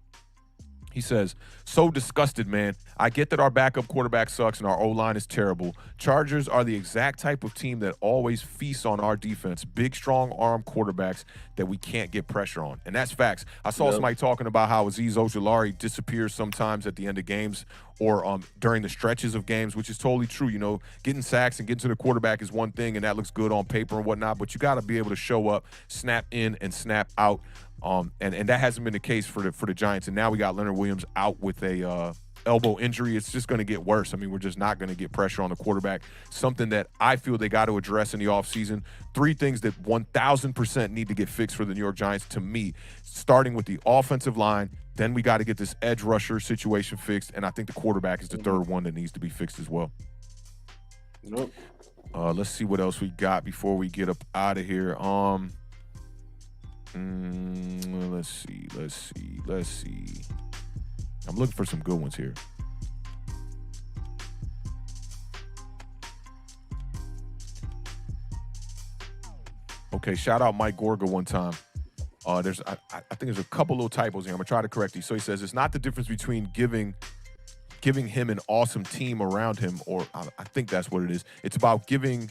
A: He says, so disgusted, man. I get that our backup quarterback sucks and our O-line is terrible. Chargers are the exact type of team that always feasts on our defense. Big, strong arm quarterbacks that we can't get pressure on. And that's facts. I saw somebody talking about how Azeez Ojulari disappears sometimes at the end of games or during the stretches of games, which is totally true. Getting sacks and getting to the quarterback is one thing, and that looks good on paper and whatnot, but you got to be able to show up, snap in and snap out. And that hasn't been the case for the Giants. And now we got Leonard Williams out with a elbow injury. It's just going to get worse. I mean, we're just not going to get pressure on the quarterback. Something that I feel they got to address in the offseason. 3 things that 1,000% need to get fixed for the New York Giants to me, starting with the offensive line. Then we got to get this edge rusher situation fixed. And I think the quarterback is the third one that needs to be fixed as well. Let's see what else we got before we get up out of here. Let's see. I'm looking for some good ones here. Okay, shout out Mike Gorga one time. I think there's a couple little typos here. I'm gonna try to correct these. So he says it's not the difference between giving him an awesome team around him, or I think that's what it is. It's about giving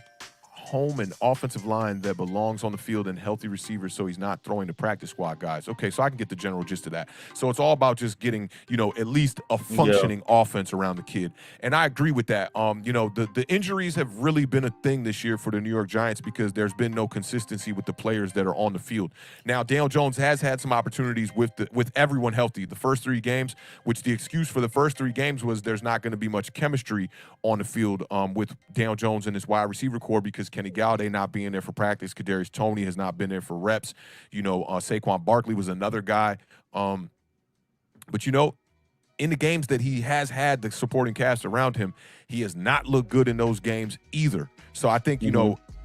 A: home an offensive line that belongs on the field and healthy receivers so he's not throwing to practice squad guys. Okay, so I can get the general gist of that. So it's all about just getting, at least a functioning offense around the kid. And I agree with that. The injuries have really been a thing this year for the New York Giants because there's been no consistency with the players that are on the field. Now, Daniel Jones has had some opportunities with everyone healthy. The first 3 games, which the excuse for the first 3 games was there's not going to be much chemistry on the field with Daniel Jones and his wide receiver core because Kenny Galladay not being there for practice. Kadarius Toney has not been there for reps. Saquon Barkley was another guy. But in the games that he has had the supporting cast around him, he has not looked good in those games either. So I think,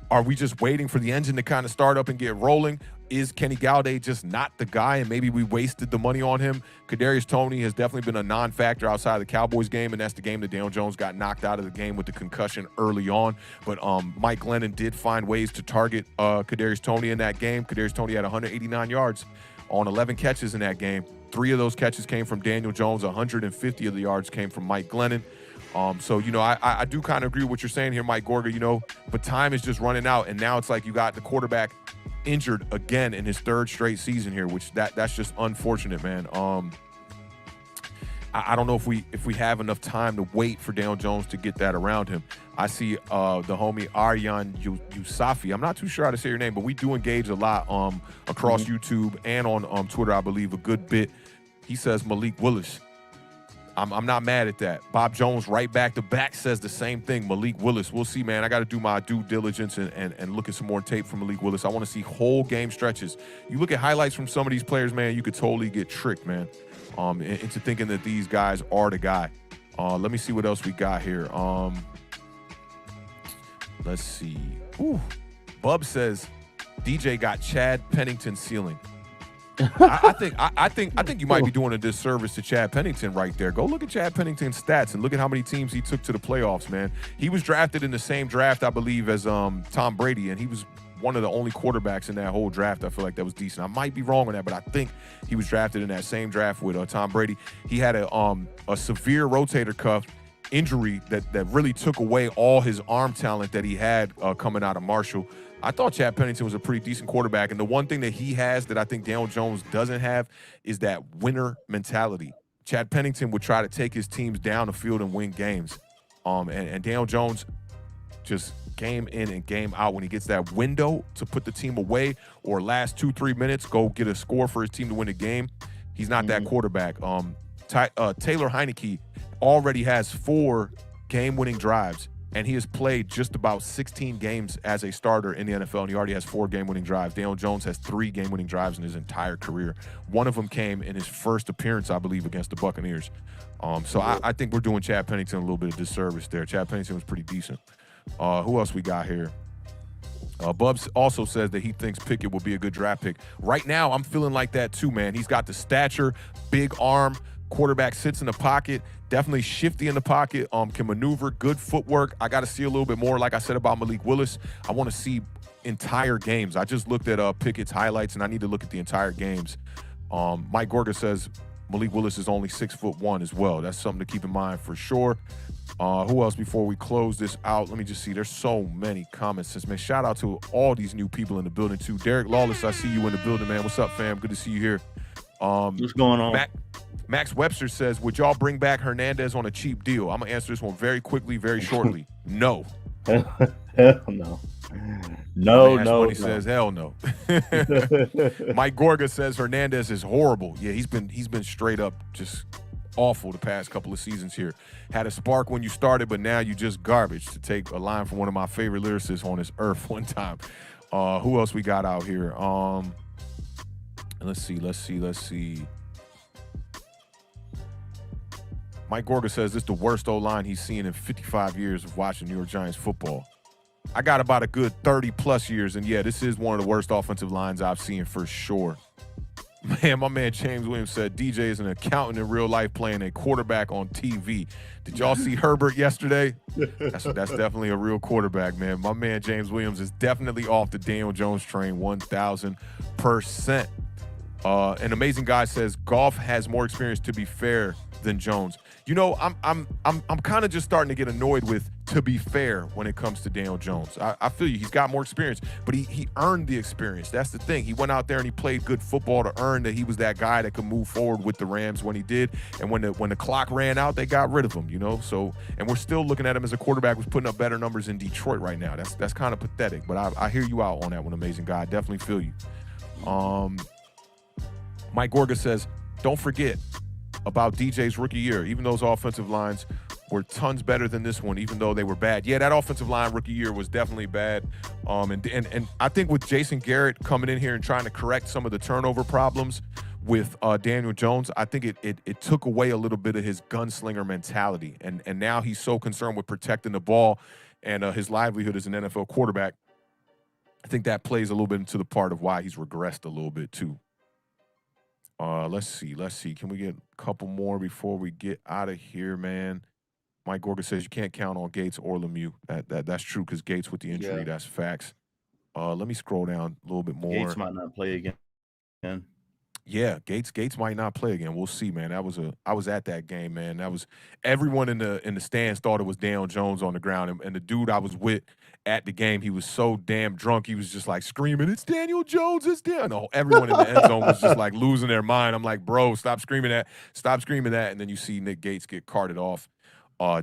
A: are we just waiting for the engine to kind of start up and get rolling? Is Kenny Galladay just not the guy, and maybe we wasted the money on him? Kadarius Toney has definitely been a non-factor outside of the Cowboys game, and that's the game that Daniel Jones got knocked out of the game with the concussion early on. But Mike Glennon did find ways to target Kadarius Toney in that game. Kadarius Toney had 189 yards on 11 catches in that game. 3 of those catches came from Daniel Jones. 150 of the yards came from Mike Glennon. I do kind of agree with what you're saying here, Mike Gorga, but time is just running out, and now it's like you got the quarterback injured again in his 3rd straight season here, which that's just unfortunate, man. I don't know if we have enough time to wait for Daniel Jones to get that around him. I see the homie Aryan Yousafi. I'm not too sure how to say your name, but we do engage a lot across YouTube and on Twitter, I believe, a good bit. He says Malik Willis. I'm not mad at that. Bob Jones right back to back says the same thing. Malik Willis. We'll see, man. I got to do my due diligence and look at some more tape from Malik Willis. I want to see whole game stretches. You look at highlights from some of these players, man, you could totally get tricked, man, into thinking that these guys are the guy. Let me see what else we got here. Let's see. Ooh. Bub says DJ got Chad Pennington ceiling. I think you might be doing a disservice to Chad Pennington right there. Go look at Chad Pennington's stats and look at how many teams he took to the playoffs, man. He was drafted in the same draft, I believe, as Tom Brady, and he was one of the only quarterbacks in that whole draft I feel like that was decent. I might be wrong on that, but I think he was drafted in that same draft with Tom Brady. He had a severe rotator cuff injury that really took away all his arm talent that he had coming out of Marshall. I thought Chad Pennington was a pretty decent quarterback, and the one thing that he has that I think Daniel Jones doesn't have is that winner mentality. Chad Pennington would try to take his teams down the field and win games, and Daniel Jones just game in and game out when he gets that window to put the team away or last 2-3 minutes go get a score for his team to win the game. He's not that quarterback. Taylor Heineke already has 4 game-winning drives, and he has played just about 16 games as a starter in the NFL, and he already has 4 game-winning drives. Daniel Jones has 3 game-winning drives in his entire career. One of them came in his first appearance, I believe, against the Buccaneers. I think we're doing Chad Pennington a little bit of disservice there. Chad Pennington was pretty decent. Who else we got here? Bubs also says that he thinks Pickett will be a good draft pick. Right now, I'm feeling like that too, man. He's got the stature, big arm, quarterback sits in the pocket, definitely shifty in the pocket, can maneuver, good footwork. I got to see a little bit more, like I said about Malik Willis. I want to see entire games. I just looked at Pickett's highlights, and I need to look at the entire games. Mike Gorga says Malik Willis is only 6'1" as well. That's something to keep in mind for sure. Who else before we close this out? Let me just see. There's so many comments. Man, shout out to all these new people in the building too. Derek Lawless, I see you in the building, man. What's up, fam? Good to see you here.
B: What's going on?
A: Max Webster says, would y'all bring back Hernandez on a cheap deal? I'm going to answer this one very quickly, very shortly. No.
B: Hell no. No.
A: He says, hell no. Mike Gorga says Hernandez is horrible. Yeah, he's been straight up just awful the past couple of seasons here. Had a spark when you started, but now you just garbage, to take a line from one of my favorite lyricists on this earth one time. Who else we got out here? Let's see. Mike Gorga says this is the worst O-line he's seen in 55 years of watching New York Giants football. I got about a good 30-plus years, and yeah, this is one of the worst offensive lines I've seen for sure. Man, my man James Williams said DJ is an accountant in real life playing a quarterback on TV. Did y'all see Herbert yesterday? That's definitely a real quarterback, man. My man James Williams is definitely off the Daniel Jones train 1,000%. An amazing guy says Goff has more experience, to be fair, than Jones. You know, I'm kind of just starting to get annoyed with to be fair, when it comes to Daniel Jones. I feel you. He's got more experience, but he earned the experience. That's the thing. He went out there and he played good football to earn that he was that guy that could move forward with the Rams when he did. And when the clock ran out, they got rid of him, you know? So, and we're still looking at him as a quarterback who's putting up better numbers in Detroit right now. That's kind of pathetic, but I hear you out on that one, amazing guy. I definitely feel you. Mike Gorga says, don't forget about DJ's rookie year. Even those offensive lines were tons better than this one, even though they were bad. Yeah, that offensive line rookie year was definitely bad. And I think with Jason Garrett coming in here and trying to correct some of the turnover problems with Daniel Jones, I think it took away a little bit of his gunslinger mentality. And now he's so concerned with protecting the ball and his livelihood as an NFL quarterback. I think that plays a little bit into the part of why he's regressed a little bit too. Let's see. Can we get a couple more before we get out of here, man? Mike Gorga says you can't count on Gates or Lemieux. That's true because Gates with the injury, that's facts. Let me scroll down a little bit more.
B: Gates might not play again.
A: Yeah, Gates might not play again. We'll see, man. I was at that game, man. That was everyone in the stands thought it was Daniel Jones on the ground, and the dude I was with at the game, he was so damn drunk, he was just like screaming, "It's Daniel Jones! It's Daniel!" No, everyone in the end zone was just like losing their mind. I'm like, bro, stop screaming that, and then you see Nick Gates get carted off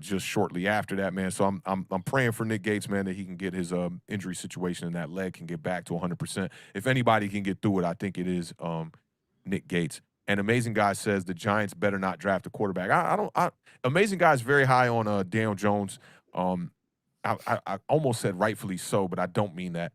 A: just shortly after that, man. So I'm praying for Nick Gates, man, that he can get his injury situation and that leg can get back to 100%. If anybody can get through it, I think it is Nick Gates. And Amazing Guy says the Giants better not draft a quarterback. Amazing Guy is very high on Daniel Jones. I almost said rightfully so, but I don't mean that.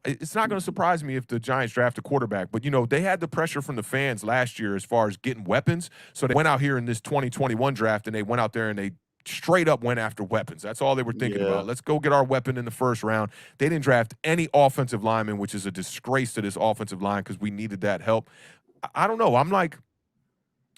A: It's not going to surprise me if the Giants draft a quarterback, but, you know, they had the pressure from the fans last year as far as getting weapons. So they went out here in this 2021 draft, and they went out there and they straight up went after weapons. That's all they were thinking about. Let's go get our weapon in the first round. They didn't draft any offensive lineman, which is a disgrace to this offensive line because we needed that help. I don't know. I'm like,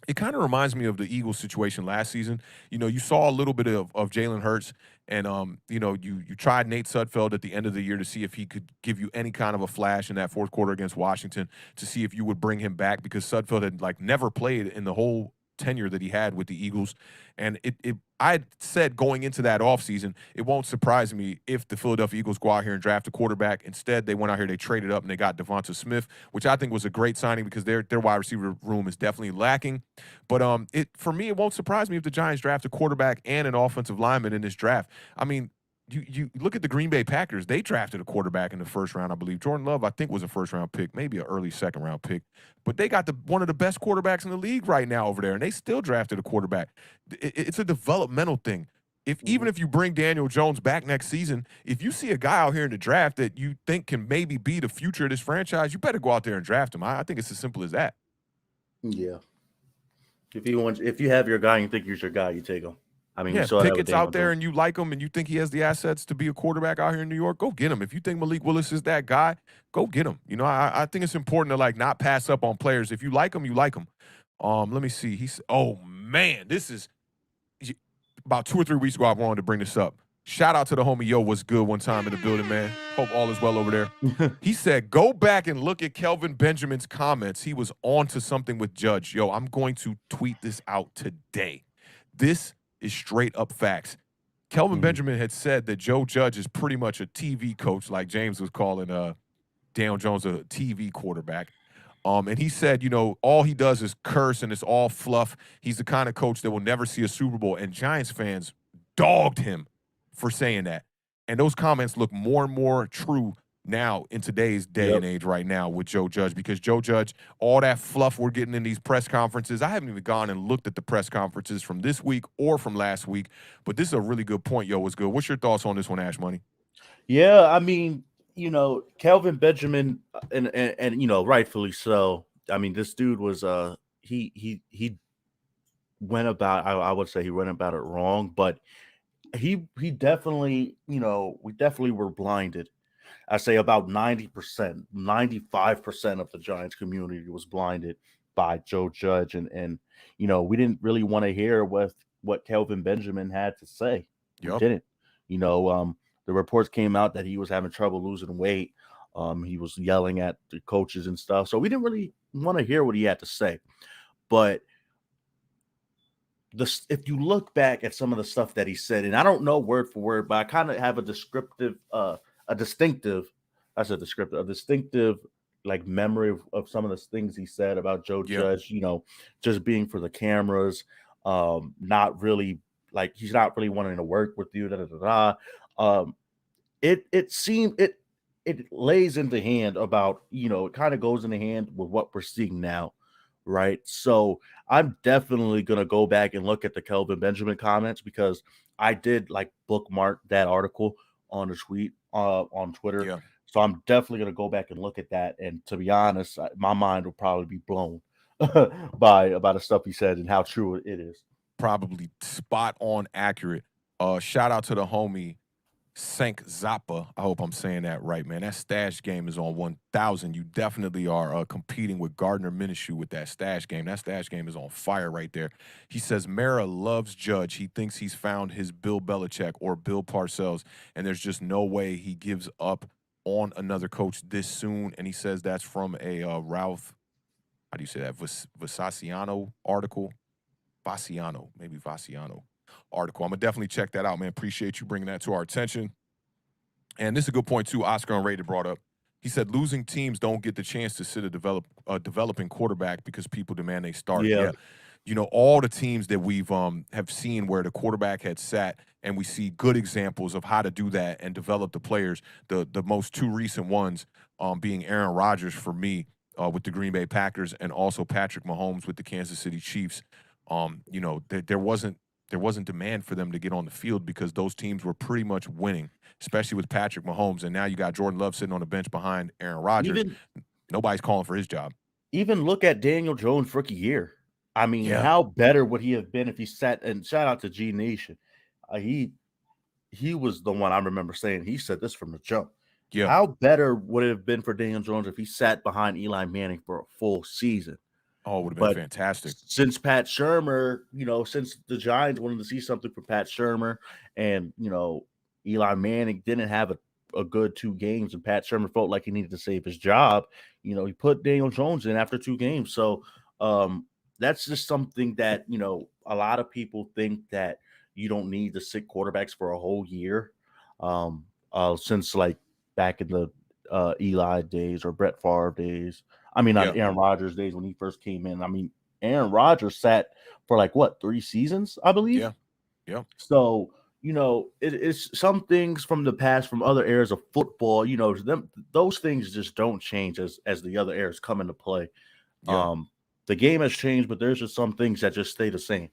A: it kind of reminds me of the Eagles situation last season. You know, you saw a little bit of Jalen Hurts, and you know, you tried Nate Sudfeld at the end of the year to see if he could give you any kind of a flash in that fourth quarter against Washington, to see if you would bring him back, because Sudfeld had like never played in the whole tenure that he had with the Eagles. And I had said going into that offseason, it won't surprise me if the Philadelphia Eagles go out here and draft a quarterback. Instead, they went out here, they traded up, and they got Devonta Smith, which I think was a great signing because their wide receiver room is definitely lacking. But for me, it won't surprise me if the Giants draft a quarterback and an offensive lineman in this draft. I mean, you look at the Green Bay Packers. They drafted a quarterback in the first round, I believe. Jordan Love, I think, was a first-round pick, maybe an early second-round pick. But they got one of the best quarterbacks in the league right now over there, and they still drafted a quarterback. It's a developmental thing. Even if you bring Daniel Jones back next season, if you see a guy out here in the draft that you think can maybe be the future of this franchise, you better go out there and draft him. I think it's as simple as that.
B: Yeah. If you have your guy and you think he's your guy, you take him. I mean,
A: yeah, Pickett's out there and you like him and you think he has the assets to be a quarterback out here in New York, go get him. If you think Malik Willis is that guy, go get him. You know, I think it's important to, like, not pass up on players. If you like them, you like them. Let me see. Oh, man, this is about 2 or 3 weeks ago, I wanted to bring this up. Shout out to the homie Yo Was Good one time in the building, man. Hope all is well over there. He said, go back and look at Kelvin Benjamin's comments. He was on to something with Judge. Yo, I'm going to tweet this out today. This is straight up facts. Kelvin Benjamin had said that Joe Judge is pretty much a TV coach, like James was calling Daniel Jones a TV quarterback. And he said, you know, all he does is curse and it's all fluff. He's the kind of coach that will never see a Super Bowl. And Giants fans dogged him for saying that. And those comments look more and more true now in today's day and age right now with Joe Judge, because Joe Judge, all that fluff we're getting in these press conferences, I haven't even gone and looked at the press conferences from this week or from last week, but this is a really good point. Yo, what's good? What's your thoughts on this one, Ash Money?
B: Yeah, I mean, you know, Kelvin Benjamin, and you know, rightfully so. I mean, this dude was he went about, I would say he went about it wrong, but he definitely, you know, we definitely were blinded. I say about 90%, 95% of the Giants community was blinded by Joe Judge. And you know, we didn't really want to hear what Kelvin Benjamin had to say. We didn't. You know, the reports came out that he was having trouble losing weight. He was yelling at the coaches and stuff. So we didn't really want to hear what he had to say. But if you look back at some of the stuff that he said, and I don't know word for word, but I kind of have a distinctive, I said descriptive, a distinctive like memory of some of the things he said about Joe
A: Yeah.
B: Judge, just being for the cameras, not really like he's not really wanting to work with you, da da da da. Um, it seemed it lays into hand about it kind of goes in the hand with what we're seeing now, right? So I'm definitely gonna go back and look at the Kelvin Benjamin comments because I did like bookmark that article on a tweet on Twitter.
A: Yeah.
B: So I'm definitely gonna go back and look at that. And to be honest, my mind will probably be blown by about the stuff he said and how true it is.
A: Probably spot on accurate. Shout out to the homie Sank Zappa. I hope I'm saying that right, man. That stash game is on 1,000. You definitely are competing with Gardner Minshew with that stash game. That stash game is on fire right there. He says Mara loves Judge. He thinks he's found his Bill Belichick or Bill Parcells, and there's just no way he gives up on another coach this soon. And he says that's from a Ralph, how do you say that, Vasaciano article? Maybe Vaciano article. I'm gonna definitely check that out, man. Appreciate you bringing that to our attention. And this is a good point too. Oscar Unrated brought up. He said losing teams don't get the chance to sit a developing quarterback because people demand they start.
B: Yeah,
A: Yeah, all the teams that we've have seen where the quarterback had sat, and we see good examples of how to do that and develop the players. The most two recent ones being Aaron Rodgers for me with the Green Bay Packers, and also Patrick Mahomes with the Kansas City Chiefs. There wasn't demand for them to get on the field because those teams were pretty much winning, especially with Patrick Mahomes. And now you got Jordan Love sitting on the bench behind Aaron Rodgers.
B: even
A: Nobody's calling for his job.
B: even look at Daniel Jones' rookie year. I mean,
A: Yeah,
B: how better would he have been if he sat and shout out to G Nation. He was the one I remember saying he said this from the jump.
A: yeah.
B: How better would it have been for Daniel Jones if he sat behind Eli Manning for a full season?
A: Oh, it would have been
B: But
A: fantastic.
B: since Pat Shermer, since the Giants wanted to see something from Pat Shermer, and Eli Manning didn't have a good 2 games, and Pat Shermer felt like he needed to save his job, he put Daniel Jones in after 2 games. So that's just something that a lot of people think that you don't need to sit quarterbacks for a whole year. Since like back in the Eli days or Brett Favre days. I mean,
A: Yeah,
B: not Aaron Rodgers days when he first came in. I mean, Aaron Rodgers sat for like what 3 seasons, I believe.
A: yeah, yeah,
B: So it's some things from the past, from other eras of football. Those things just don't change as the other eras come into play.
A: yeah.
B: Um, the game has changed, but there's just some things that just stay the same.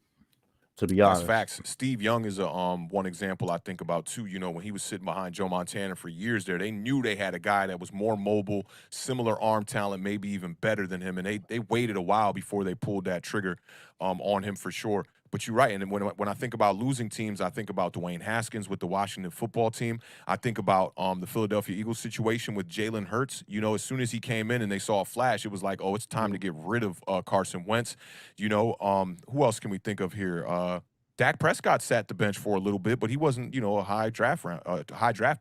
B: To be
A: That's
B: honest,
A: facts. Steve Young is a one example I think about too. When he was sitting behind Joe Montana for years there, they knew they had a guy that was more mobile, similar arm talent, maybe even better than him, and they waited a while before they pulled that trigger on him for sure. But you're right, and when I think about losing teams, I think about Dwayne Haskins with the Washington football team. I think about the Philadelphia Eagles situation with Jalen Hurts. As soon as he came in and they saw a flash, it was like, oh, it's time to get rid of Carson Wentz. Who else can we think of here? Dak Prescott sat the bench for a little bit, but he wasn't, a high draft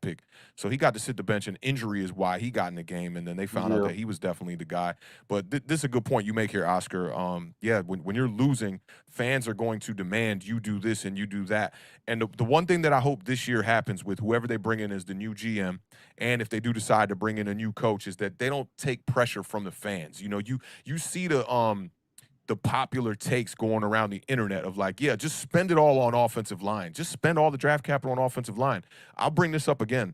A: pick. So he got to sit the bench, and injury is why he got in the game. And then they found out
B: yeah.
A: that he was definitely the guy. But this is a good point you make here, Oscar. Yeah, when you're losing, fans are going to demand you do this and you do that. And the one thing that I hope this year happens with whoever they bring in as the new GM, and if they do decide to bring in a new coach, is that they don't take pressure from the fans. You see the popular takes going around the internet of like, yeah, just spend it all on offensive line. Just spend all the draft capital on offensive line. I'll bring this up again.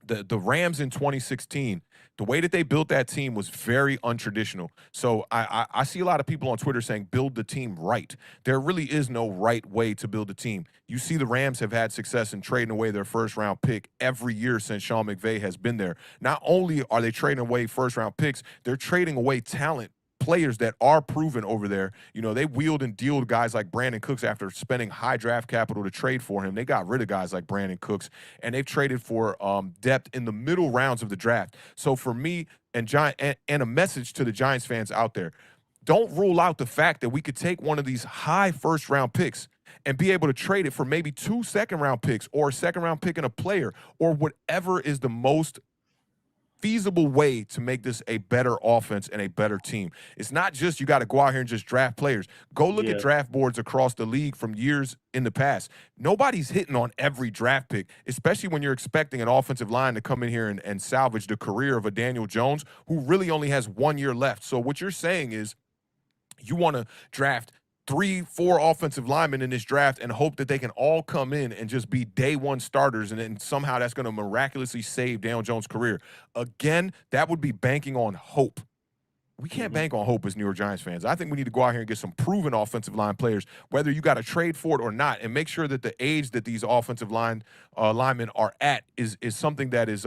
A: The Rams in 2016, the way that they built that team was very untraditional. So I see a lot of people on Twitter saying build the team right. There really is no right way to build a team. You see the Rams have had success in trading away their first round pick every year since Sean McVay has been there. Not only are they trading away first round picks, they're trading away talent, players that are proven over there. They wheeled and dealed guys like Brandon Cooks after spending high draft capital to trade for him. They got rid of guys like Brandon Cooks, and they've traded for depth in the middle rounds of the draft. So for me, and a message to the Giants fans out there, don't rule out the fact that we could take one of these high first round picks and be able to trade it for maybe 2 second round picks or a second round pick and a player or whatever is the most feasible way to make this a better offense and a better team. It's not just you got to go out here and just draft players. Go look at
B: Yeah.
A: draft boards across the league from years in the past. Nobody's hitting on every draft pick, especially when you're expecting an offensive line to come in here and salvage the career of a Daniel Jones who really only has 1 year left. So what you're saying is you want to draft 3, 4 offensive linemen in this draft and hope that they can all come in and just be day one starters, and then somehow that's going to miraculously save Daniel Jones' career. Again, that would be banking on hope. We can't bank on hope as New York Giants fans. I think we need to go out here and get some proven offensive line players, whether you got to trade for it or not, and make sure that the age that these offensive linemen are at is something that is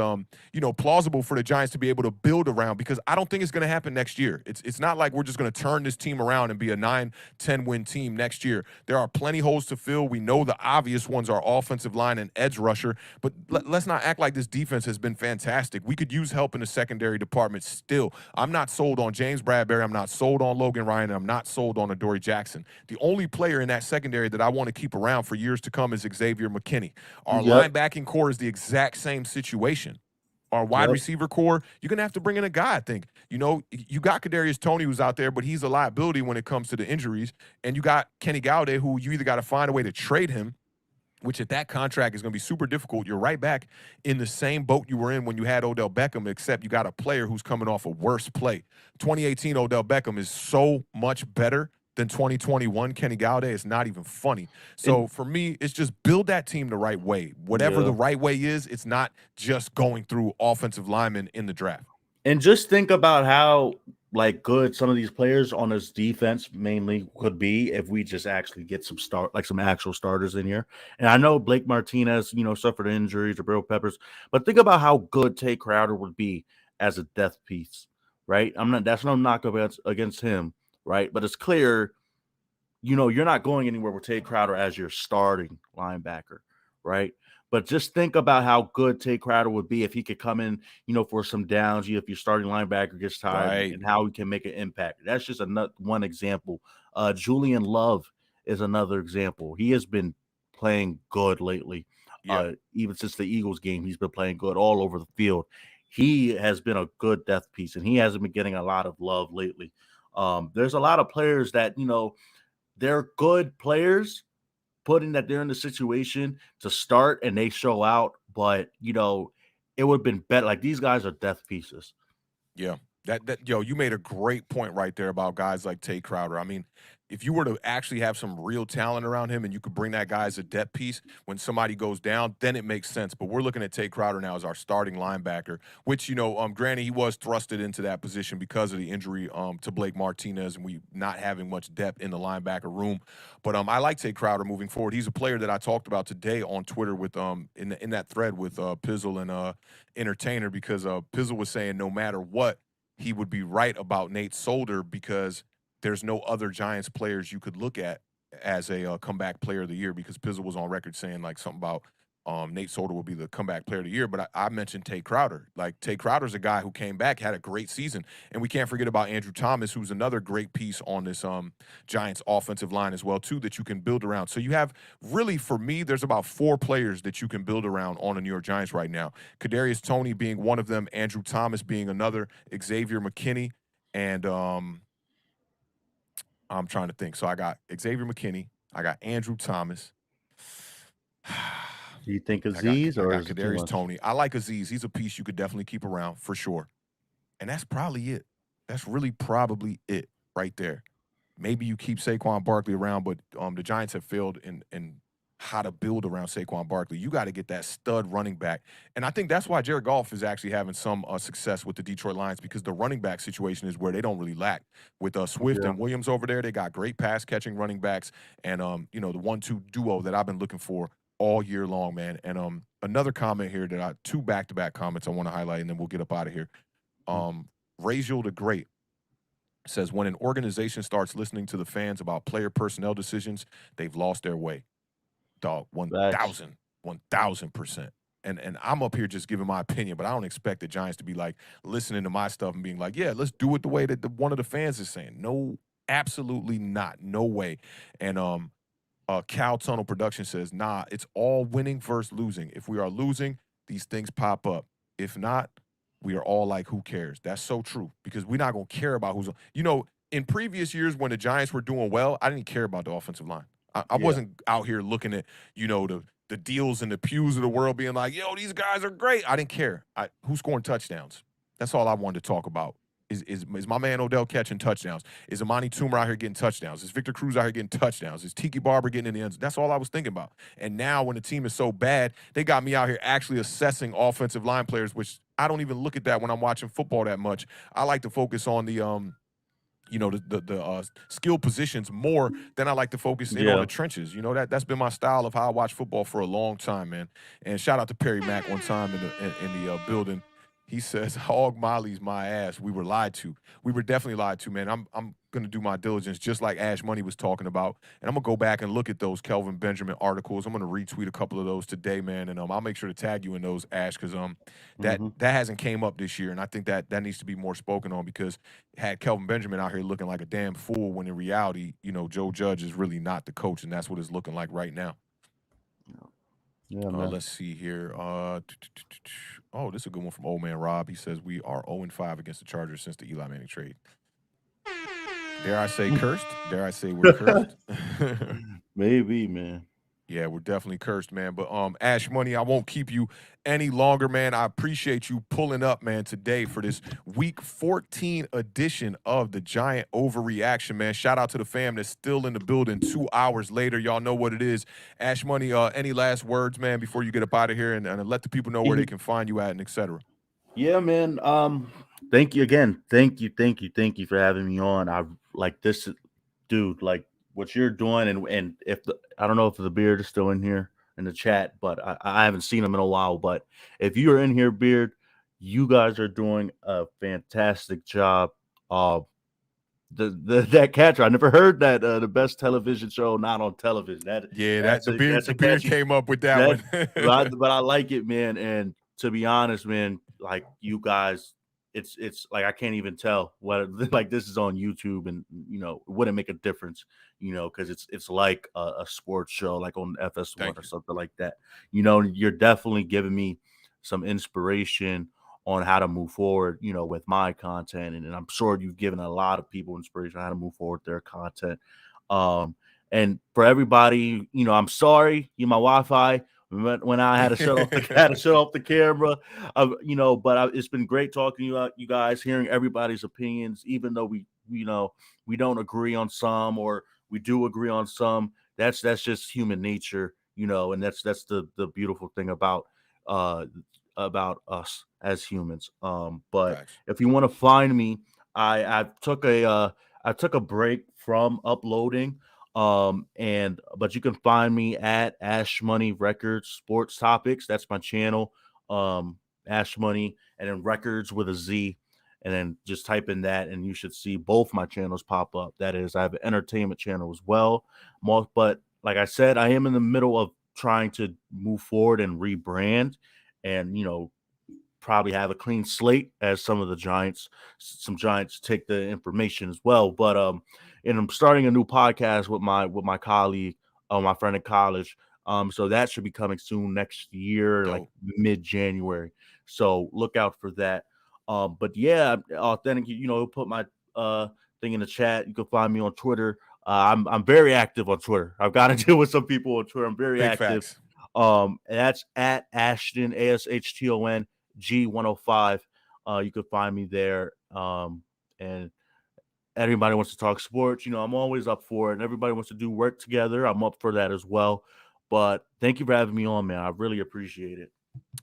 A: plausible for the Giants to be able to build around. Because I don't think it's going to happen next year. It's not like we're just going to turn this team around and be a 9-10 win team next year. There are plenty holes to fill. We know the obvious ones are offensive line and edge rusher, but let's not act like this defense has been fantastic. We could use help in the secondary department still. I'm not sold on James Bradbury. I'm not sold on Logan Ryan. And I'm not sold on Adoree Jackson. The only player in that secondary that I want to keep around for years to come is Xavier McKinney. Our linebacking core is the exact same situation. Our wide receiver core, you're going to have to bring in a guy, I think. You got Kadarius Toney who's out there, but he's a liability when it comes to the injuries. And you got Kenny Golladay, who you either got to find a way to trade him, which at that contract is going to be super difficult. You're right back in the same boat you were in when you had Odell Beckham, except you got a player who's coming off a worse play. 2018 Odell Beckham is so much better than 2021 Kenny Golladay. It's not even funny. So for me, it's just build that team the right way. Whatever the right way is, it's not just going through offensive linemen in the draft.
B: And just think about how good some of these players on this defense mainly could be if we just actually get some actual starters in here. And I know Blake Martinez, suffered injuries, or Bill Peppers, but think about how good Tate Crowder would be as a depth piece, right? That's no knock against him, right? But it's clear, you're not going anywhere with Tate Crowder as your starting linebacker, right? But just think about how good Tate Crowder would be if he could come in, for some downs, if your starting linebacker gets tired, and how he can make an impact. That's just one example. Julian Love is another example. He has been playing good lately. Even since the Eagles game, he's been playing good all over the field. He has been a good depth piece, and he hasn't been getting a lot of love lately. There's a lot of players that, they're good players, putting that they're in the situation to start and they show out, but it would have been better. Like, these guys are depth pieces.
A: Yeah. You made a great point right there about guys like Tate Crowder. I mean, if you were to actually have some real talent around him and you could bring that guy as a depth piece when somebody goes down, then it makes sense. But we're looking at Tate Crowder now as our starting linebacker, which, granted, he was thrusted into that position because of the injury to Blake Martinez and we not having much depth in the linebacker room. But I like Tate Crowder moving forward. He's a player that I talked about today on Twitter with in that thread with Pizzle and Entertainer, because Pizzle was saying no matter what, he would be right about Nate Solder because there's no other Giants players you could look at as a comeback player of the year, because Pizzle was on record saying like something about Nate Solder will be the comeback player of the year. But I mentioned Tate Crowder. Like, Tate Crowder's a guy who came back, had a great season. And we can't forget about Andrew Thomas, who's another great piece on this Giants offensive line as well, too, that you can build around. So you have, really, for me, there's about 4 players that you can build around on the New York Giants right now. Kadarius Toney being one of them, Andrew Thomas being another, Xavier McKinney, and I'm trying to think. So I got Xavier McKinney, I got Andrew Thomas.
B: Do you think Aziz or is it too
A: Kadarius
B: much?
A: Toney? I like Aziz. He's a piece you could definitely keep around for sure. And that's probably it. That's really probably it right there. Maybe you keep Saquon Barkley around, but the Giants have failed in how to build around Saquon Barkley. You got to get that stud running back. And I think that's why Jared Goff is actually having some success with the Detroit Lions, because the running back situation is where they don't really lack. With Swift and Williams over there, they got great pass-catching running backs and, the 1-2 duo that I've been looking for all year long, man. And another comment here that 2 back-to-back comments I want to highlight, and then we'll get up out of here. Raziel the Great says, when an organization starts listening to the fans about player personnel decisions, they've lost their way. Dog, 1,000%. And I'm up here just giving my opinion, but I don't expect the Giants to be like listening to my stuff and being like, yeah, let's do it the way that one of the fans is saying. No, absolutely not. No way. And Cal Tunnel Production says, nah, it's all winning versus losing. If we are losing, these things pop up. If not, We are all like, who cares? That's so true because we're not gonna care about who's in previous years when the Giants were doing well, I didn't care about the offensive line. I
B: Yeah.
A: wasn't out here looking at, the deals and the pews of the world being like, yo, these guys are great. I didn't care. Who's scoring touchdowns? That's all I wanted to talk about. Is my man Odell catching touchdowns? Is Amani Toomer out here getting touchdowns? Is Victor Cruz out here getting touchdowns? Is Tiki Barber getting in the end zone? That's all I was thinking about. And now when the team is so bad, they got me out here actually assessing offensive line players, which I don't even look at that when I'm watching football that much. I like to focus on the skill positions more than I like to focus in on
B: Yeah.
A: the trenches. That's been my style of how I watch football for a long time, man. And shout out to Perry Mack one time in the building. He says, "Hog Molly's my ass. We were lied to. We were definitely lied to, man. I'm gonna do my diligence, just like Ash Money was talking about, and I'm gonna go back and look at those Kelvin Benjamin articles. I'm gonna retweet a couple of those today, man, and I'll make sure to tag you in those, Ash, because that
B: Hmm.
A: that hasn't came up this year, and I think that needs to be more spoken on because had Kelvin Benjamin out here looking like a damn fool when in reality, Joe Judge is really not the coach, and that's what it's looking like right now.
B: Yeah, man.
A: Let's see here. Oh, this is a good one from Old Man Rob. He says we are 0-5 against the Chargers since the Eli Manning trade. Dare I say cursed? Dare I say we're cursed?
B: Maybe, man.
A: Yeah, we're definitely cursed, man. But Ash Money, I won't keep you any longer, man. I appreciate you pulling up, man, today for this week 14 edition of the Giant Overreaction, man. Shout out to the fam that's still in the building 2 hours later. Y'all know what it is. Ash Money, any last words, man, before you get up out of here and let the people know where they can find you at and et cetera.
B: Yeah, man. Thank you again. Thank you for having me on. I like this, dude. Like what you're doing, and if I don't know if the beard is still in here in the chat, but I haven't seen him in a while. But if you are in here, beard, you guys are doing a fantastic job. Uh, that catcher, I never heard that the best television show not on television.
A: Yeah, that
B: That's
A: the
B: a
A: beard
B: catchy
A: came up with that
B: that,
A: one.
B: but I like it, man. And to be honest, man, like you guys, it's like I can't even tell what like this is on YouTube, and it wouldn't make a difference, because it's like a sports show, like on FS1
A: Thank
B: or
A: you.
B: something like that. You're definitely giving me some inspiration on how to move forward, with my content, and I'm sure you've given a lot of people inspiration on how to move forward with their content. Um, and for everybody, I'm sorry, my Wi-Fi when I had to shut off the had to shut off the camera, but it's been great talking to you guys, hearing everybody's opinions, even though we don't agree on some, or we do agree on some. That's just human nature, and that's the beautiful thing uh about us as humans. But
A: Facts.
B: if you want to find me, I took a break from uploading. And but you can find me at Ash Money Records Sports Topics. That's my channel. Ash Money and then Records with a Z. And then just type in that and you should see both my channels pop up. That is, I have an entertainment channel as well. But like I said, I am in the middle of trying to move forward and rebrand, and probably have a clean slate, as some Giants take the information as well. But and I'm starting a new podcast with my colleague, my friend in college. So that should be coming soon next year, like
A: Dope.
B: mid-January. So look out for that. But yeah, Authentic, put my thing in the chat. You can find me on Twitter. I'm very active on Twitter. I've got to deal with some people on Twitter. I'm very
A: Big
B: active.
A: facts.
B: And that's at Ashton, ASHTON G105. You can find me there. And everybody wants to talk sports. I'm always up for it. And everybody wants to do work together. I'm up for that as well. But thank you for having me on, man. I really appreciate it.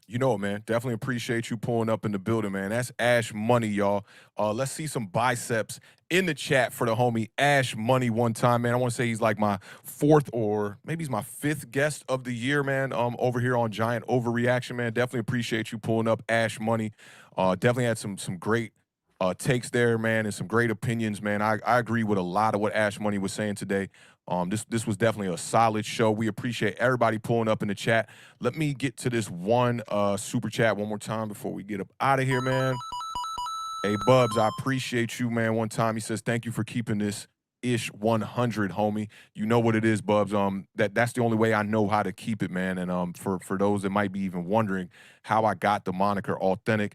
A: Man, definitely appreciate you pulling up in the building, man. That's Ash Money, y'all. Let's see some biceps in the chat for the homie Ash Money one time, man. I want to say he's like my fourth or maybe he's my fifth guest of the year, man. Over here on Giant Overreaction, man. Definitely appreciate you pulling up Ash Money. Definitely had some great takes there, man, and some great opinions, man. I agree with a lot of what Ash Money was saying today. This was definitely a solid show. We appreciate everybody pulling up in the chat. Let me get to this one super chat one more time before we get up out of here, man. Hey, Bubs, I appreciate you, man. One time he says, thank you for keeping this ish 100, homie. You know what it is, Bubs. That's the only way I know how to keep it, man. And for those that might be even wondering how I got the moniker Awthentik,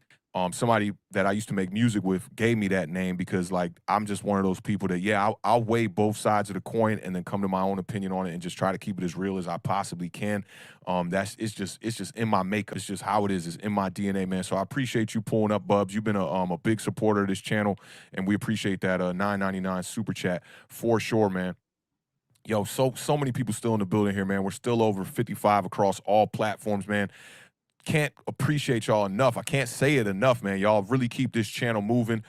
A: somebody that I used to make music with gave me that name because like I'm just one of those people that I'll weigh both sides of the coin and then come to my own opinion on it and just try to keep it as real as I possibly can. It's just in my makeup. It's just how it is. It's in my DNA, man. So I appreciate you pulling up, Bubs. You've been a big supporter of this channel, and we appreciate that $9.99 super chat for sure, man. Yo, so many people still in the building here, man. We're still over 55 across all platforms, man. Can't appreciate y'all enough. I can't say it enough, man. Y'all really keep this channel moving.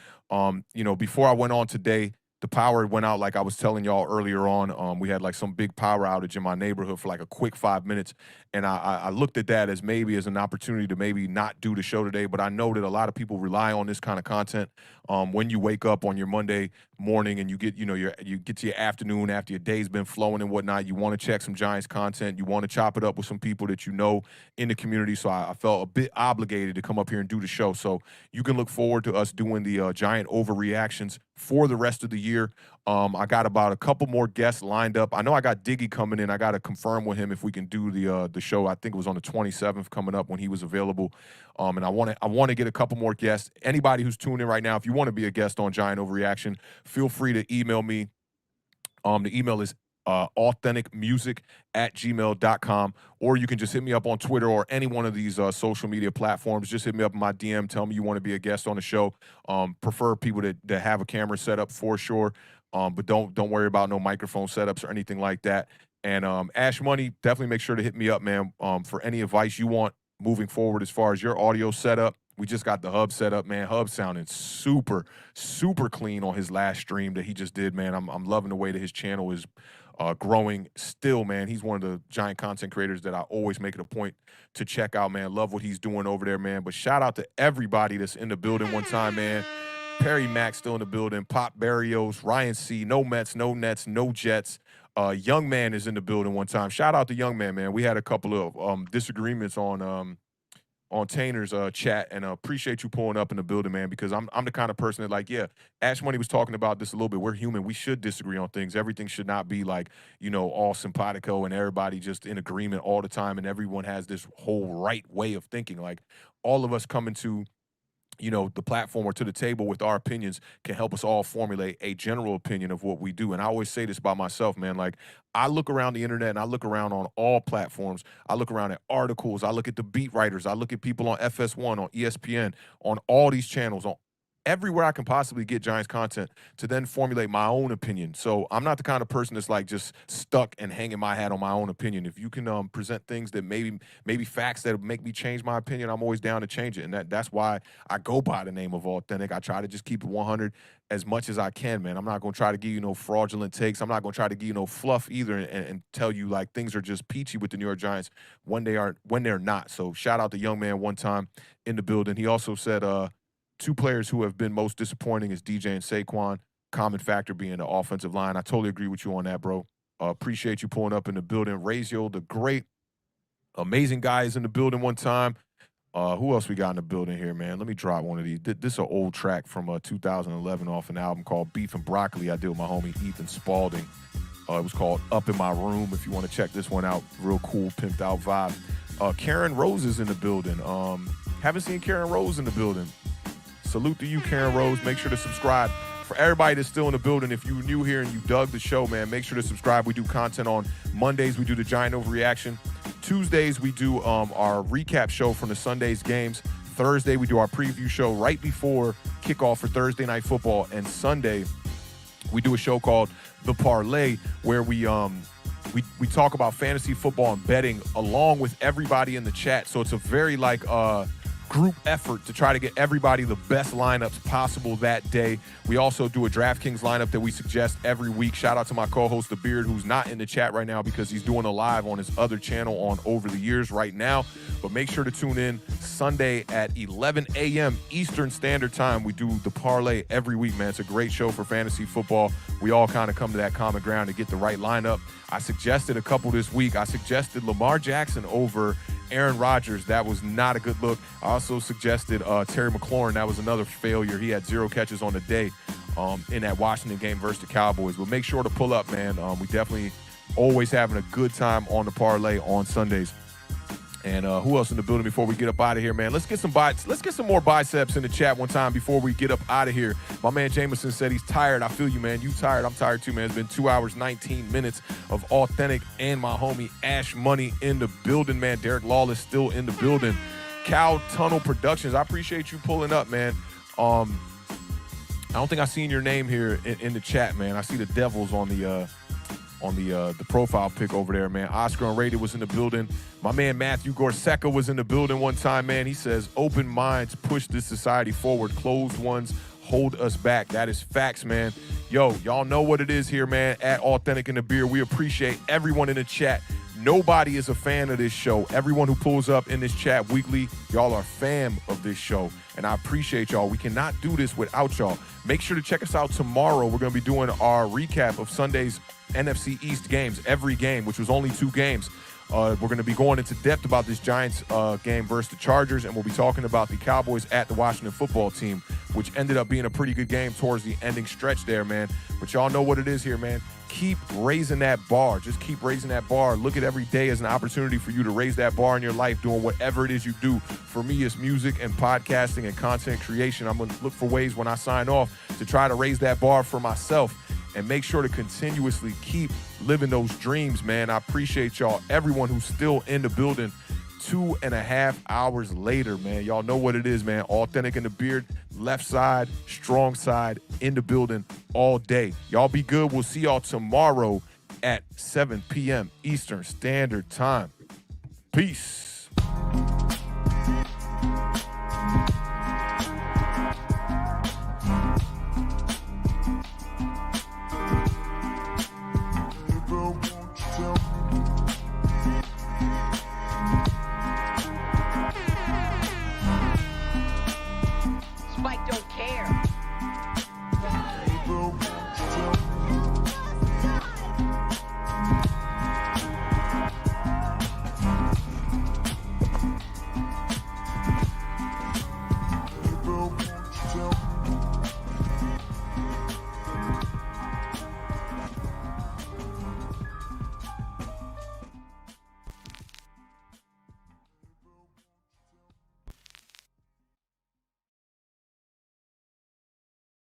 A: Before I went on today, the power went out like I was telling y'all earlier on. We had like some big power outage in my neighborhood for like a quick 5 minutes. And I looked at that as maybe as an opportunity to maybe not do the show today. But I know that a lot of people rely on this kind of content when you wake up on your Monday morning and you get, you get to your afternoon after your day's been flowing and whatnot. You want to check some Giants content. You want to chop it up with some people that you know in the community. So I felt a bit obligated to come up here and do the show. So you can look forward to us doing the Giant overreactions for the rest of the year. I got about a couple more guests lined up. I know I got Diggy coming in. I got to confirm with him if we can do the show. I think it was on the 27th coming up when he was available. And I want to get a couple more guests. Anybody who's tuned in right now, if you want to be a guest on Giant Overreaction, feel free to email me. The email is authenticmusic@gmail.com, or you can just hit me up on Twitter or any one of these social media platforms. Just hit me up in my DM. Tell me you want to be a guest on the show. Prefer people that have a camera set up for sure, but don't worry about no microphone setups or anything like that. And Ash Money, definitely make sure to hit me up, man, for any advice you want moving forward as far as your audio setup. We just got the Hub set up, man. Hub sounding super, super clean on his last stream that he just did, man. I'm loving the way that his channel is growing still, man. He's one of the Giant content creators that I always make it a point to check out, man. Love what he's doing over there, man. But shout out to everybody that's in the building one time, man. Perry Mack still in the building. Pop Barrios, Ryan C. No Mets, no Nets, no Jets. Young Man is in the building one time. Shout out to Young Man, man. We had a couple of disagreements on Tainer's chat, and appreciate you pulling up in the building, man, because I'm the kind of person that, like, yeah, Ash Money was talking about this a little bit. We're human. We should disagree on things. Everything should not be like, all simpatico and everybody just in agreement all the time, and everyone has this whole right way of thinking. Like, all of us coming to the platform or to the table with our opinions can help us all formulate a general opinion of what we do. And I always say this about myself, man. Like, I look around the internet and I look around on all platforms. I look around at articles. I look at the beat writers. I look at people on FS1, on ESPN, on all these channels, on everywhere I can possibly get Giants content to then formulate my own opinion. So I'm not the kind of person that's like just stuck and hanging my hat on my own opinion. If you can present things that maybe facts that make me change my opinion, I'm always down to change it. And that's why I go by the name of Awthentik. I try to just keep it 100 as much as I can, man. I'm not going to try to give you no fraudulent takes. I'm not going to try to give you no fluff either and tell you like things are just peachy with the New York Giants when they're not. So shout out to Young Man one time in the building. He also said, two players who have been most disappointing is DJ and Saquon, common factor being the offensive line. I totally agree with you on that, bro. Appreciate you pulling up in the building. Razio, the great, amazing guy, is in the building one time. Who else we got in the building here, man? Let me drop one of these. This is an old track from 2011 off an album called Beef and Broccoli. I did with my homie Ethan Spalding. It was called Up in My Room, if you want to check this one out. Real cool, pimped out vibe. Karen Rose is in the building. Haven't seen Karen Rose in the building. Salute to you, Karen Rose. Make sure to subscribe. For everybody that's still in the building, if you're new here and you dug the show, man, make sure to subscribe. We do content on Mondays. We do the Giant Overreaction. Tuesdays, we do our recap show from the Sunday's games. Thursday, we do our preview show right before kickoff for Thursday Night Football. And Sunday, we do a show called The Parlay, where we talk about fantasy football and betting along with everybody in the chat. So it's a very group effort to try to get everybody the best lineups possible that day. We also do a DraftKings lineup that we suggest every week. Shout out to my co-host, The Beard, who's not in the chat right now because he's doing a live on his other channel on Over the Years right now. But make sure to tune in Sunday at 11 a.m. Eastern Standard Time. We do the parlay every week, man. It's a great show for fantasy football. We all kind of come to that common ground to get the right lineup. I suggested a couple this week. I suggested Lamar Jackson over Aaron Rodgers. That was not a good look. I also suggested Terry McLaurin. That was another failure. He had 0 catches on the day in that Washington game versus the Cowboys. But make sure to pull up, man. We definitely always having a good time on the parlay on Sundays. And who else in the building before we get up out of here, man? Let's get some more biceps in the chat one time before we get up out of here. My man Jameson said he's tired. I feel you, man. You tired. I'm tired too, man. It's been 2 hours, 19 minutes of Awthentik and my homie Ash Money in the building, man. Derek Lawless still in the building. Cow Tunnel Productions. I appreciate you pulling up, man. I don't think I seen your name here in the chat, man. I see the Devils on the profile pic over there, man. Oscar Unrated was in the building. My man Matthew Gorseca was in the building one time, man. He says, open minds push this society forward. Closed ones hold us back. That is facts, man. Yo, y'all know what it is here, man. At Awthentik in the Beard. We appreciate everyone in the chat. Nobody is a fan of this show. Everyone who pulls up in this chat weekly, y'all are fam of this show. And I appreciate y'all. We cannot do this without y'all. Make sure to check us out tomorrow. We're going to be doing our recap of Sunday's NFC East games, every game, which was only 2 games. We're going to be going into depth about this Giants game versus the Chargers, and we'll be talking about the Cowboys at the Washington football team, which ended up being a pretty good game towards the ending stretch there, man. But y'all know what it is here, man. Keep raising that bar. Just keep raising that bar. Look at every day as an opportunity for you to raise that bar in your life, doing whatever it is you do. For me, it's music and podcasting and content creation. I'm going to look for ways when I sign off to try to raise that bar for myself and make sure to continuously keep living those dreams, man. I appreciate y'all, everyone who's still in the building 2.5 hours later, man. Y'all know what it is, man. Awthentik in the Beard, left side, strong side, in the building all day. Y'all be good. We'll see y'all tomorrow at 7 p.m. Eastern Standard Time. Peace.